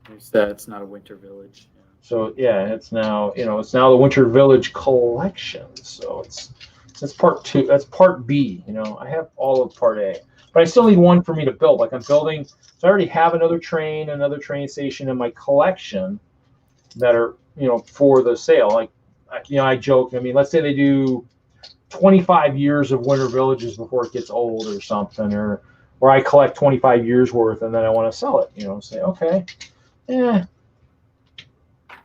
You said it's not a Winter Village. Yeah. So yeah, it's now the Winter Village collection. So that's part 2. That's part B. I have all of part A, but I still need one for me to build. Like I'm building, so I already have another train station in my collection that are for the sale. Like I joke. I mean, let's say they do 25 years of Winter Villages before it gets old or something, or I collect 25 years worth and then I want to sell it. Say okay, yeah.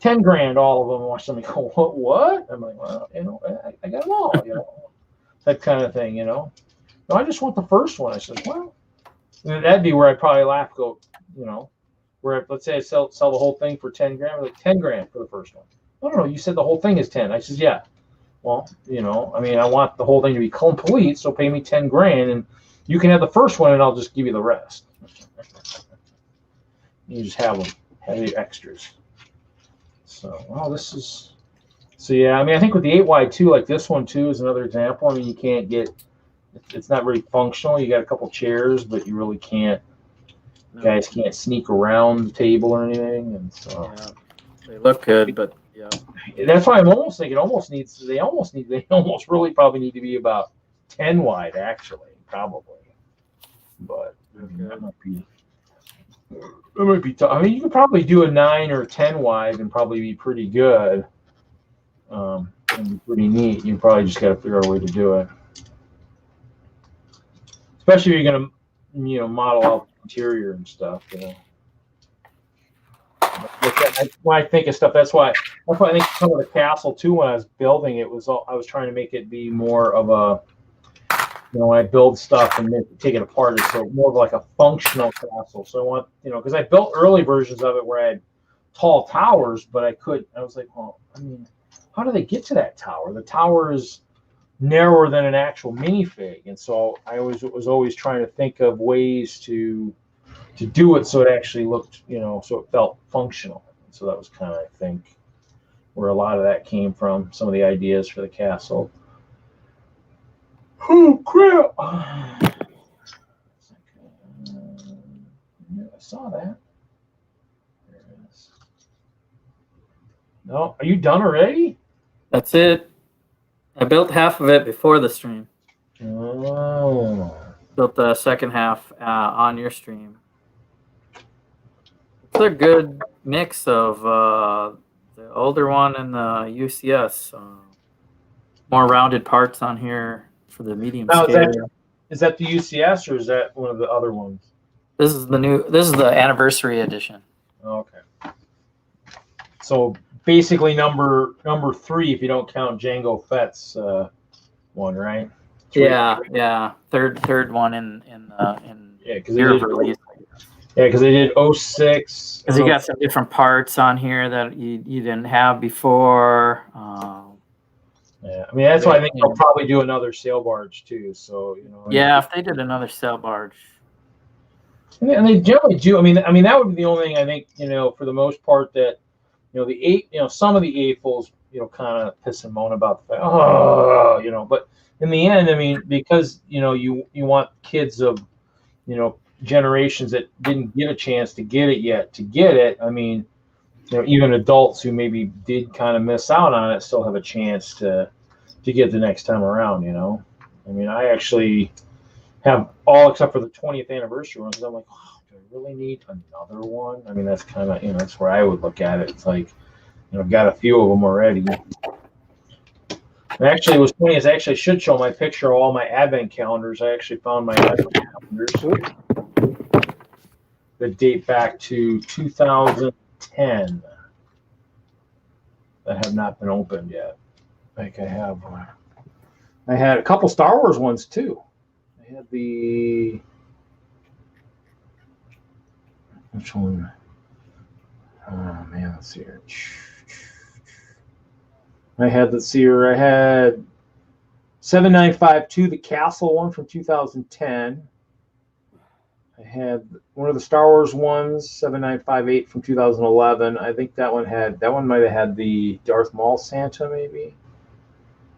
10 grand, all of them. Watch somebody go, what? I'm like, well, I got them all, that kind of thing, No, I just want the first one. I said, well, that'd be where I'd probably laugh, go, where let's say I sell the whole thing for 10 grand, I'm like 10 grand for the first one. No, you said the whole thing is 10. I said, yeah. Well, I mean, I want the whole thing to be complete, so pay me 10 grand, and you can have the first one, and I'll just give you the rest. You just have the extras. So, yeah, I mean, I think with the 8Y too, like this one too is another example. I mean, it's not very functional. You got a couple chairs, but you really can't, guys can't sneak around the table or anything. And so they look good, but yeah. That's why I'm almost thinking they almost really probably need to be about 10 wide, actually, probably. But that might be tough. I mean, you could probably do a 9 or 10 wide and probably be pretty good. And be pretty neat. You probably just got to figure out a way to do it. Especially if you're going to, model out the interior and stuff. when I think of stuff, that's why I think some of the castle too. When I was building it, I was trying to make it be more of a, when I build stuff and then take it apart, it's so more of like a functional castle. So I want, because I built early versions of it where I had tall towers, but I was like, well, I mean, how do they get to that tower? The tower is narrower than an actual minifig, and so I was always trying to think of ways to do it so it actually looked, so it felt functional. So that was kind of, I think, where a lot of that came from, some of the ideas for the castle. Oh, crap! Yeah, I saw that. There it is. No, are you done already? That's it. I built half of it before the stream. Oh. Built the second half on your stream. It's a good mix of the older one and the UCS. More rounded parts on here for the medium scale. Is that the UCS or is that one of the other ones? This is the anniversary edition. Okay. So basically number 3, if you don't count Django Fett's one, right? Yeah. Third one in because year of release. Yeah, because they did 06. Because you got some different parts on here that you didn't have before. Yeah, I mean that's why I think they'll probably do another sail barge too. So Yeah, if they did another sail barge. And they generally do. I mean that would be the only thing I think for the most part that some of the AFOLs kind of piss and moan about the fact, but in the end, I mean, because you want kids of generations that didn't get a chance to get it yet to get it. I mean, even adults who maybe did kind of miss out on it still have a chance to get the next time around. I mean, I actually have all except for the 20th anniversary ones. I'm like, oh, do I really need another one? I mean, that's kind of that's where I would look at it. It's like, I've got a few of them already. And actually, what's funny is I should show my picture of all my advent calendars. I actually found my advent calendars that date back to 2010 that have not been opened yet. Like I had a couple Star Wars ones too. I had which one? Oh man, let's see here. I had 7952, the Castle one from 2010. I had one of the Star Wars ones, 7958 from 2011. I think that one might have had the Darth Maul Santa, maybe.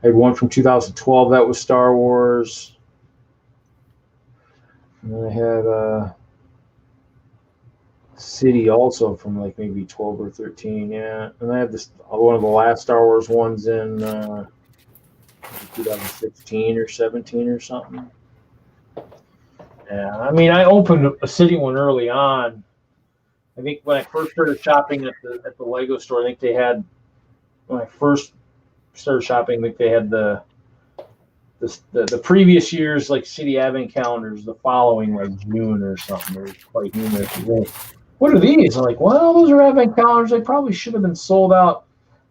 I had one from 2012 that was Star Wars. And then I had City also from like maybe 12 or 13, yeah. And I had this one of the last Star Wars ones in 2016 or 17 or something. Yeah, I mean, I opened a City one early on. I think when I first started shopping at the Lego store, I think they had, when I first started shopping, I think they had the previous year's like City Advent calendars the following like June or something. It was quite humorous. What are these? I'm like, well, those are Advent calendars. They probably should have been sold out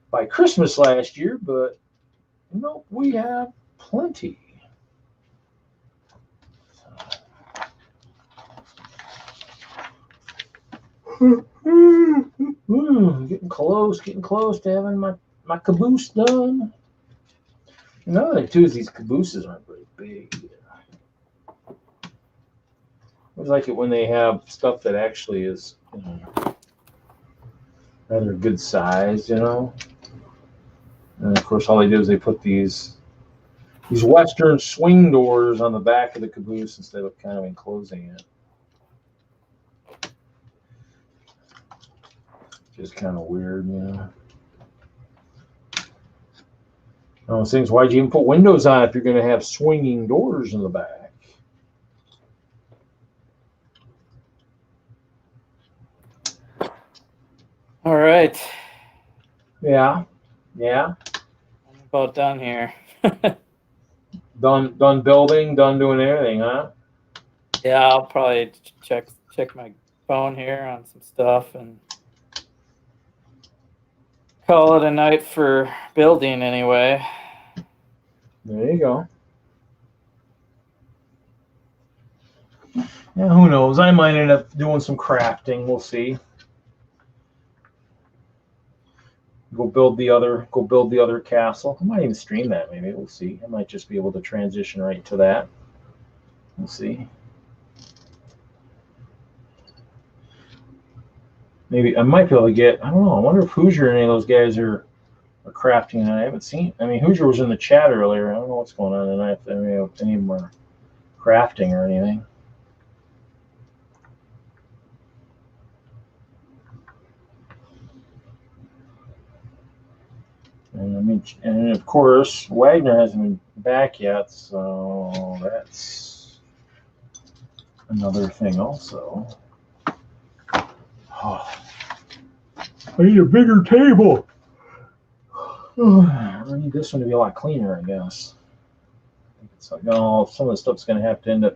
by Christmas last year, but nope, we have plenty. Getting close to having my caboose done. Another thing too is these cabooses aren't very big. I like it when they have stuff that actually is rather good size, And of course, all they do is they put these Western swing doors on the back of the caboose instead of kind of enclosing it. Just kind of weird, Those things. Why'd you even put windows on if you're going to have swinging doors in the back? All right. Yeah. I'm about done here. Done building, done doing everything, huh? Yeah, I'll probably check my phone here on some stuff and call it a night for building anyway. There you go. Yeah, who knows? I might end up doing some crafting. We'll see. Go build the other castle. I might even stream that. Maybe we'll see. I might just be able to transition right to that. We'll see. Maybe I might be able to get. I don't know. I wonder if Hoosier and any of those guys are crafting. And I haven't seen. I mean, Hoosier was in the chat earlier. I don't know what's going on tonight. If any of them are crafting or anything. And I mean, and of course, Wagner hasn't been back yet, so that's another thing also. Oh, I need a bigger table. I need this one to be a lot cleaner, I guess. It's like, no, some of the stuff's going to have to end up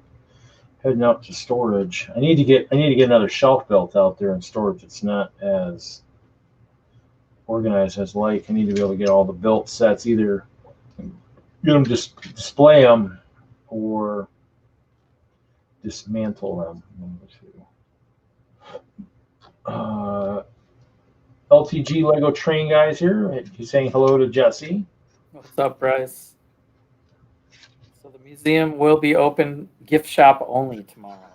heading out to storage. I need to get another shelf built out there in storage. It's not as organized as like. I need to be able to get all the built sets, either get them, just display them, or dismantle them. LTG Lego Train guys here. He's saying hello to Jesse. What's up, Bryce? So the museum will be open gift shop only tomorrow.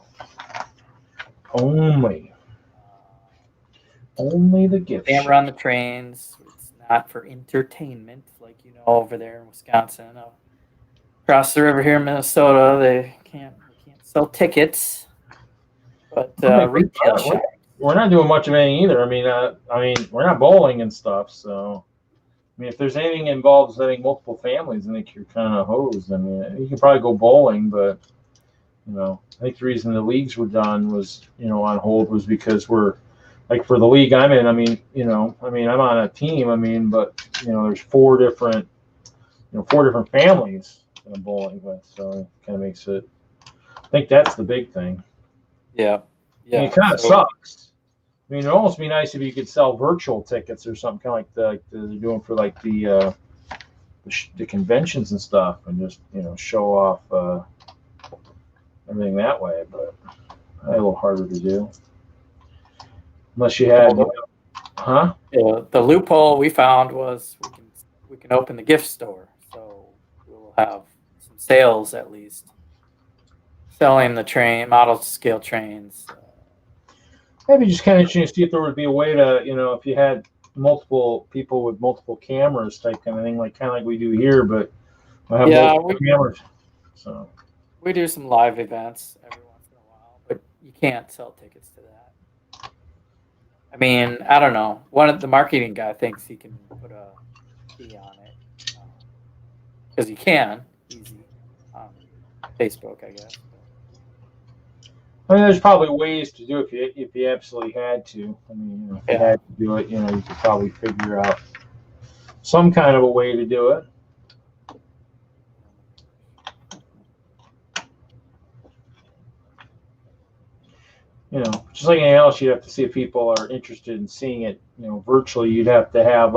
Only the gift They shop. run the trains. It's not for entertainment, like you know over there in Wisconsin. Across the river here in Minnesota, they can't sell tickets, but retail shop. We're not doing much of anything either. I mean, we're not bowling and stuff. So, I mean, if there's anything involves having multiple families, I think you're kind of hosed. I mean, you can probably go bowling, but I think the reason the leagues were done was, on hold, was because we're like, for the league I'm in. I mean, I'm on a team. But there's four different families that I'm bowling with, so it kind of makes it. I think that's the big thing. Yeah. I mean, it kind of sucks. I mean, it'd almost be nice if you could sell virtual tickets or something, kind of like they're doing for like the conventions and stuff, and just show off everything that way. But a little harder to do, unless you had, huh? Yeah, the loophole we found was we can open the gift store, so we'll have some sales at least, selling the model scale trains. Maybe just kind of interesting to see if there would be a way to, if you had multiple people with multiple cameras type kind of thing, kind of like we do here, but we'll have multiple cameras. So we do some live events every once in a while, but you can't sell tickets to that. I mean, I don't know. One of the marketing guy thinks he can put a key on it, because he can easy on Facebook, I guess. I mean, there's probably ways to do it if you absolutely had to. I mean, if you had to do it, you could probably figure out some kind of a way to do it. Just like anything else, you'd have to see if people are interested in seeing it, virtually. You'd have to have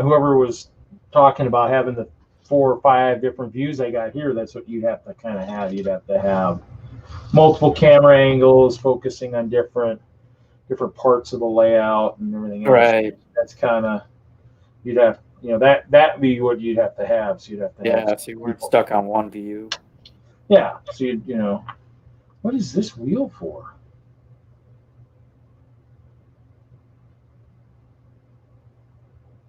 whoever was talking about having the 4 or 5 different views I got here. That's what you'd have to kind of have. You'd have to have multiple camera angles focusing on different parts of the layout and everything else. Right. That's kind of, you'd have, that'd be what you'd have to have. So you'd have to have. So you weren't stuck on one view. Yeah. So what is this wheel for?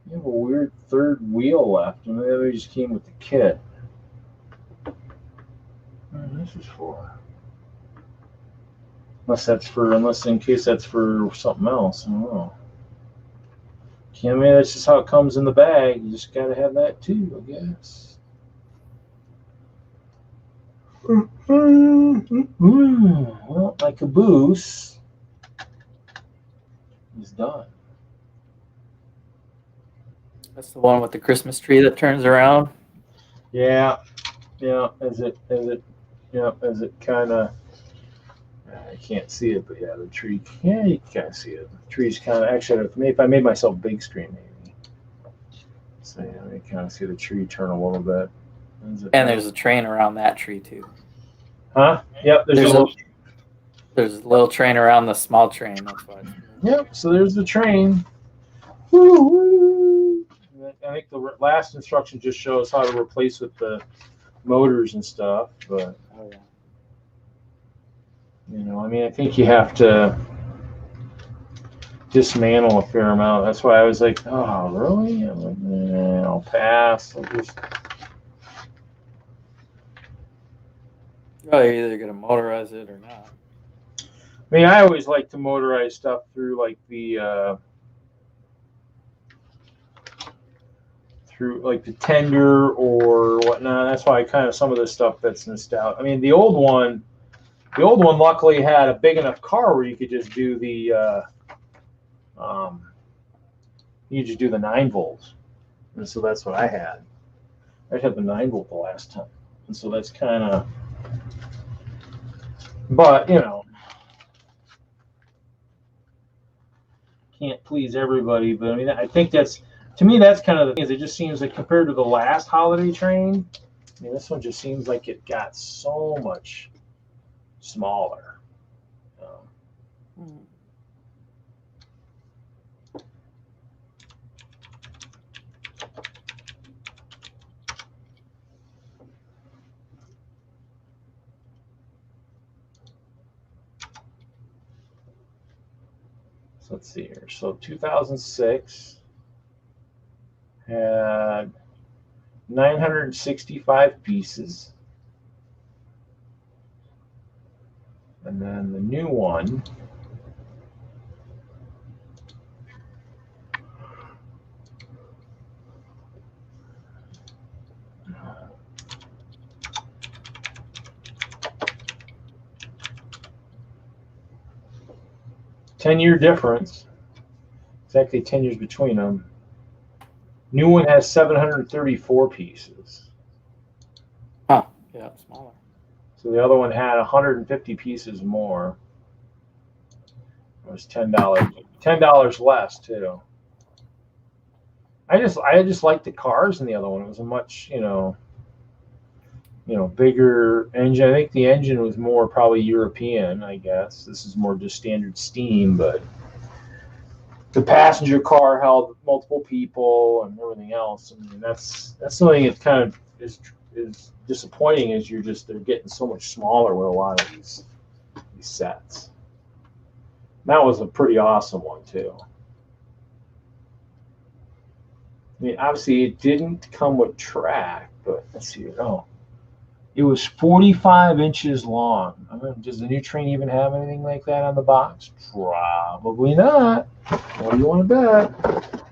You have a weird third wheel left, and maybe it just came with the kit. What this is for? Unless in case that's for something else. I don't know. I mean, that's just how it comes in the bag. You just gotta have that too, I guess. Well, my caboose is done. That's the one with the Christmas tree that turns around. Yeah. As it kind of. I can't see it, but yeah, the tree. Yeah, you can see it. The tree's kind of actually. If I made myself big screen, maybe. So yeah, you kind of see the tree turn a little bit. And there's a train around that tree too. Huh? Yep. There's a little train around the small train. That's why. Yep. So there's the train. Woo, woo. I think the last instruction just shows how to replace with the motors and stuff, but Oh yeah. you know, I mean, I think you have to dismantle a fair amount. That's why I was like, oh, really? I'm like, I'll pass. I'll just... Oh, you're either gonna motorize it or not. I mean, I always like to motorize stuff through like the tender or whatnot. That's why kind of some of the stuff that's nostalgic. I mean, the old one luckily had a big enough car where you could just do the you just do the 9 volts, and so that's what I had. I had the 9 volt the last time, and so that's kind of. But you know, can't please everybody. But I mean, I think that's to me that's kind of the thing. Is it just seems like compared to the last holiday train, I mean, this one just seems like it got so much smaller. So let's see here. So 2006 had 965 pieces. And then the new one ten-year difference. Exactly 10 years between them. New one has 734 pieces. Huh. Yeah, it's smaller. So the other one had 150 pieces more. It was $10 less too. I just liked the cars in the other one. It was a much bigger engine. I think the engine was more probably European. I guess this is more just standard steam, but the passenger car held multiple people and everything else. I mean, that's something that kind of is disappointing. Is they're getting so much smaller with a lot of these sets. That was a pretty awesome one too. I mean, obviously it didn't come with track, but let's see. Oh, it was 45 inches long. I mean, does the new train even have anything like that on the box? Probably not. What do you want to bet?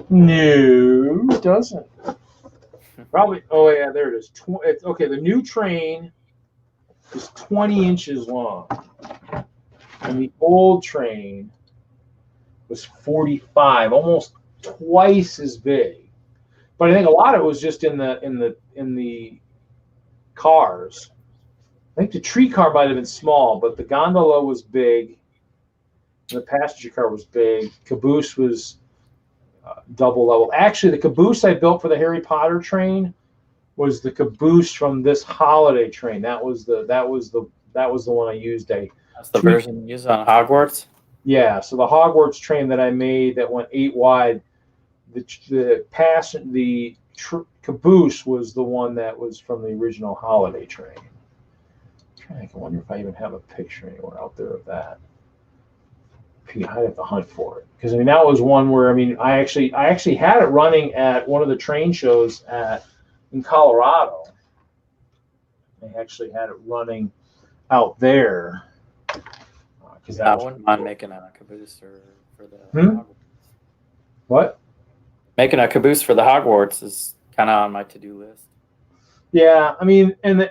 No, it doesn't. Probably. Oh yeah, there it is. It's okay. The new train is 20 inches long, and the old train was 45, almost twice as big. But I think a lot of it was just in the cars. I think the tree car might have been small, but the gondola was big. The passenger car was big. Caboose was double level. Actually, the caboose I built for the Harry Potter train was the caboose from this holiday train. That was the one I used. That's the version you use on Hogwarts. Yeah. So the Hogwarts train that I made that went 8 wide. The caboose was the one that was from the original holiday train. I wonder if I even have a picture anywhere out there of that. I have to hunt for it because I mean that was one where I mean I actually had it running at one of the train shows in Colorado. I actually had it running out there because I wouldn't mind making a caboose for the What? Making a caboose for the Hogwarts is kind of on my to-do list. Yeah, I mean, and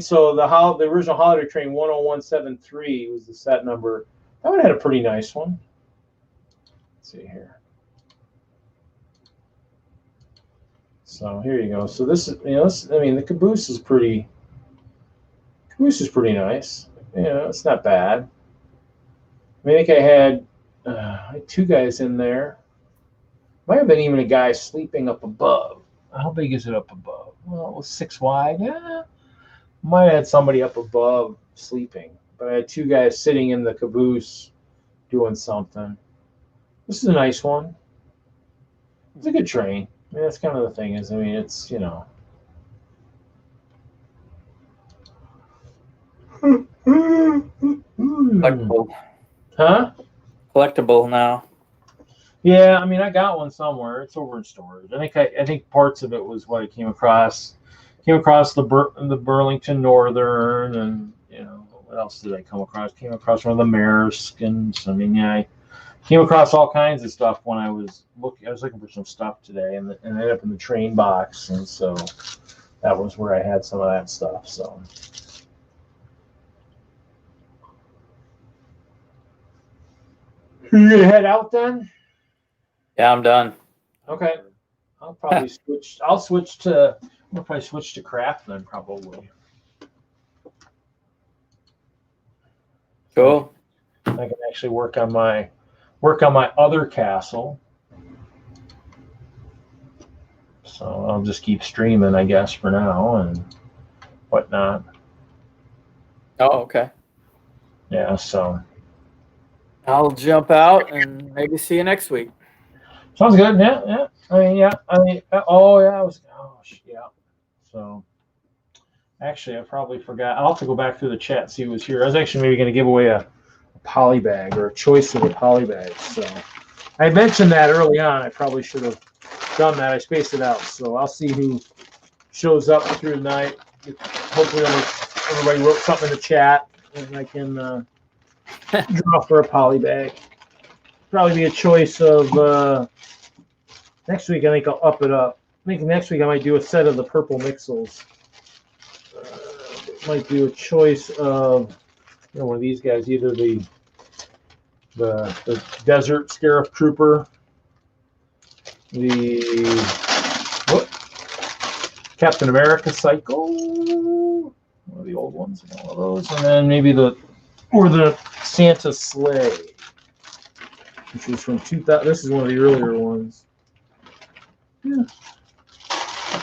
so the original holiday train 10173 was the set number. That one had a pretty nice one. Let's see here. So here you go. So this is, I mean, the caboose is pretty Caboose is pretty nice. It's not bad. I think I had 2 guys in there. Might have been even a guy sleeping up above. How big is it up above? Well, it was 6 wide. Yeah, might have had somebody up above sleeping, but I had 2 guys sitting in the caboose doing something. This is a nice one. It's a good train. That's kind of the thing is, it's, Collectible. Huh? Collectible now. Yeah, I got one somewhere. It's over in storage. I think parts of it was what I came across. Came across the Burlington Northern, and what else did I come across? Came across one of the Maerskins. I came across all kinds of stuff when I was looking. I was looking for some stuff today, and ended up in the train box, and so that was where I had some of that stuff. So. You gonna head out then? Yeah, I'm done. Okay. I'll probably switch. I'll probably switch to craft then, probably. Cool. I can actually work on my other castle. So I'll just keep streaming, I guess, for now and whatnot. Oh, okay. Yeah. So I'll jump out and maybe see you next week. sounds good. Yeah. Oh yeah. Yeah. So. Actually, I probably forgot. I'll have to go back through the chat and see who was here. I was actually maybe going to give away a poly bag or a choice of a poly bag. So I mentioned that early on. I probably should have done that. I spaced it out. So I'll see who shows up through the night. Hopefully everybody wrote something in the chat and I can draw for a poly bag. Probably be a choice of next week. I think I'll up it up. I think next week I might do a set of the purple mixels. Might do a choice of one of these guys, either the Desert Scarif Trooper, the Captain America Cycle, one of the old ones, one of those, and then maybe the Santa Sleigh, which was from 2000. This is one of the earlier ones. Yeah.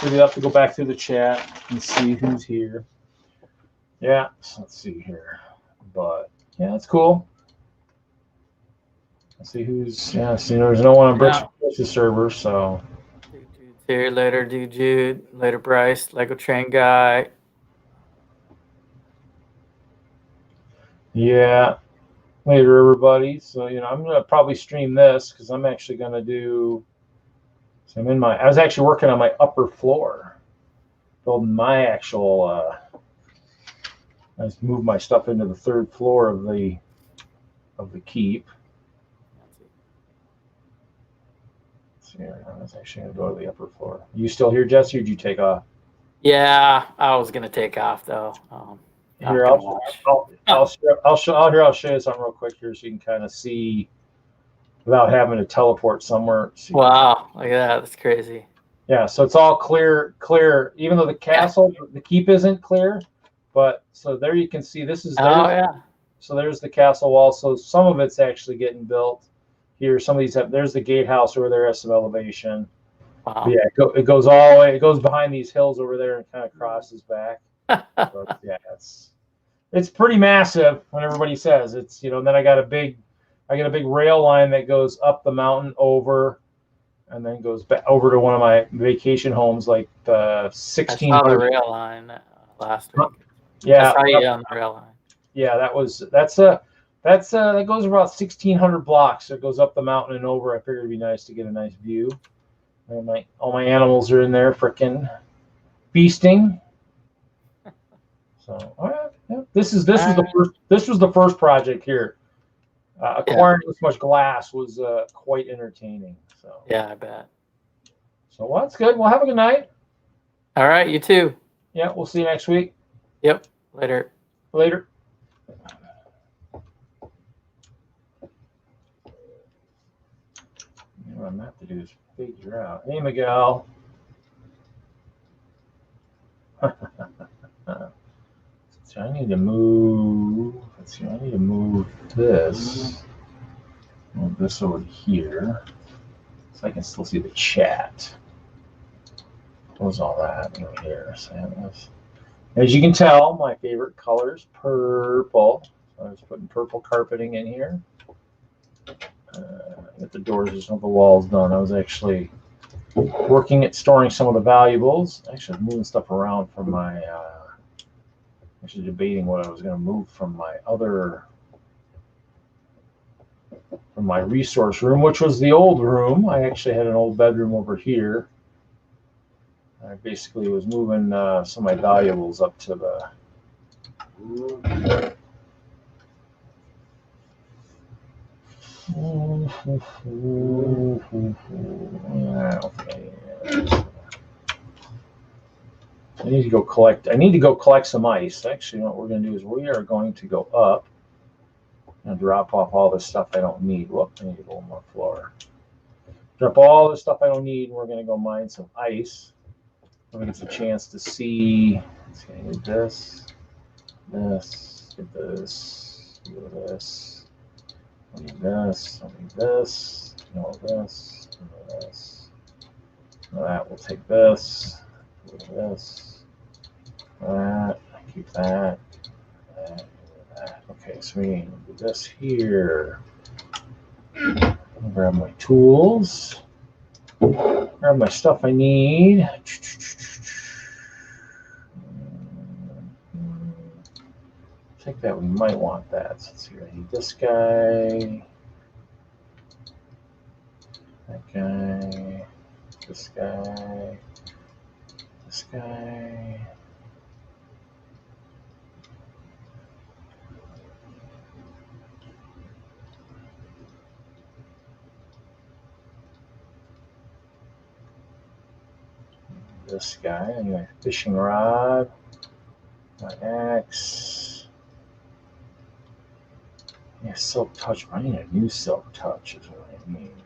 Maybe I'll have to go back through the chat and see who's here. Yeah, so let's see here. But yeah, that's cool. Let's see who's see there's no one on Brit's server, so Dude's here later, Jude, later Bryce, Lego Train Guy. yeah. Later everybody. So I'm gonna probably stream this because I'm actually gonna do I was actually working on my upper floor. Building my actual I just moved my stuff into the 3rd floor of the keep. So I was actually going to go to the upper floor. You still here, Jesse, or did you take off? Yeah, I was gonna take off though. Here, I'll show you something real quick here, so you can kind of see without having to teleport somewhere. Wow, look at that. That's crazy. Yeah, so it's all clear. Even though the castle, the keep isn't clear, but so there you can see this is. So there's the castle wall. So some of it's actually getting built here. Some of these there's the gatehouse over there has some elevation. Wow. Yeah, it goes all the way. It goes behind these hills over there and kind of crosses back. But yeah, it's pretty massive when everybody says it's. And then I got a big rail line that goes up the mountain over, and then goes back over to one of my vacation homes, like the 1600. I saw the rail line last week. Yeah, I saw you on the rail line. Yeah, that goes about 1,600 blocks. So it goes up the mountain and over. I figured it'd be nice to get a nice view. And all my animals are in there, frickin' feasting. So, all right, yeah. This was the first project here. Acquiring this much glass was quite entertaining. So yeah, I bet. So well, that's good. Well, have a good night. All right, you too. Yeah, we'll see you next week. Yep. Later. Later. What I'm gonna have to do is figure out. Hey, Miguel. So I need to move. Let's see. I need to move this. Move this over here, so I can still see the chat. Close all that over here. So as you can tell, my favorite color is purple. So I was putting purple carpeting in here. Get the doors and some of the walls done. I was actually working at storing some of the valuables. Actually, moving stuff around from my. Actually, debating what I was going to move from my resource room, which was the old room. I actually had an old bedroom over here. I basically was moving some of my valuables up to the. I need to go collect. I need to go collect some ice. Actually, what we're going to do is we are going to go up and drop off all this stuff I don't need. Whoop! I need to go on my floor. Drop all the stuff I don't need, and we're going to go mine some ice. We're going to get a chance to see. Let's see, I need this, get this, do this. I need this. I need this. All this. This. That. We'll take this. This. That. Keep that. That. Okay, so we need to do this here. I'll grab my tools. Grab my stuff I need. I think that we might want that. So let's see, I need this guy. That guy. This guy. This guy. This guy. Anyway, fishing rod. My axe. Yeah, silk touch. I need a new silk touch is what I need.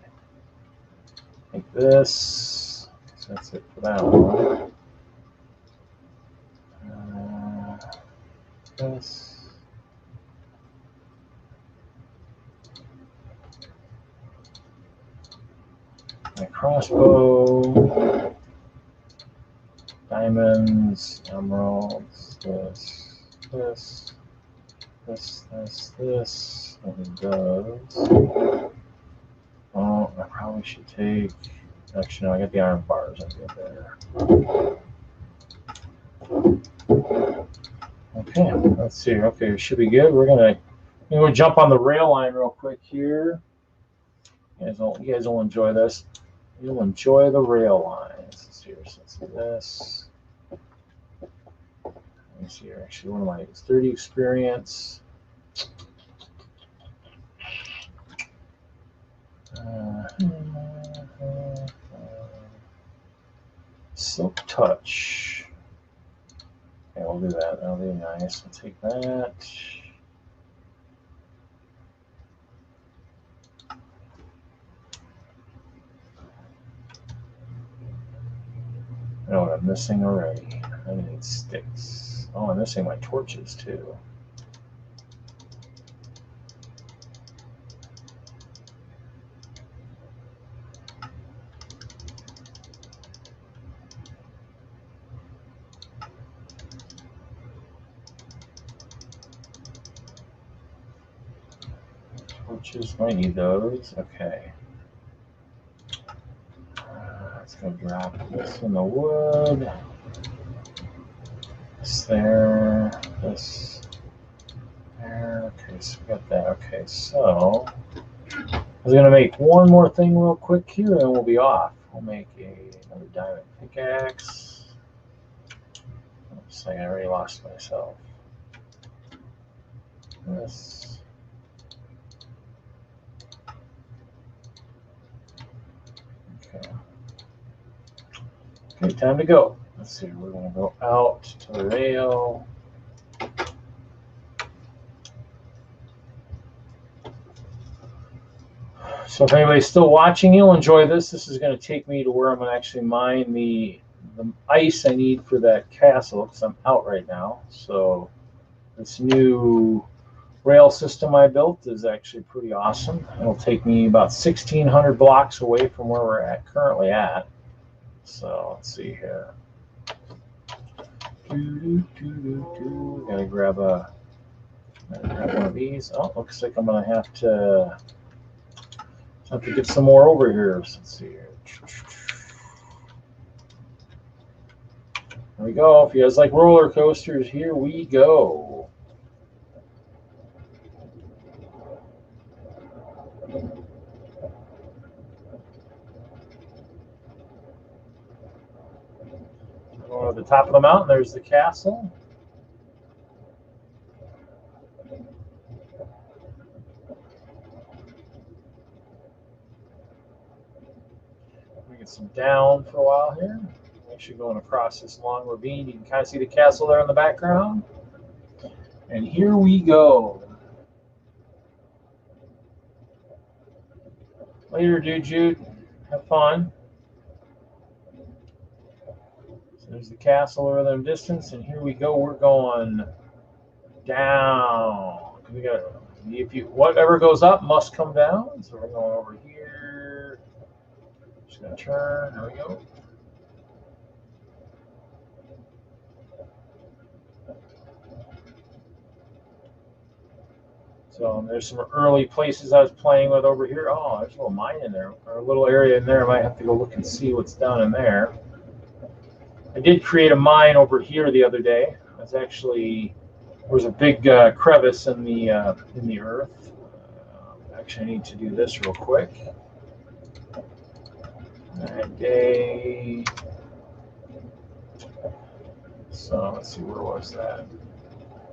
Like this. So that's it for that one. This. My crossbow. Diamonds, emeralds, this, and those. Oh, I probably should take. Actually, no, I got the iron bars. I get there. Okay, let's see. Okay, we should be good. We're gonna jump on the rail line real quick here. You guys will enjoy this. You'll enjoy the rail lines. Let's see here. So let's do this. Let me see here. Actually, what am I? It's 30 experience. Silk touch. Okay, we'll do that. That'll be nice. We'll take that. I know what I'm missing already. I need sticks. Oh, I'm missing my torches too. Torches, I need those. Okay. Let's go drop this in the wood. This there. This there. Okay, so we got that. Okay, so I was gonna make one more thing real quick here, and we'll be off. We'll make another diamond pickaxe. Oops, I already lost myself. This. Okay. Okay, time to go. Let's see, we're going to go out to the rail. So if anybody's still watching, you'll enjoy this. This is going to take me to where I'm going to actually mine the ice I need for that castle because I'm out right now. So This new rail system I built is actually pretty awesome. It'll take me about 1,600 blocks away from where we're currently at. So let's see here. Gotta grab one of these. Oh, looks like I'm gonna have to get some more over here. So let's see here. There we go. If you guys like roller coasters, here we go. Going to the top of the mountain, there's the castle. We get some down for a while here. Actually going across this long ravine. You can kind of see the castle there in the background. And here we go. Later, dude, Jude. Have fun. So there's the castle over there in the distance, and here we go. We're going down. We got whatever goes up must come down. So we're going over here. Just gonna turn. There we go. So there's some early places I was playing with over here. Oh, there's a little mine in there, or a little area in there. I might have to go look and see what's down in there. I did create a mine over here the other day. It's actually, there was a big crevice in the earth. Actually, I need to do this real quick. That day. So let's see, where was that?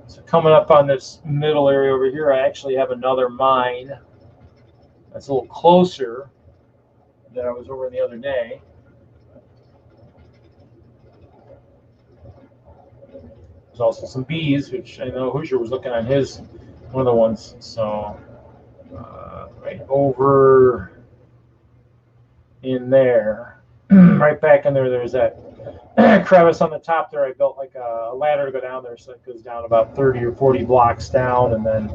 So coming up on this middle area over here, I actually have another mine that's a little closer than I was over the other day. There's also some bees, which I know Hoosier was looking on his, one of the ones. So right over in there, right back in there, there's that crevice on the top there. I built like a ladder to go down there, so it goes down about 30 or 40 blocks down, and then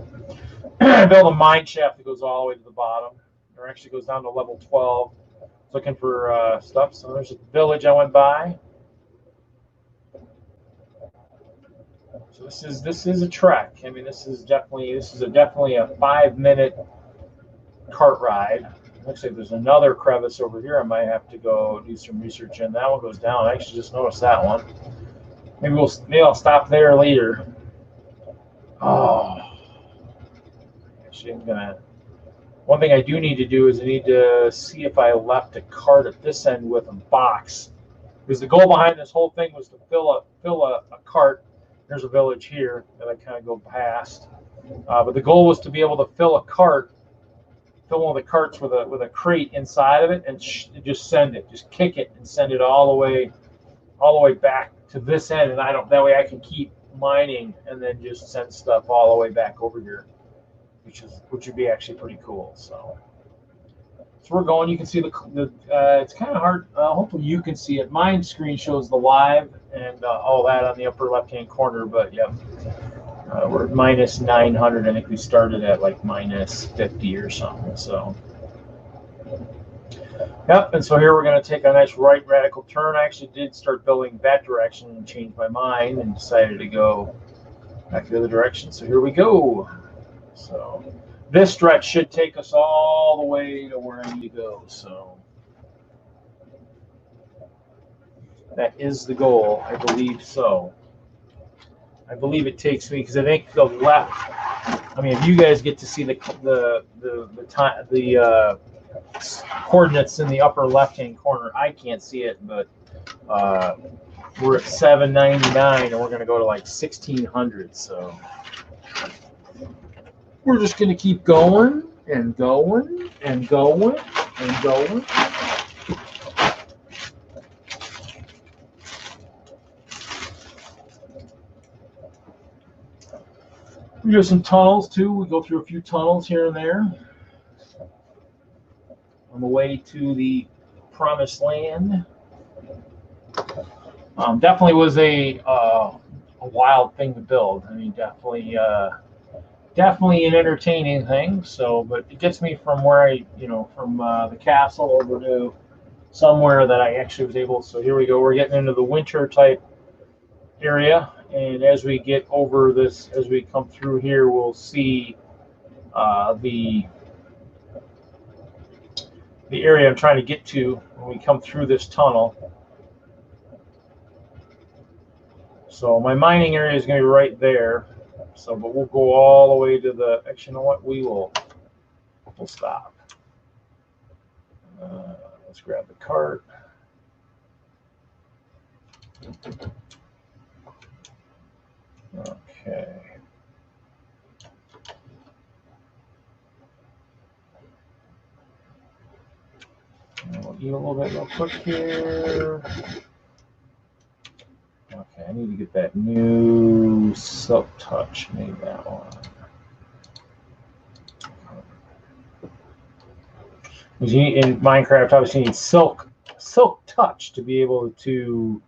I built a mine shaft that goes all the way to the bottom, or actually goes down to level 12. Looking for stuff. So there's a village I went by. So this is a trek. I mean, this is definitely a 5-minute cart ride. Looks like there's another crevice over here. I might have to go do some research in. That one goes down. I actually just noticed that one. Maybe I'll stop there later. Oh, actually, one thing I do need to do is I need to see if I left a cart at this end with a box, because the goal behind this whole thing was to fill a cart. There's a village here that I kind of go past, but the goal was to be able to fill one of the carts with a crate inside of it, and just kick it and send it all the way back to this end, and that way I can keep mining and then just send stuff all the way back over here, which would be actually pretty cool. So we're going. You can see it's kind of hard. Hopefully you can see it. My screen shows the live and all that on the upper left-hand corner, but yeah. We're at minus 900. I think we started at like minus 50 or something. So, yep. And so here we're going to take a nice right radical turn. I actually did start building that direction and changed my mind and decided to go back the other direction. So here we go. So this stretch should take us all the way to where I need to go. So that is the goal. I believe so. I believe it takes me, because I think the left. I mean, if you guys get to see the coordinates in the upper left-hand corner, I can't see it, but we're at 799, and we're going to go to like 1600. So we're just going to keep going and going and going and going. We do some tunnels too. We go through a few tunnels here and there on the way to the promised land. Definitely was a a wild thing to build. I mean, definitely an entertaining thing. So, but it gets me from where from the castle over to somewhere that I actually was able. So here we go. We're getting into the winter type area, and as we get over this, as we come through here, we'll see the area I'm trying to get to when we come through this tunnel. So my mining area is going to be right there. So, but we'll go all the way to the. Actually, you know what? We'll stop. Let's grab the cart. Okay. We'll eat a little bit real quick here. Okay, I need to get that new silk touch. Maybe that one. In Minecraft, obviously, you need silk touch to be able to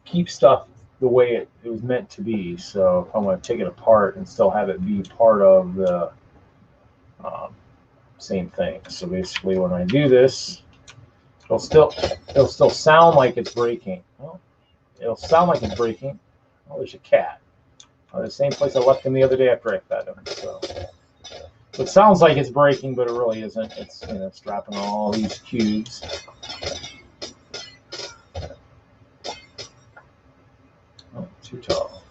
keep stuff the way it was meant to be. So if I'm going to take it apart and still have it be part of the same thing. So basically, when I do this, it'll still sound like it's breaking. Well, it'll sound like it's breaking. Oh, there's a cat. The same place I left him the other day after I fed him. So it sounds like it's breaking, but it really isn't. It's it's dropping all these cubes. Oh, too tall.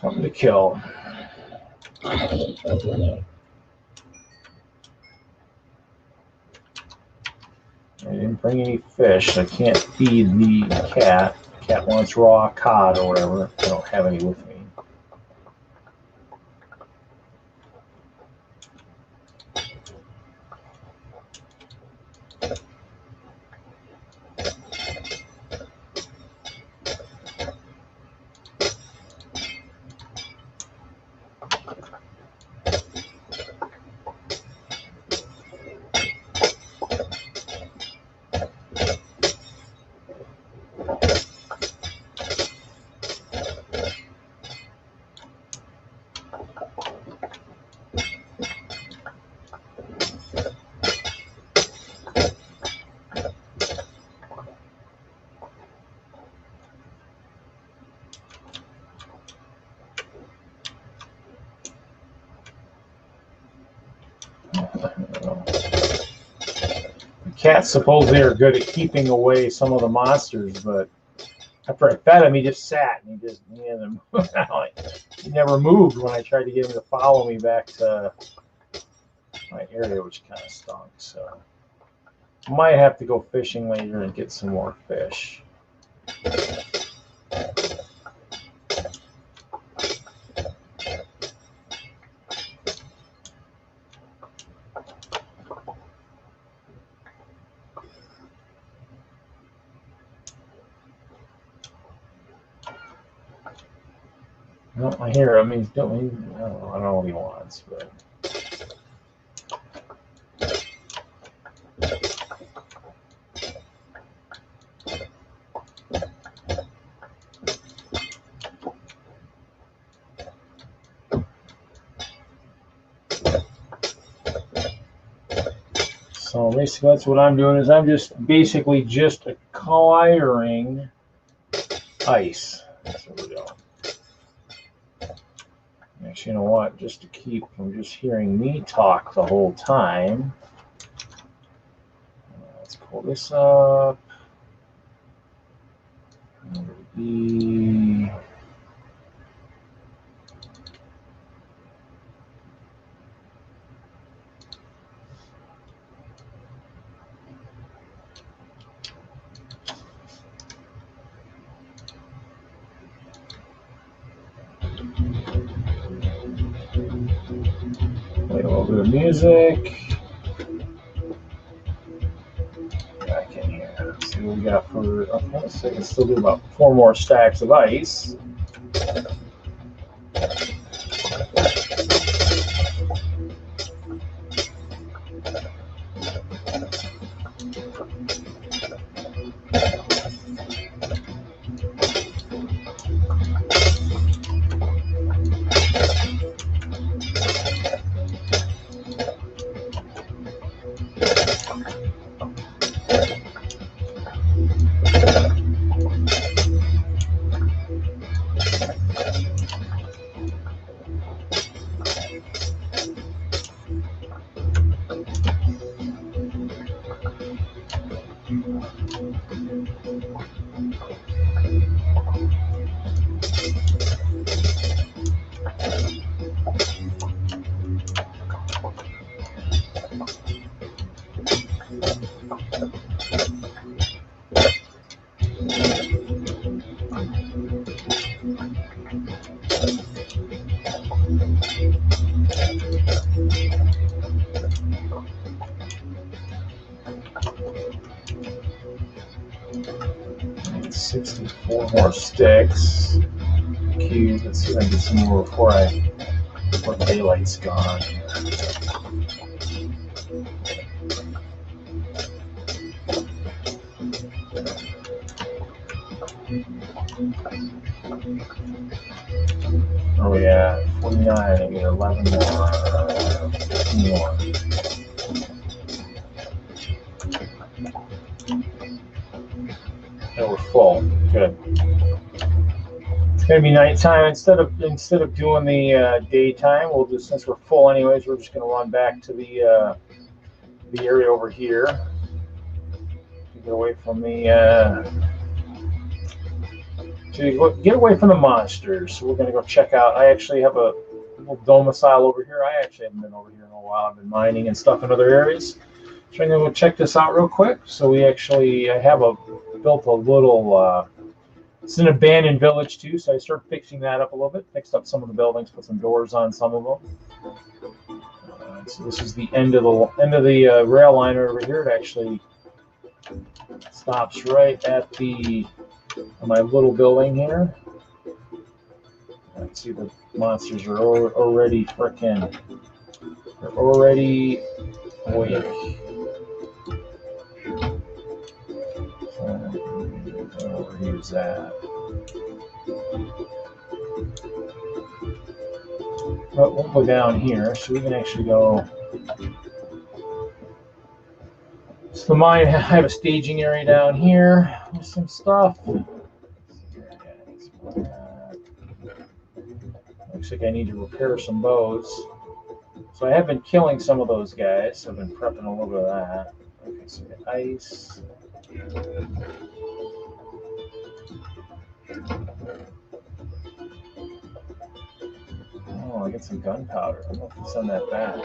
Something to kill. I didn't bring any fish. I can't feed the cat. The cat wants raw cod or whatever. I don't have any with me. Cats supposedly are good at keeping away some of the monsters, but after I fed him, he just sat and he never moved when I tried to get him to follow me back to my area, which kind of stunk. So I might have to go fishing later and get some more fish. Well, I hear him. He's doing. I don't know what he wants, but. So basically, that's what I'm doing. Is I'm just basically just acquiring ice. That's what we're doing. Actually, you know what? Just to keep from just hearing me talk the whole time, let's pull this up. Play a little bit of music. Back in here. Let's see what we got for. Okay, so I can still do about 4 more stacks of ice. And 64 more sticks. Cube. Let's see if I can get some more before daylight's gone. Oh yeah, 49. I get 11 more. 15 more. And we're full. Good. It's gonna be nighttime instead of doing the daytime. We'll just, since we're full anyways, we're just gonna run back to the area over here to get away from get away from the monsters. So we're gonna go check out. I actually have a little domicile over here. I actually haven't been over here in a while. I've been mining and stuff in other areas. So I'm gonna go check this out real quick. So I have built a little. It's an abandoned village too, so I started fixing that up a little bit. Fixed up some of the buildings, put some doors on some of them. So this is the end of the rail line over here. It actually stops right at my little building here. Let's see, the monsters are already frickin'. They're already awake. Here's that. But we'll go down here, so we can actually go. So the mine, I have a staging area down here with some stuff. Looks like I need to repair some bows. So I have been killing some of those guys. I've been prepping a little bit of that. Okay, so we got ice. Oh, I get some gunpowder. I'm going to send that back.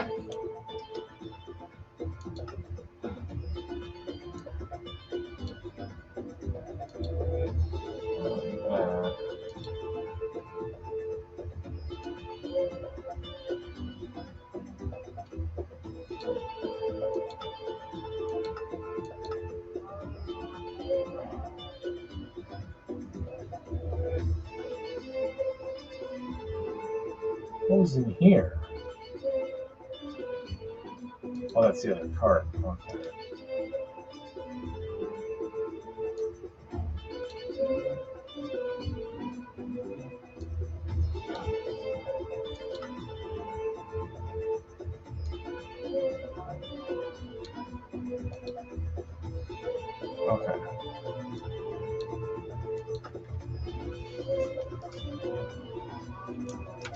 What was in here? Oh, that's the other cart. Okay. Okay.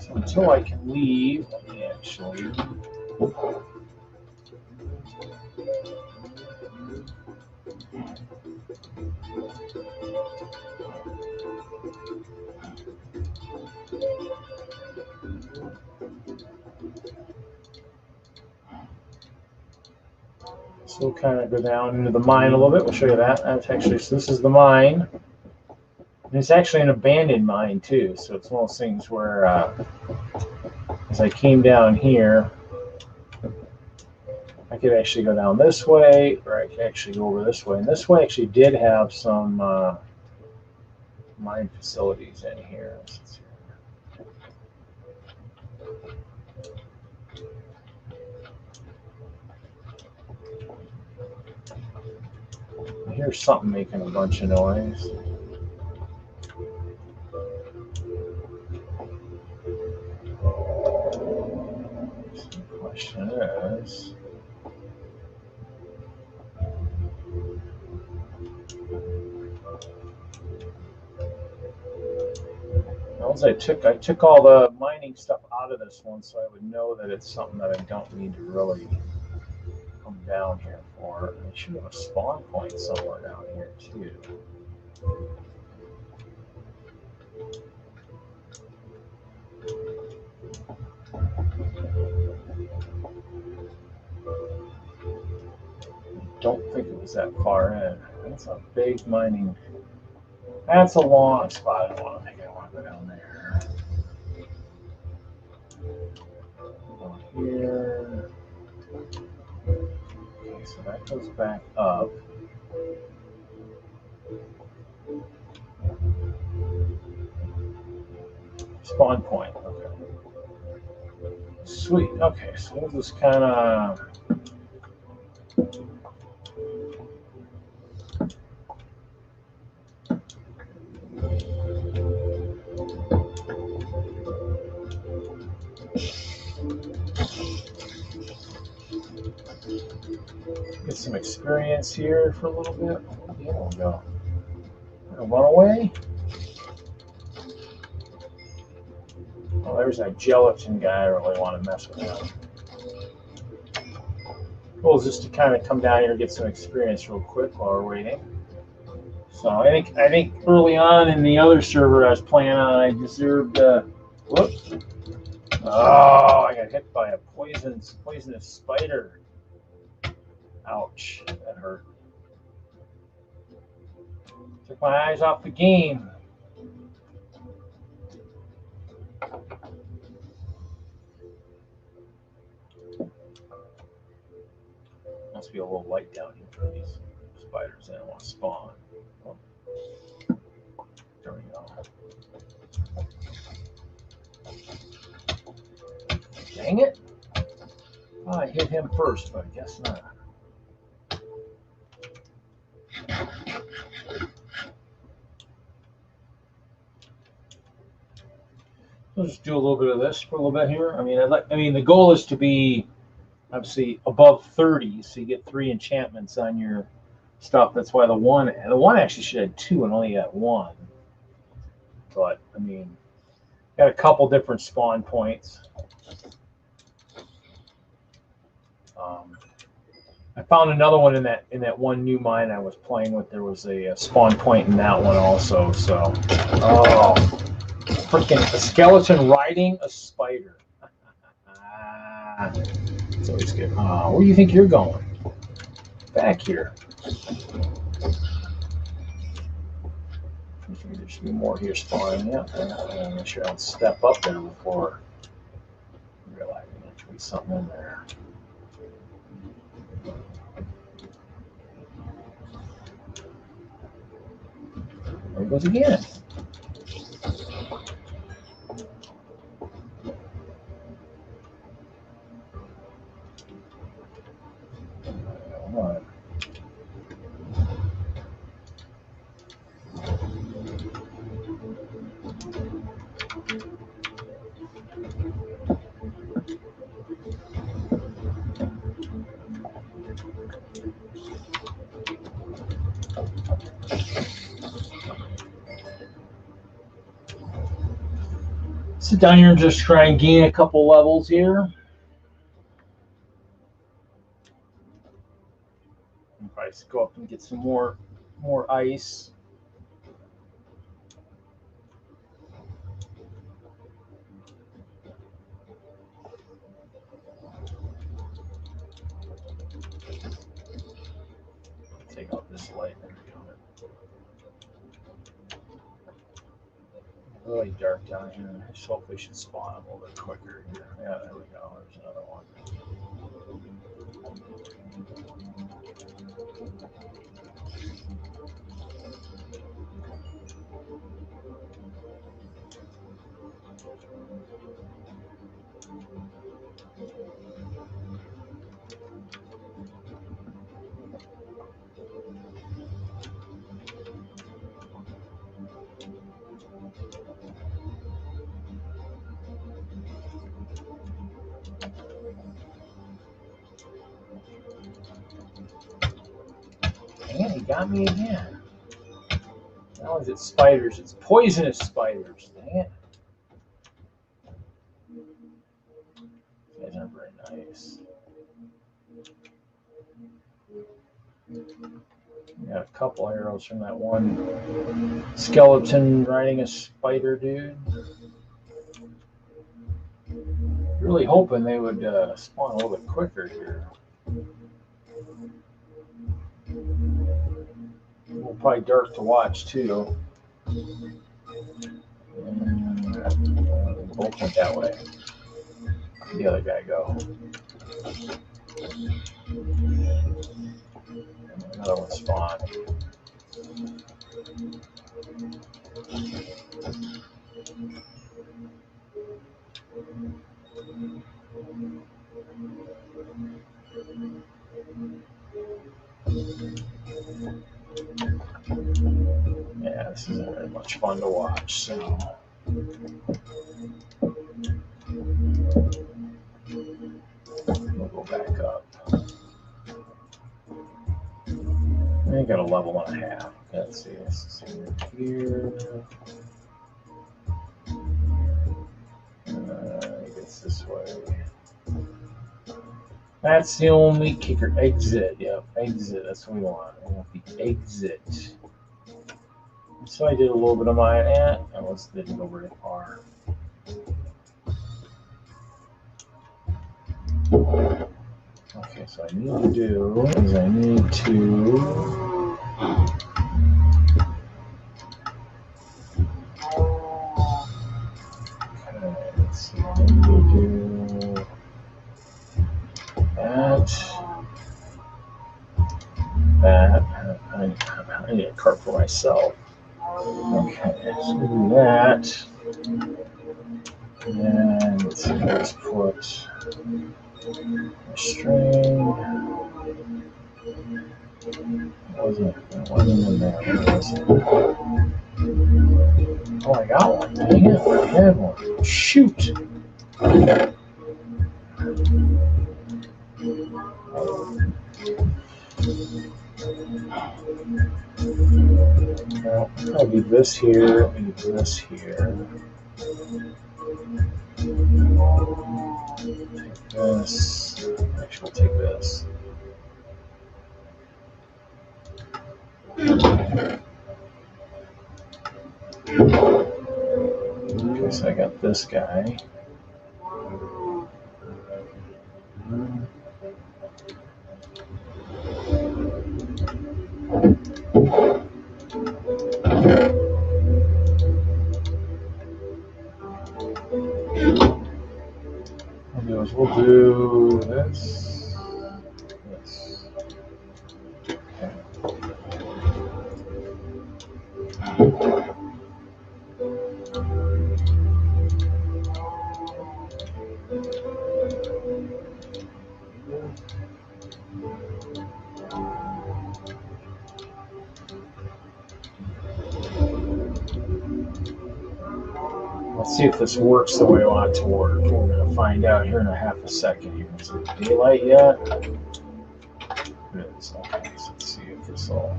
So until I can leave, actually. So we'll kind of go down into the mine a little bit. We'll show you that. That's actually, so this is the mine. And it's actually an abandoned mine too. So it's one of those things where, as I came down here, I could actually go down this way, or I could actually go over this way. And this way actually did have some mine facilities in here. I hear something making a bunch of noise. So the question is, I took all the mining stuff out of this one, so I would know that it's something that I don't need to really come down here for. I should have a spawn point somewhere down here too. Don't think it was that far in. That's a big mining. That's a long spot. I want to go down there. Go here. Okay, so that goes back up. Spawn point. Okay. Sweet. Okay, so we'll just kind of. Get some experience here for a little bit. Where'd the other one go? Run away? Oh, there's that gelatin guy. I really want to mess with him. Well, just to kind of come down here and get some experience real quick while we're waiting. So I think early on in the other server I was playing on, I deserved. Whoops! Oh, I got hit by a poisonous spider. Ouch! That hurt. Took my eyes off the game. Must be a little light down here for these spiders. I don't want to spawn. Oh. There we go. Dang it! Oh, I hit him first, but I guess not. We'll just do a little bit of this for a little bit here. I mean, the goal is to be obviously above 30, so you get 3 enchantments on your stuff. That's why the one actually should have 2 and only got 1. But I mean, got a couple different spawn points. I found another one in that one new mine I was playing with. There was a spawn point in that one also. So, oh, freaking a skeleton riding a spider. It's always good. Where do you think you're going? Back here. There should be more here spawning. Yeah, I'm make sure I don't step up there before realizing there should be something in there. There it goes again. All right. Sit down here and just try and gain a couple levels here. Probably go up and get some more ice. Take out this light. There we go. Really dark down here. Hopefully should spawn a little bit quicker here. Yeah, there we go. There's another one. Dang, he got me again. Now is it spiders? It's poisonous spiders. Dang it. These guys aren't very nice. Got a couple arrows from that one skeleton riding a spider dude. Really hoping they would spawn a little bit quicker here. Well, probably dark to watch too. And both went that way. the other guy go? Another one spawn. Yeah, this isn't very much fun to watch, so. We'll go back up. I got a level and a half. Let's see, this is here. It's this way. That's the only kicker. Exit. Yep, exit. That's what we want. We want the exit. So I did a little bit of mine at. I didn't go very far. Okay, so I need to do is I need to let's see, I need to do that. I need a cart for myself. Okay, so do that. And let's see, let's put a string. It wasn't in there. Where was it? Oh, I got one. Dang it, I had one. Shoot. Well, I'll do this here and this here. Take this. Actually, we'll take this. Okay, so I got this guy. We'll do this. This. Okay. Let's see if this works the way I want it to work. We're going to find out here in a half a second. Here. Is it daylight yet? It is. Okay, so let's see if this all.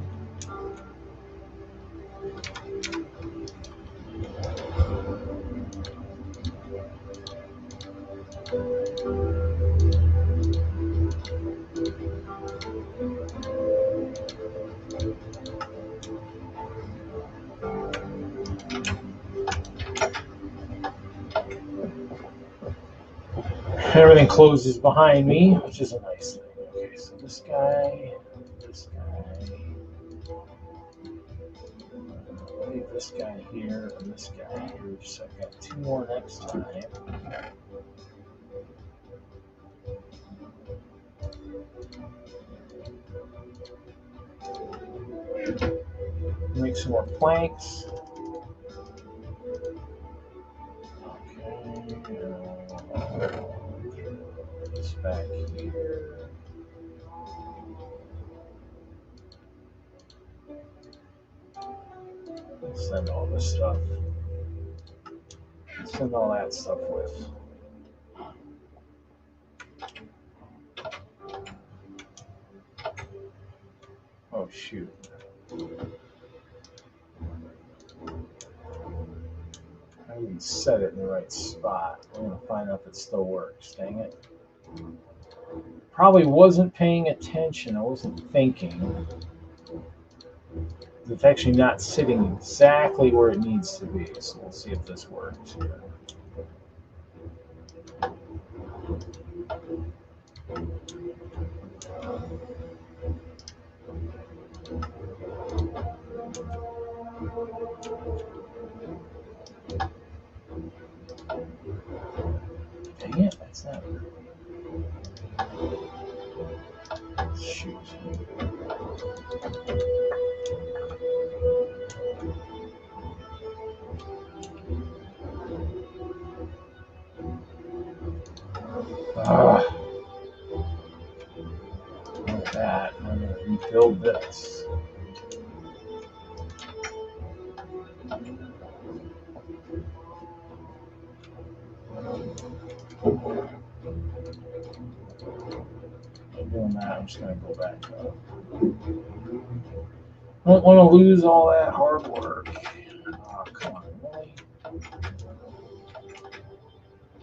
Everything closes behind me, which is a nice thing. Okay, so this guy. Leave this guy here and this guy here. So I've got two more next time. Make some more planks. Okay. This back here. Send all this stuff. Send all that stuff with. Oh shoot. I didn't set it in the right spot. I'm gonna find out if it still works. Dang it. Probably wasn't paying attention. I wasn't thinking. It's actually not sitting exactly where it needs to be. So we'll see if this works here. Dang it, that's not. Shoot. Like that. I'm going to rebuild this. I'm doing that. I'm just going to go back up. I don't want to lose all that hard work. Oh, come on, really?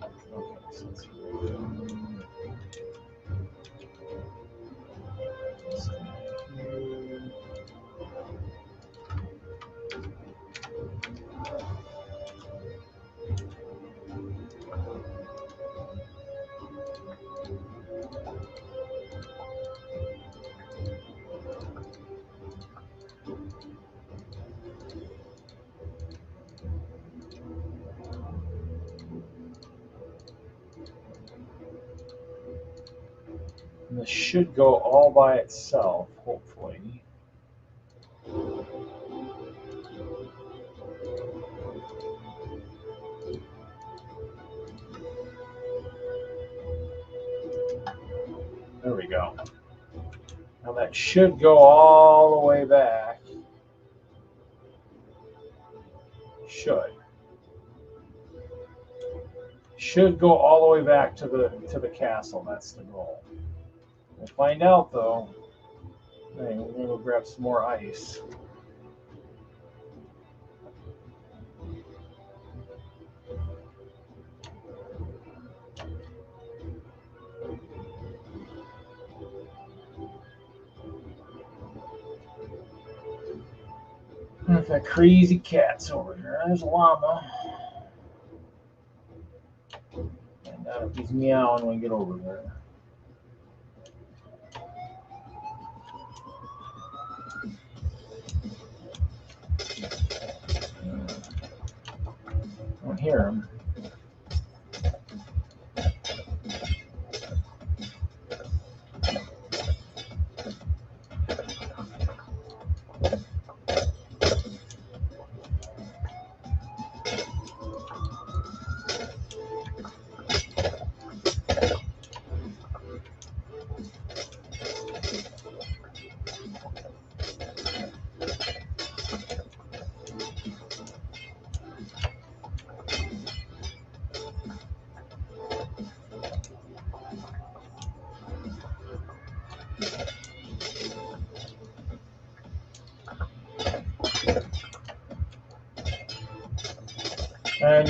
Okay, so let's And this should go all by itself, hopefully. There we go. Now that should go all the way back. Should go all the way back to the castle. That's the goal. We'll find out though. Hey, we're gonna go grab some more ice. There's that crazy cat's over there. There's a llama. Find out if he's meowing when we get over there. I don't hear him.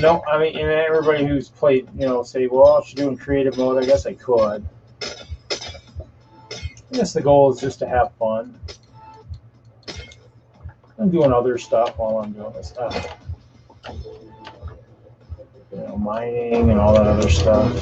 No, I mean, and everybody who's played, say, well, I should do in creative mode. I guess I could. I guess the goal is just to have fun. I'm doing other stuff while I'm doing this stuff. Mining and all that other stuff.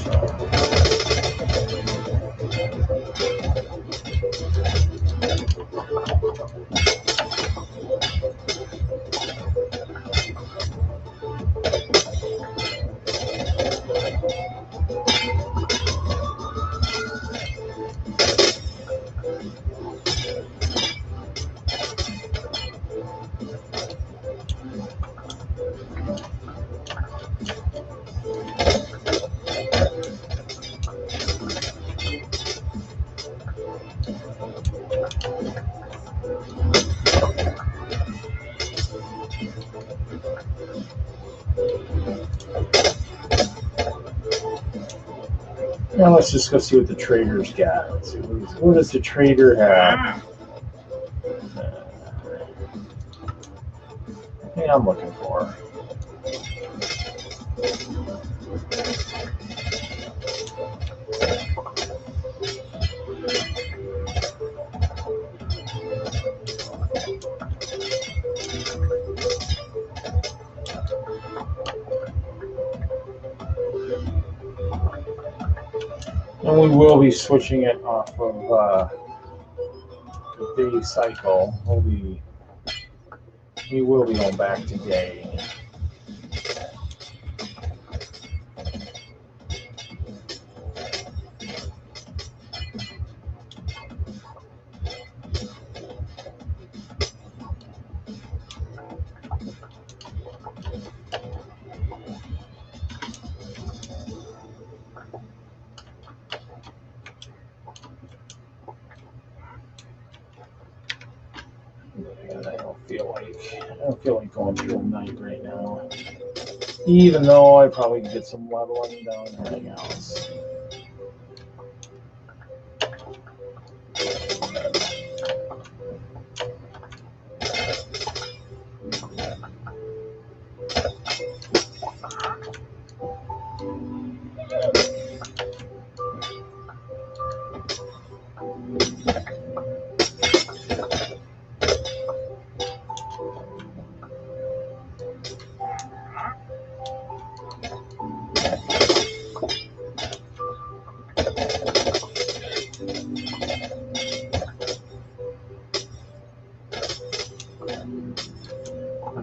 Now let's just go see what the trader's got. Let's see, what does the trader have? Thing I'm looking for. And we will be switching it off of the day cycle. We will be going back to day. I don't feel like going through a night right now. Even though I probably could get some leveling down and everything else.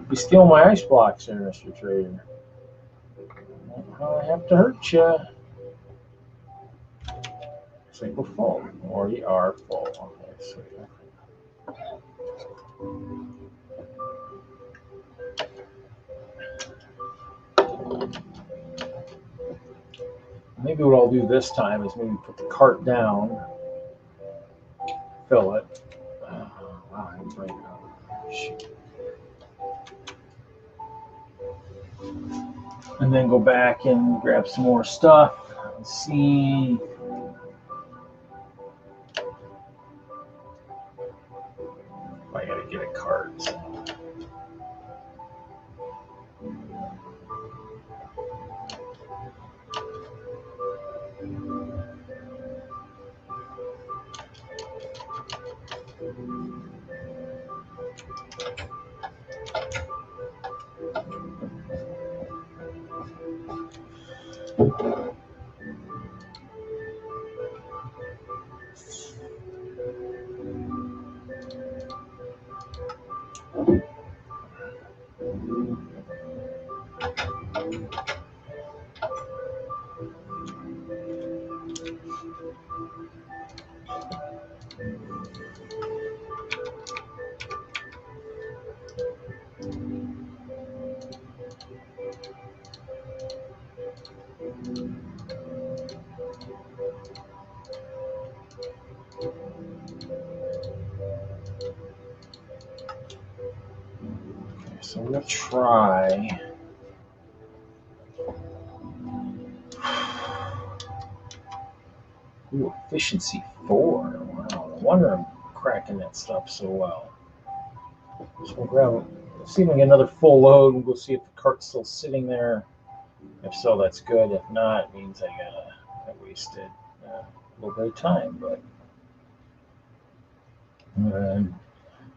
You steal my ice blocks there, Mr. Trader. I have to hurt you. So we're full, or you are full. Okay, so maybe what I'll do this time is maybe put the cart down, fill it. Wow, I didn't break it up. Shoot. And then go back and grab some more stuff and see. I gotta get a cart. So I'm gonna try. Ooh, efficiency 4. Wow, no wonder I'm cracking that stuff so well. So we'll grab. See if we can get another full load, and we'll see if the cart's still sitting there. If so, that's good. If not, it means I wasted a little bit of time. But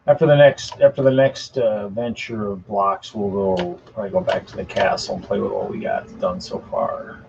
after the next venture of blocks, we'll probably go back to the castle and play with what we got done so far.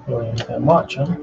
Really ain't that much, huh?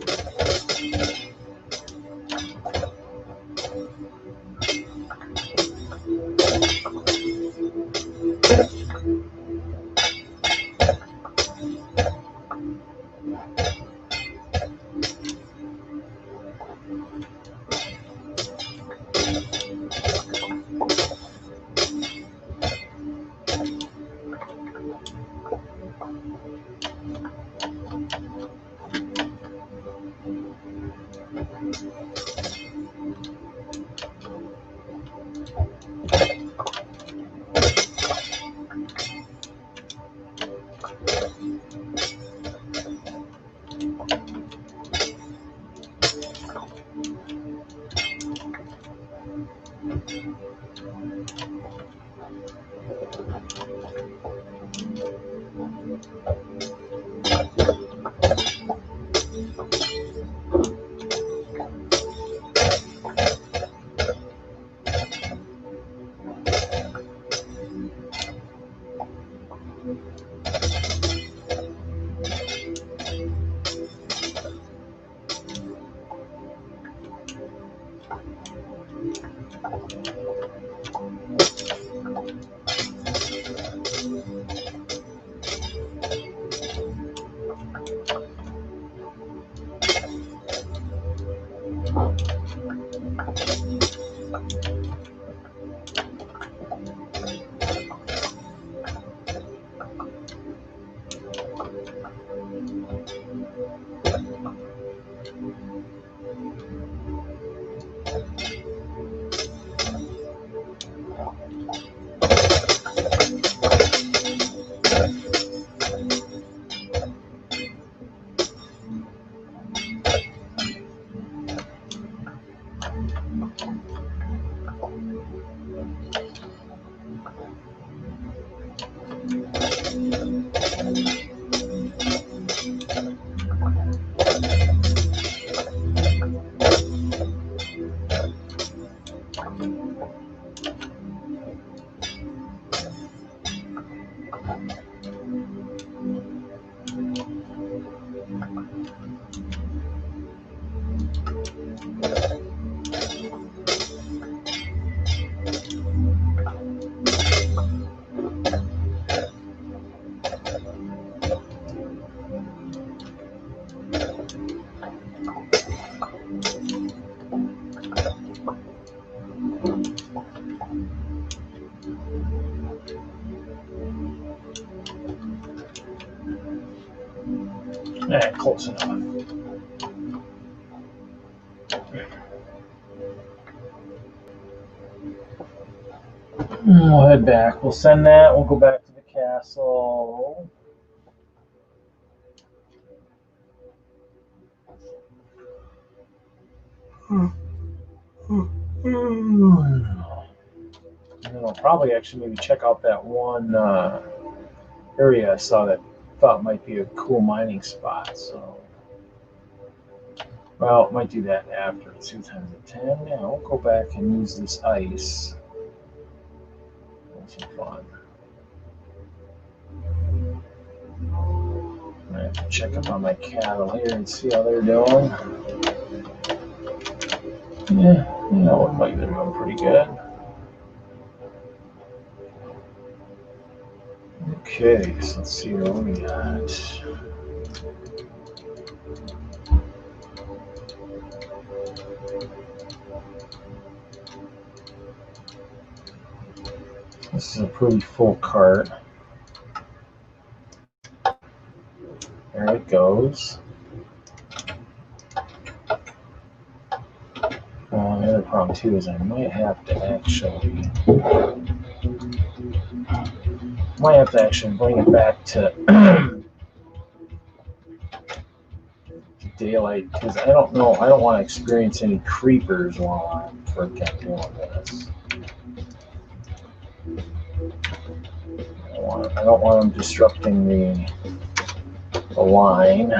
Close enough. We'll head back. We'll send that. We'll go back to the castle. And then I'll probably actually maybe check out that one area I saw that thought might be a cool mining spot. So, well, might do that after. Let's see what time is it? 10? Yeah, we'll go back and use this ice. Have some fun. I have to check up on my cattle here and see how they're doing. Yeah, look like they're doing pretty good. Okay, so let's see what we got. This is a pretty full cart. There it goes. The other problem too is I might have to actually bring it back to daylight because I don't know. I don't want to experience any creepers while I'm freaking doing this. I don't want them disrupting the line.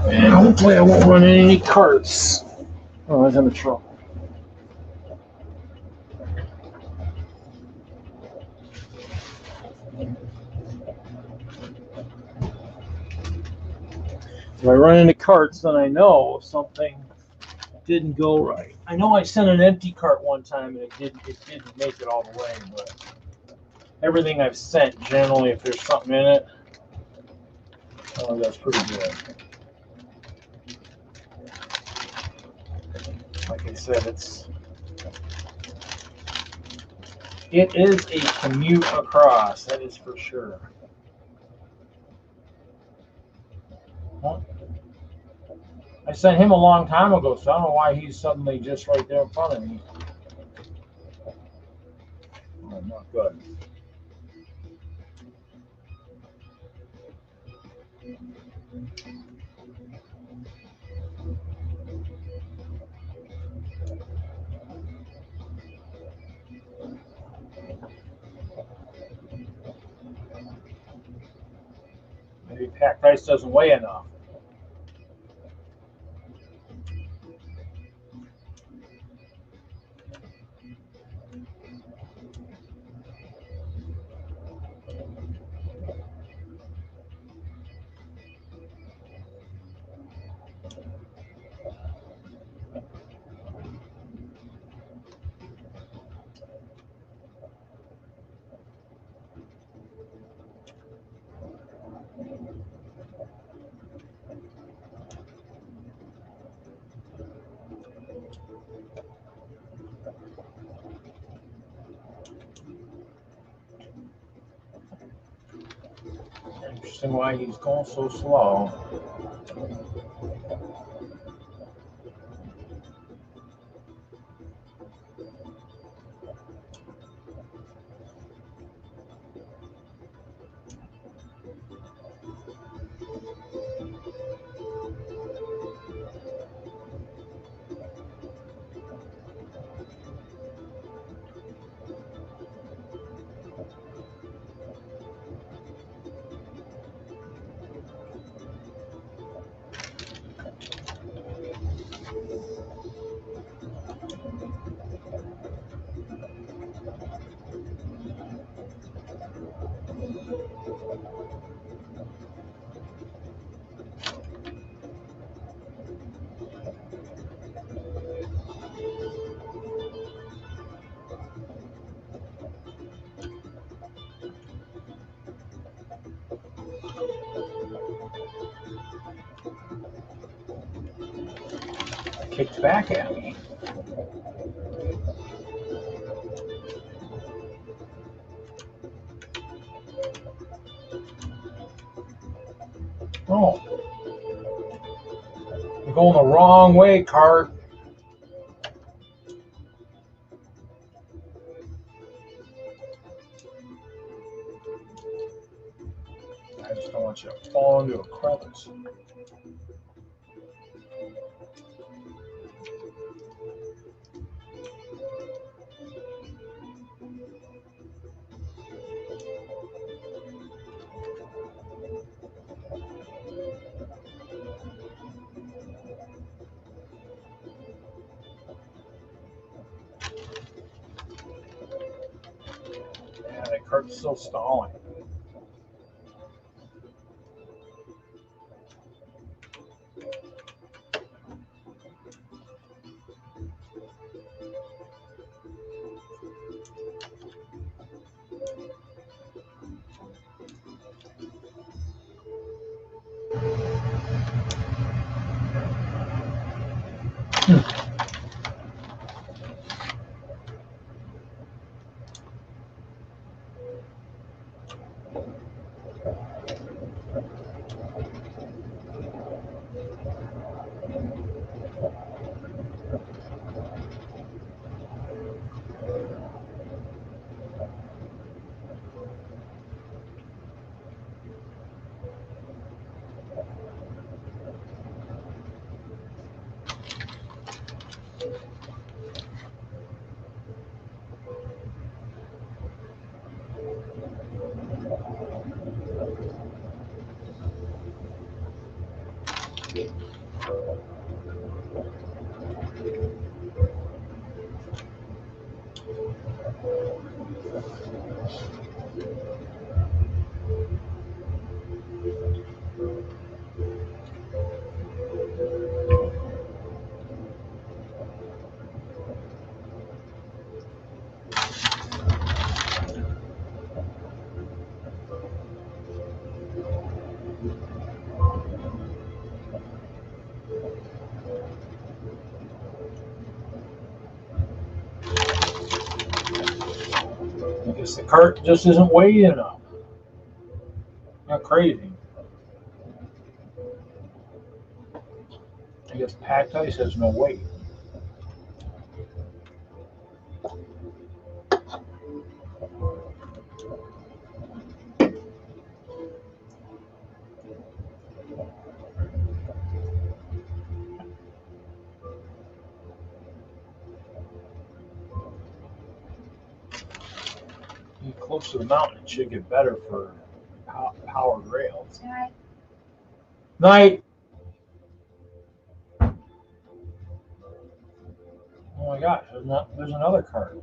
And hopefully I won't run into any carts. Oh, I was in the truck. If I run into carts, then I know something didn't go right. I know I sent an empty cart one time and it didn't make it all the way, but everything I've sent, generally, if there's something in it, that's pretty good. Like I said, it is a commute across, that is for sure. Huh? I sent him a long time ago, so I don't know why he's suddenly just right there in front of me. Oh, not good. Maybe packed ice doesn't weigh enough. Interesting why he's going so slow. Kicked back at me. Oh. You're going the wrong way, cart. I just don't want you to fall into a crevice. Yeah, that cart's still stalling. I guess the cart just isn't weighted enough. Not crazy. I guess packed ice has no weight. Get close to the mountain, it should get better for powered rails. Night. Oh my gosh, there's another cart.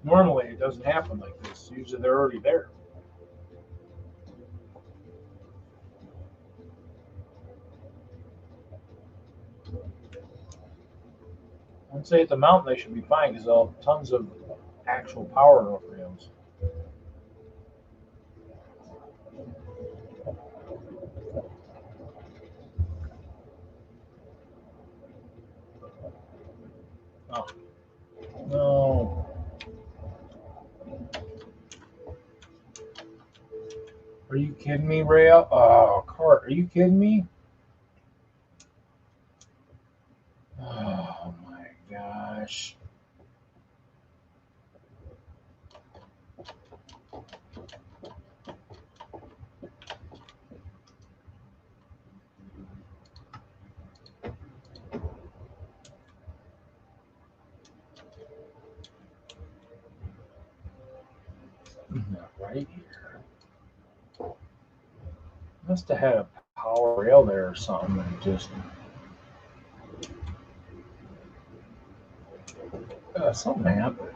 Normally it doesn't happen like this. Usually they're already there. I'd say at the mountain they should be fine because they'll have tons of actual power rails. Oh no. Are you kidding me, rail? Oh, cart. Are you kidding me? Oh my gosh. Not right here. Must have had a power rail there or something and just something happened.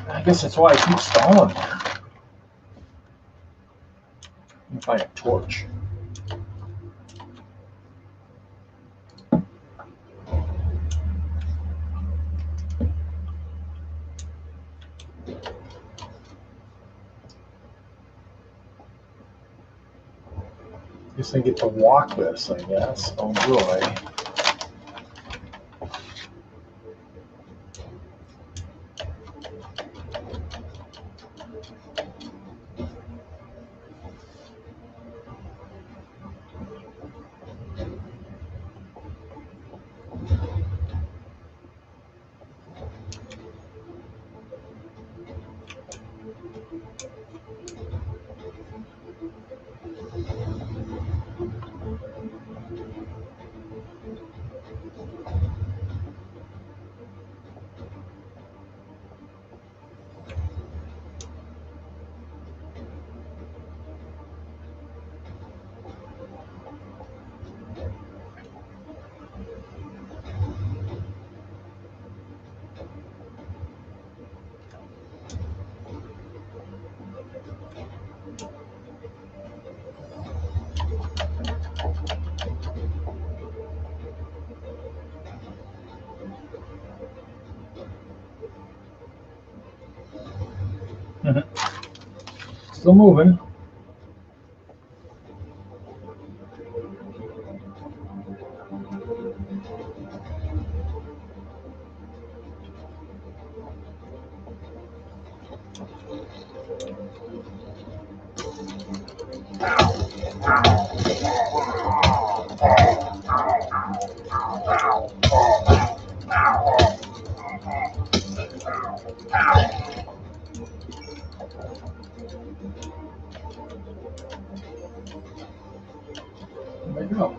I guess that's why I keep stalling there. Let me find a torch. Guess I get to walk this, I guess. Oh boy. Still moving. There you go.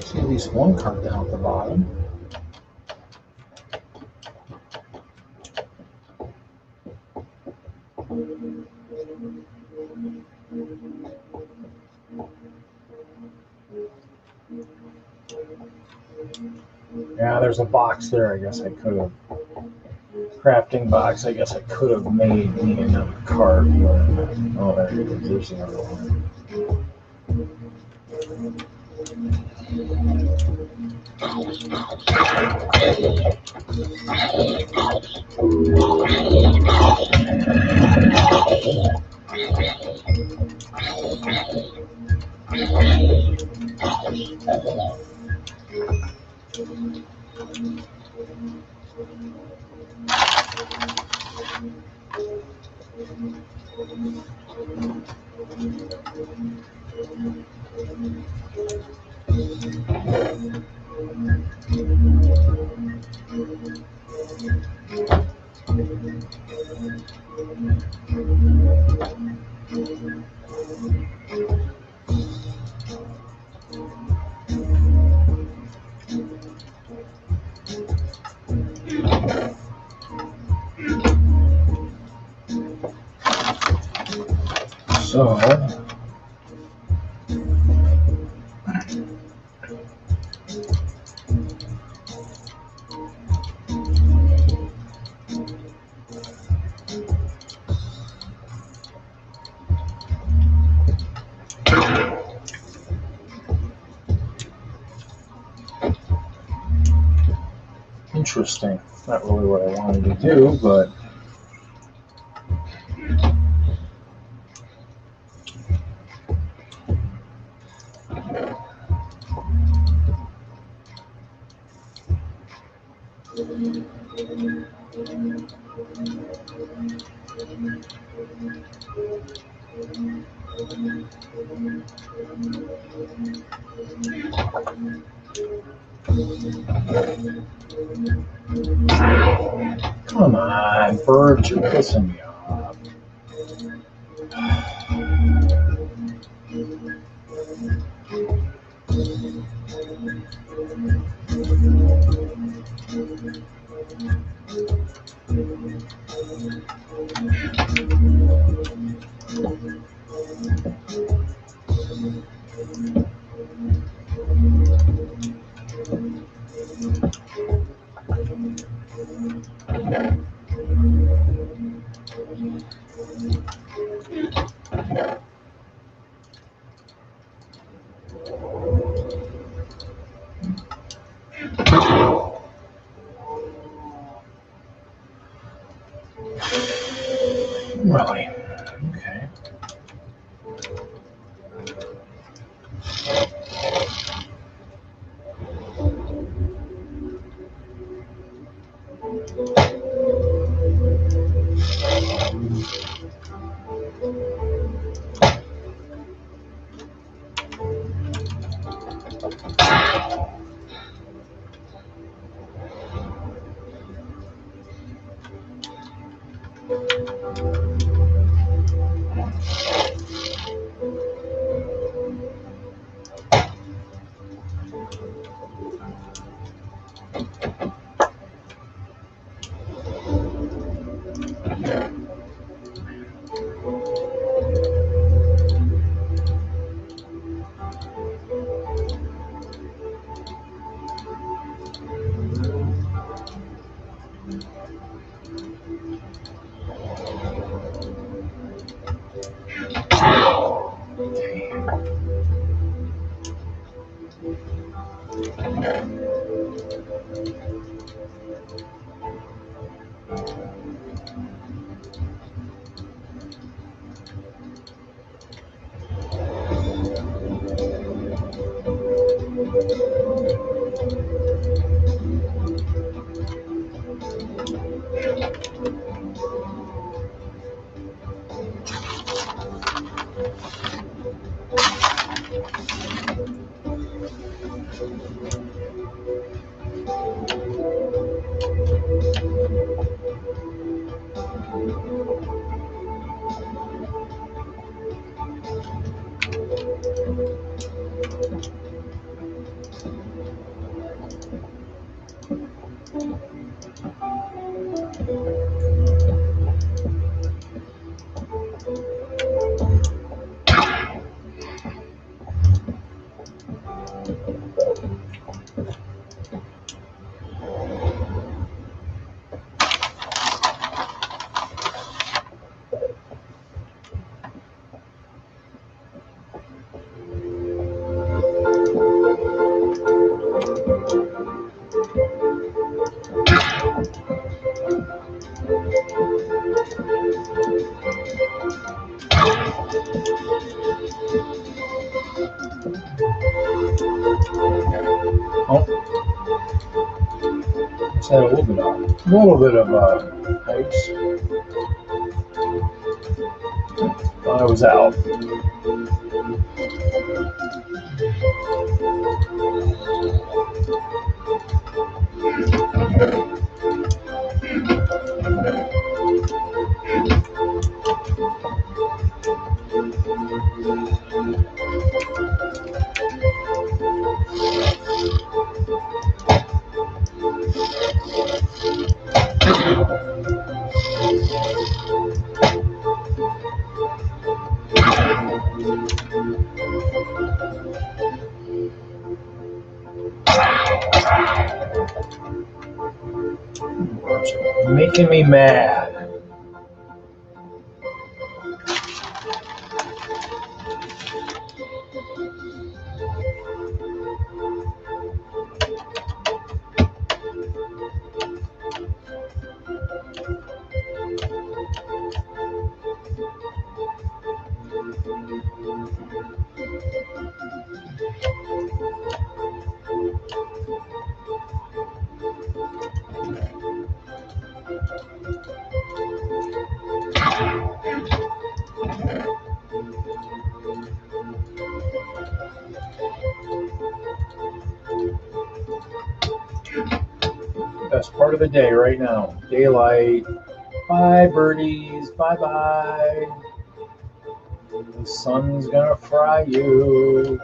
See at least one card down at the bottom. Yeah, there's a box there. I guess I could have. Crafting box. I guess I could have made me another card. But, oh, there it is. There's another one. So, interesting. Not really what I wanted to do, but come on, bird, you're pissing me off. Really? Okay. Just had a little bit of ice. While I was out. Making me mad. Best part of the day right now. Daylight. Bye, birdies. Bye bye. The sun's gonna fry you.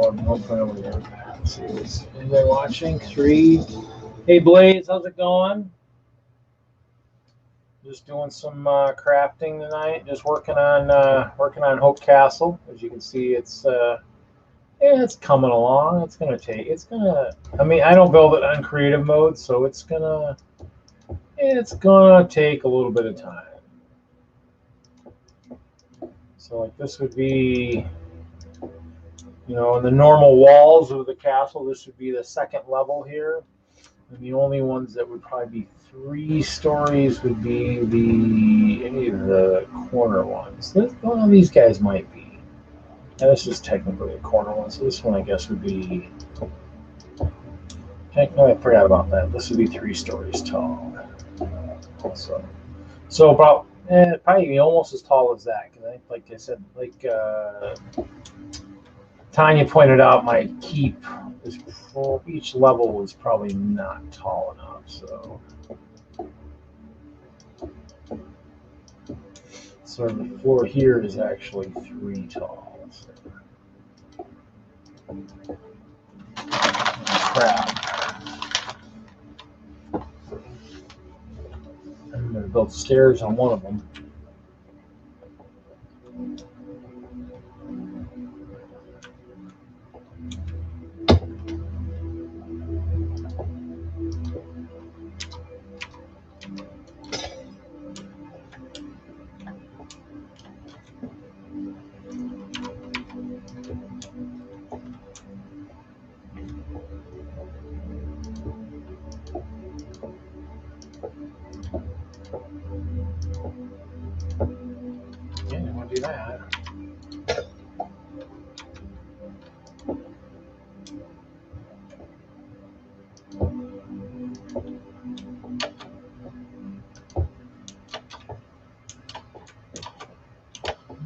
I'm hoping over there. Let's see, is anybody watching? 3. Hey Blaze, how's it going? Just doing some crafting tonight. Just working on Hope Castle. As you can see, it's it's coming along. It's gonna take. It's gonna. I mean, I don't build it on creative mode, so it's gonna take a little bit of time. So like this would be, you know, in the normal walls of the castle, this would be the second level here. And the only ones that would probably be 3 stories would be any of the corner ones. Well, these guys might be. And this is technically a corner one, so this one I guess would be. No, I forgot about that. This would be 3 stories tall. So about probably almost as tall as that. Because I think, like I said, like Tanya pointed out, my keep is each level was probably not tall enough. So the floor here is actually 3 tall. Crap. I'm going to build stairs on one of them. Yeah, you want to do that.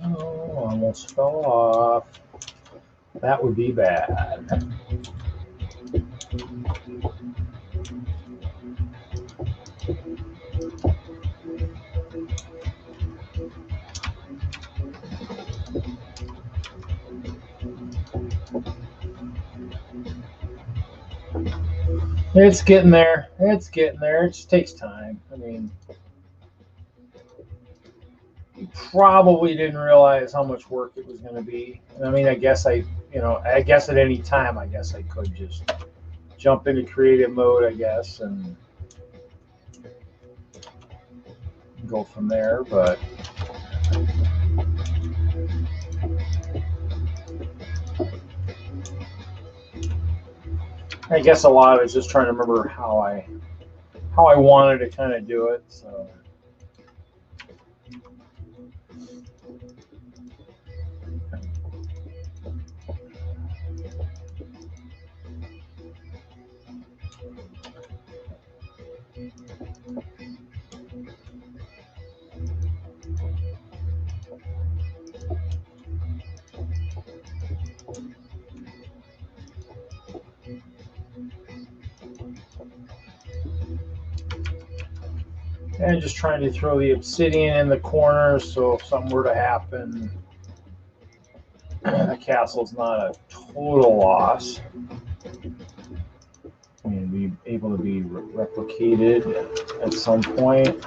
No, almost fell off. That would be bad. It's getting there. It's getting there. It just takes time. I mean, you probably didn't realize how much work it was going to be. And I mean, I guess I guess at any time, I guess I could just jump into creative mode, I guess, and go from there. But I guess a lot of it's just trying to remember how I wanted to kind of do it. So. And just trying to throw the obsidian in the corners so if something were to happen, the castle's not a total loss. I mean, be able to be replicated at some point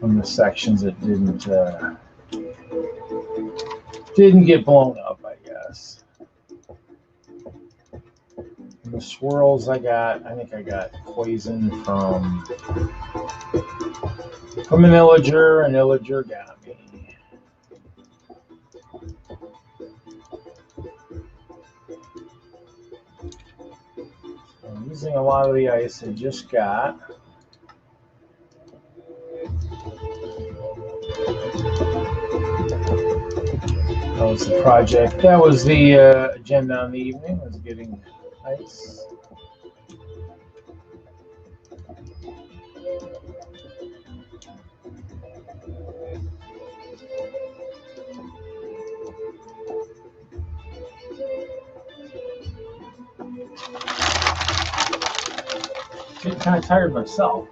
from the sections that didn't get blown up, I guess. And the swirls I think I got poison from an illager. An illager got me. So I'm using a lot of the ice I just got. That was the project. That was the agenda on the evening, was getting ice. Getting kind of tired myself.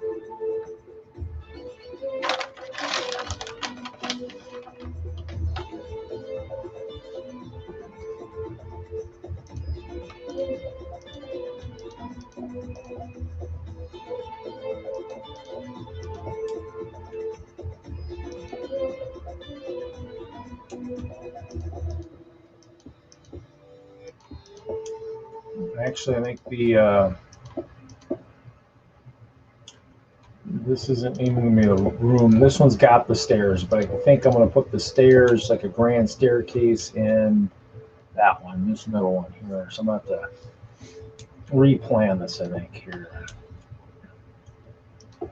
Actually, I think this isn't even going to be a room. This one's got the stairs, but I think I'm going to put the stairs, like a grand staircase, in that one, this middle one here. So I'm going to have to replan this, I think, here. I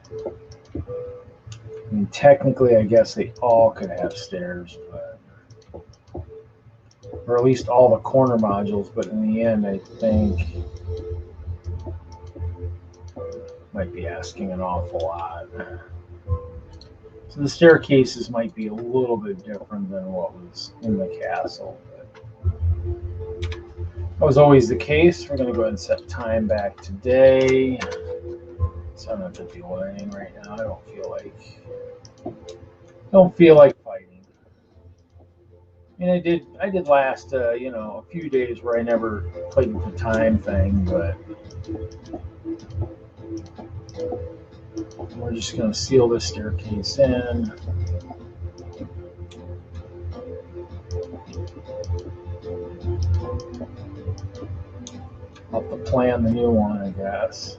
mean, technically, I guess they all could have stairs, but or at least all the corner modules, but in the end, I think might be asking an awful lot. So the staircases might be a little bit different than what was in the castle. But that was always the case. We're going to go ahead and set time back today. So I don't have to deal with anything right now. I don't feel like fighting. And I did last, a few days where I never played with the time thing, but we're just going to seal this staircase in. I'll have to plan the new one, I guess.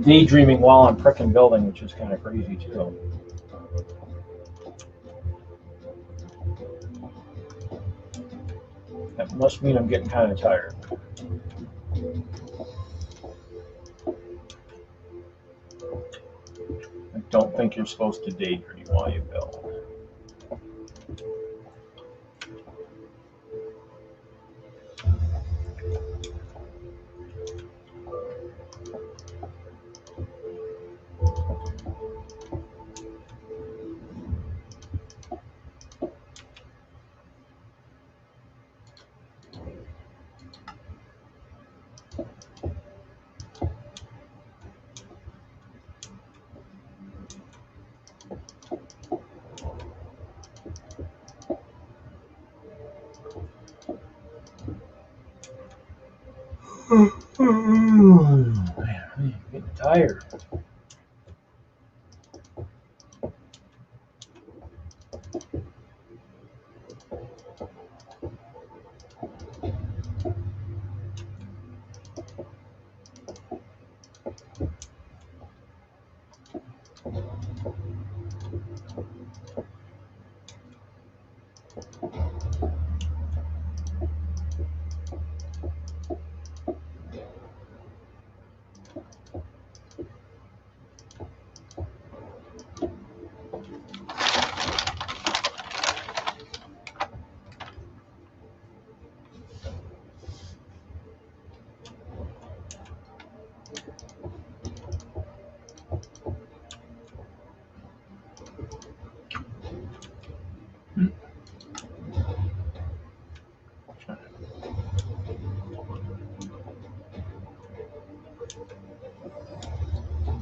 Daydreaming while I'm frickin' building, which is kind of crazy too. That must mean I'm getting kind of tired. I don't think you're supposed to daydream while you build. tired.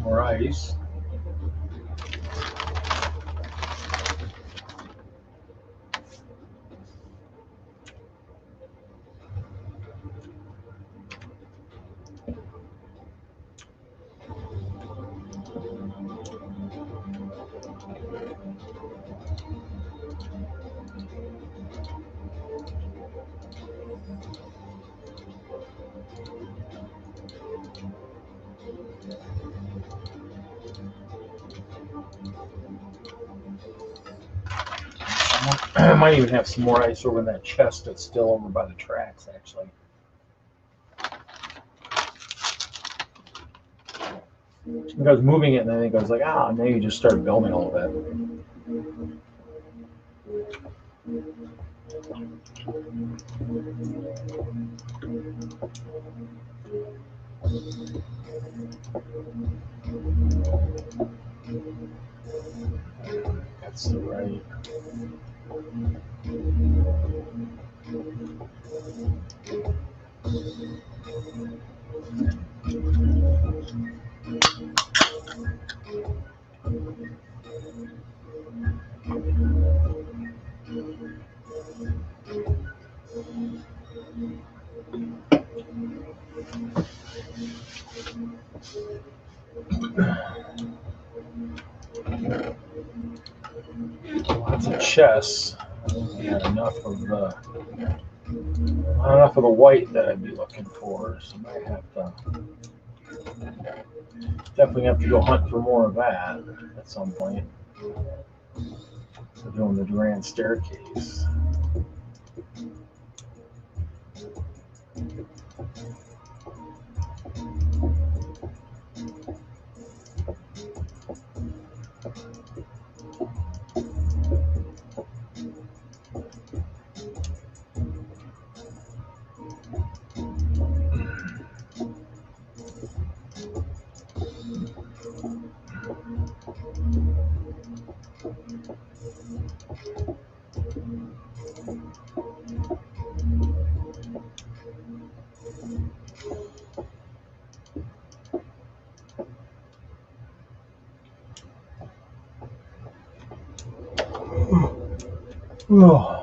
More ice. I might even have some more ice over in that chest that's still over by the tracks, actually. I was moving it, and I think I was like, and then you just started building a little bit. That's the right. Lots of chests. Not enough of the not enough of the white that I'd be looking for, so I might have to definitely have to go hunt for more of that at some point. So doing the Durand staircase. Oh.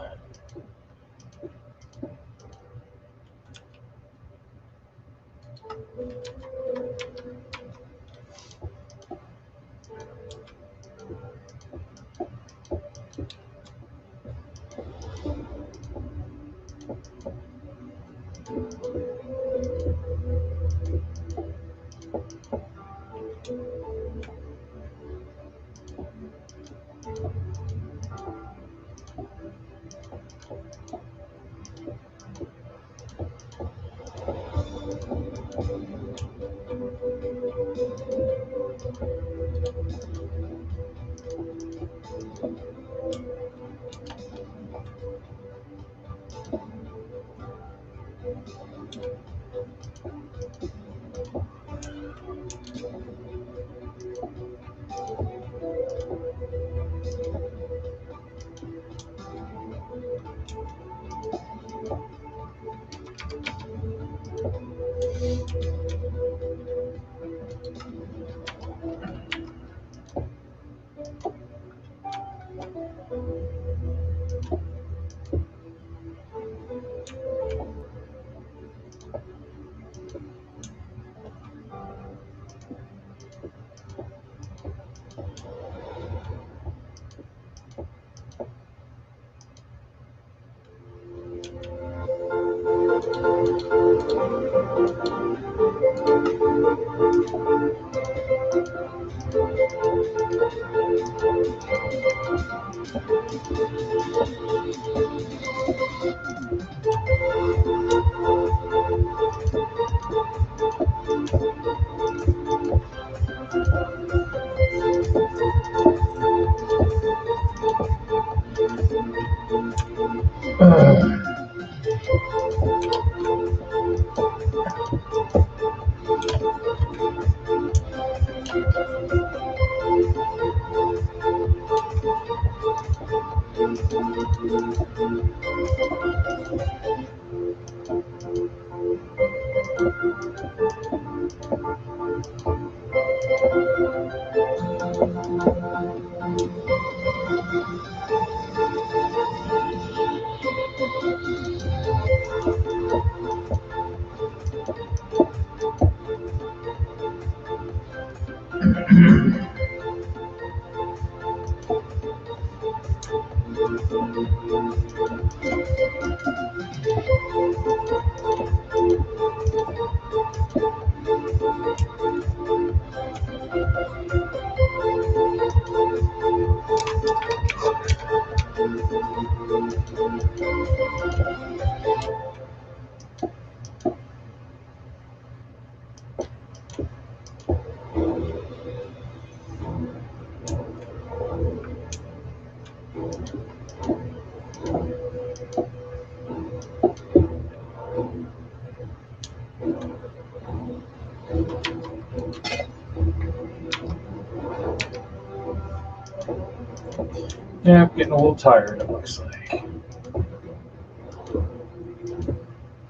Yeah, I'm getting a little tired, it looks like. Okay,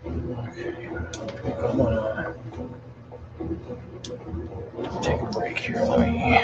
I think I'm gonna take a break here. Let me.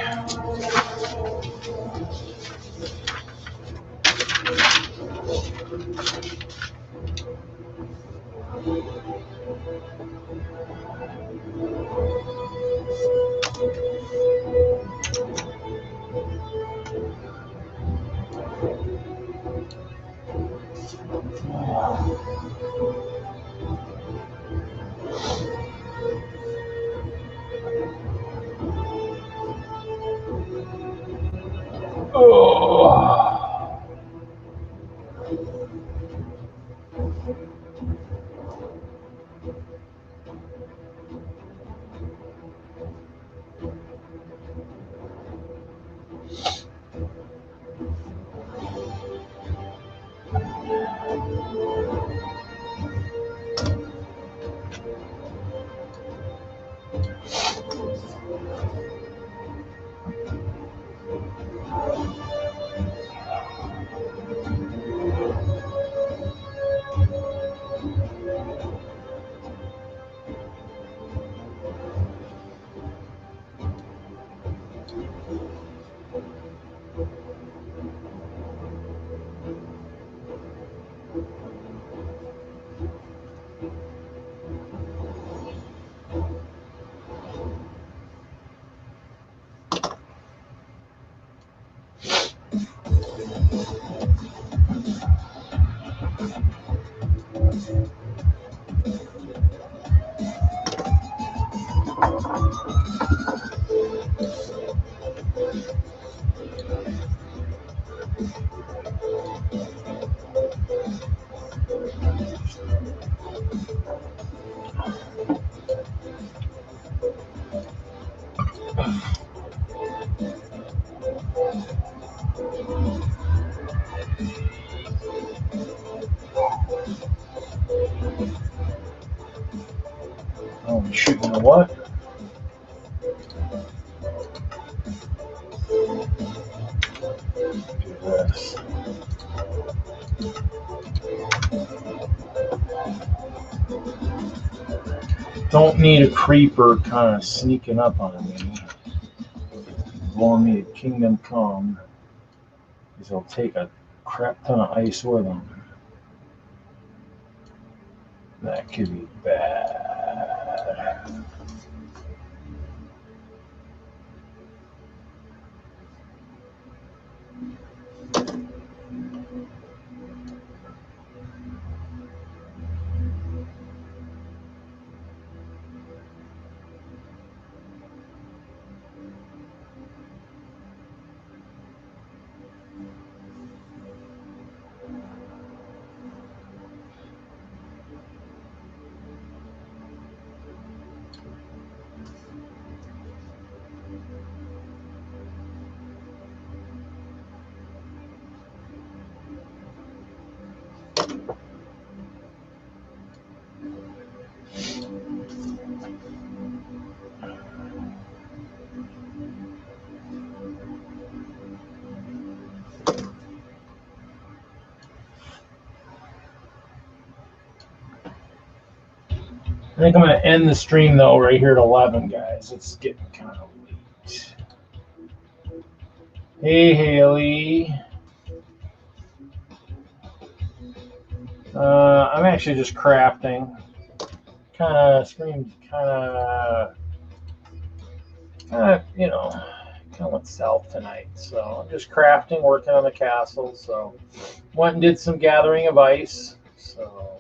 Oh. Oh, shoot, you know what? Do this. Don't need a creeper kind of sneaking up on me, blowing me to Kingdom Come, because they'll take a crap ton of ice with them. That could be bad. think I'm going to end the stream, though, right here at 11, guys. It's getting kind of late. Hey, Haley. I'm actually just crafting. Kind of screamed, you know, kind of went south tonight. So I'm just crafting, working on the castle. So went and did some gathering of ice. So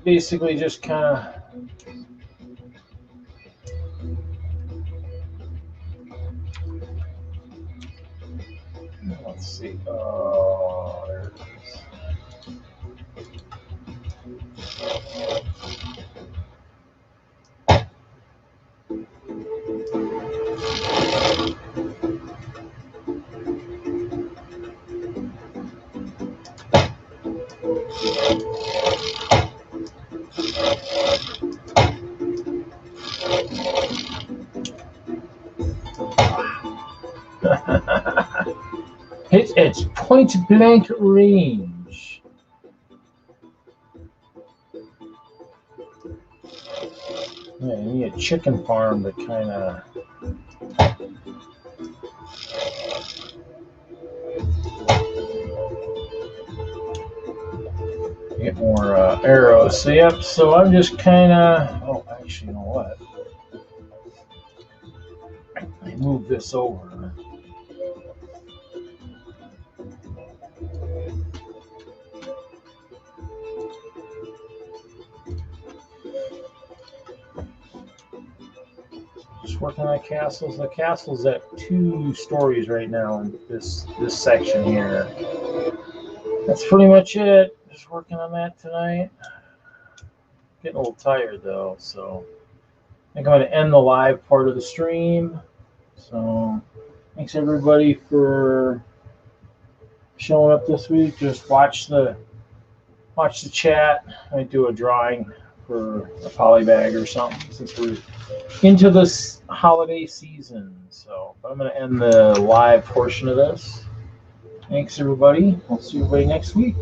basically just kind of. Let's see. Oh, there it is. It's point blank range. Yeah, you need a chicken farm to kind of. Get more arrows. So, yep, so I'm just kind of. Oh, actually, you know what? I move this over. Just working on castles. The castle's at 2 stories right now in this section here. That's pretty much it. Just working on that tonight. Getting a little tired though, so I think I'm going to end the live part of the stream. So thanks everybody for showing up this week. Just watch the chat. I do a drawing for a polybag or something since we're into this holiday season. So I'm going to end the live portion of this. Thanks everybody. We'll see everybody next week.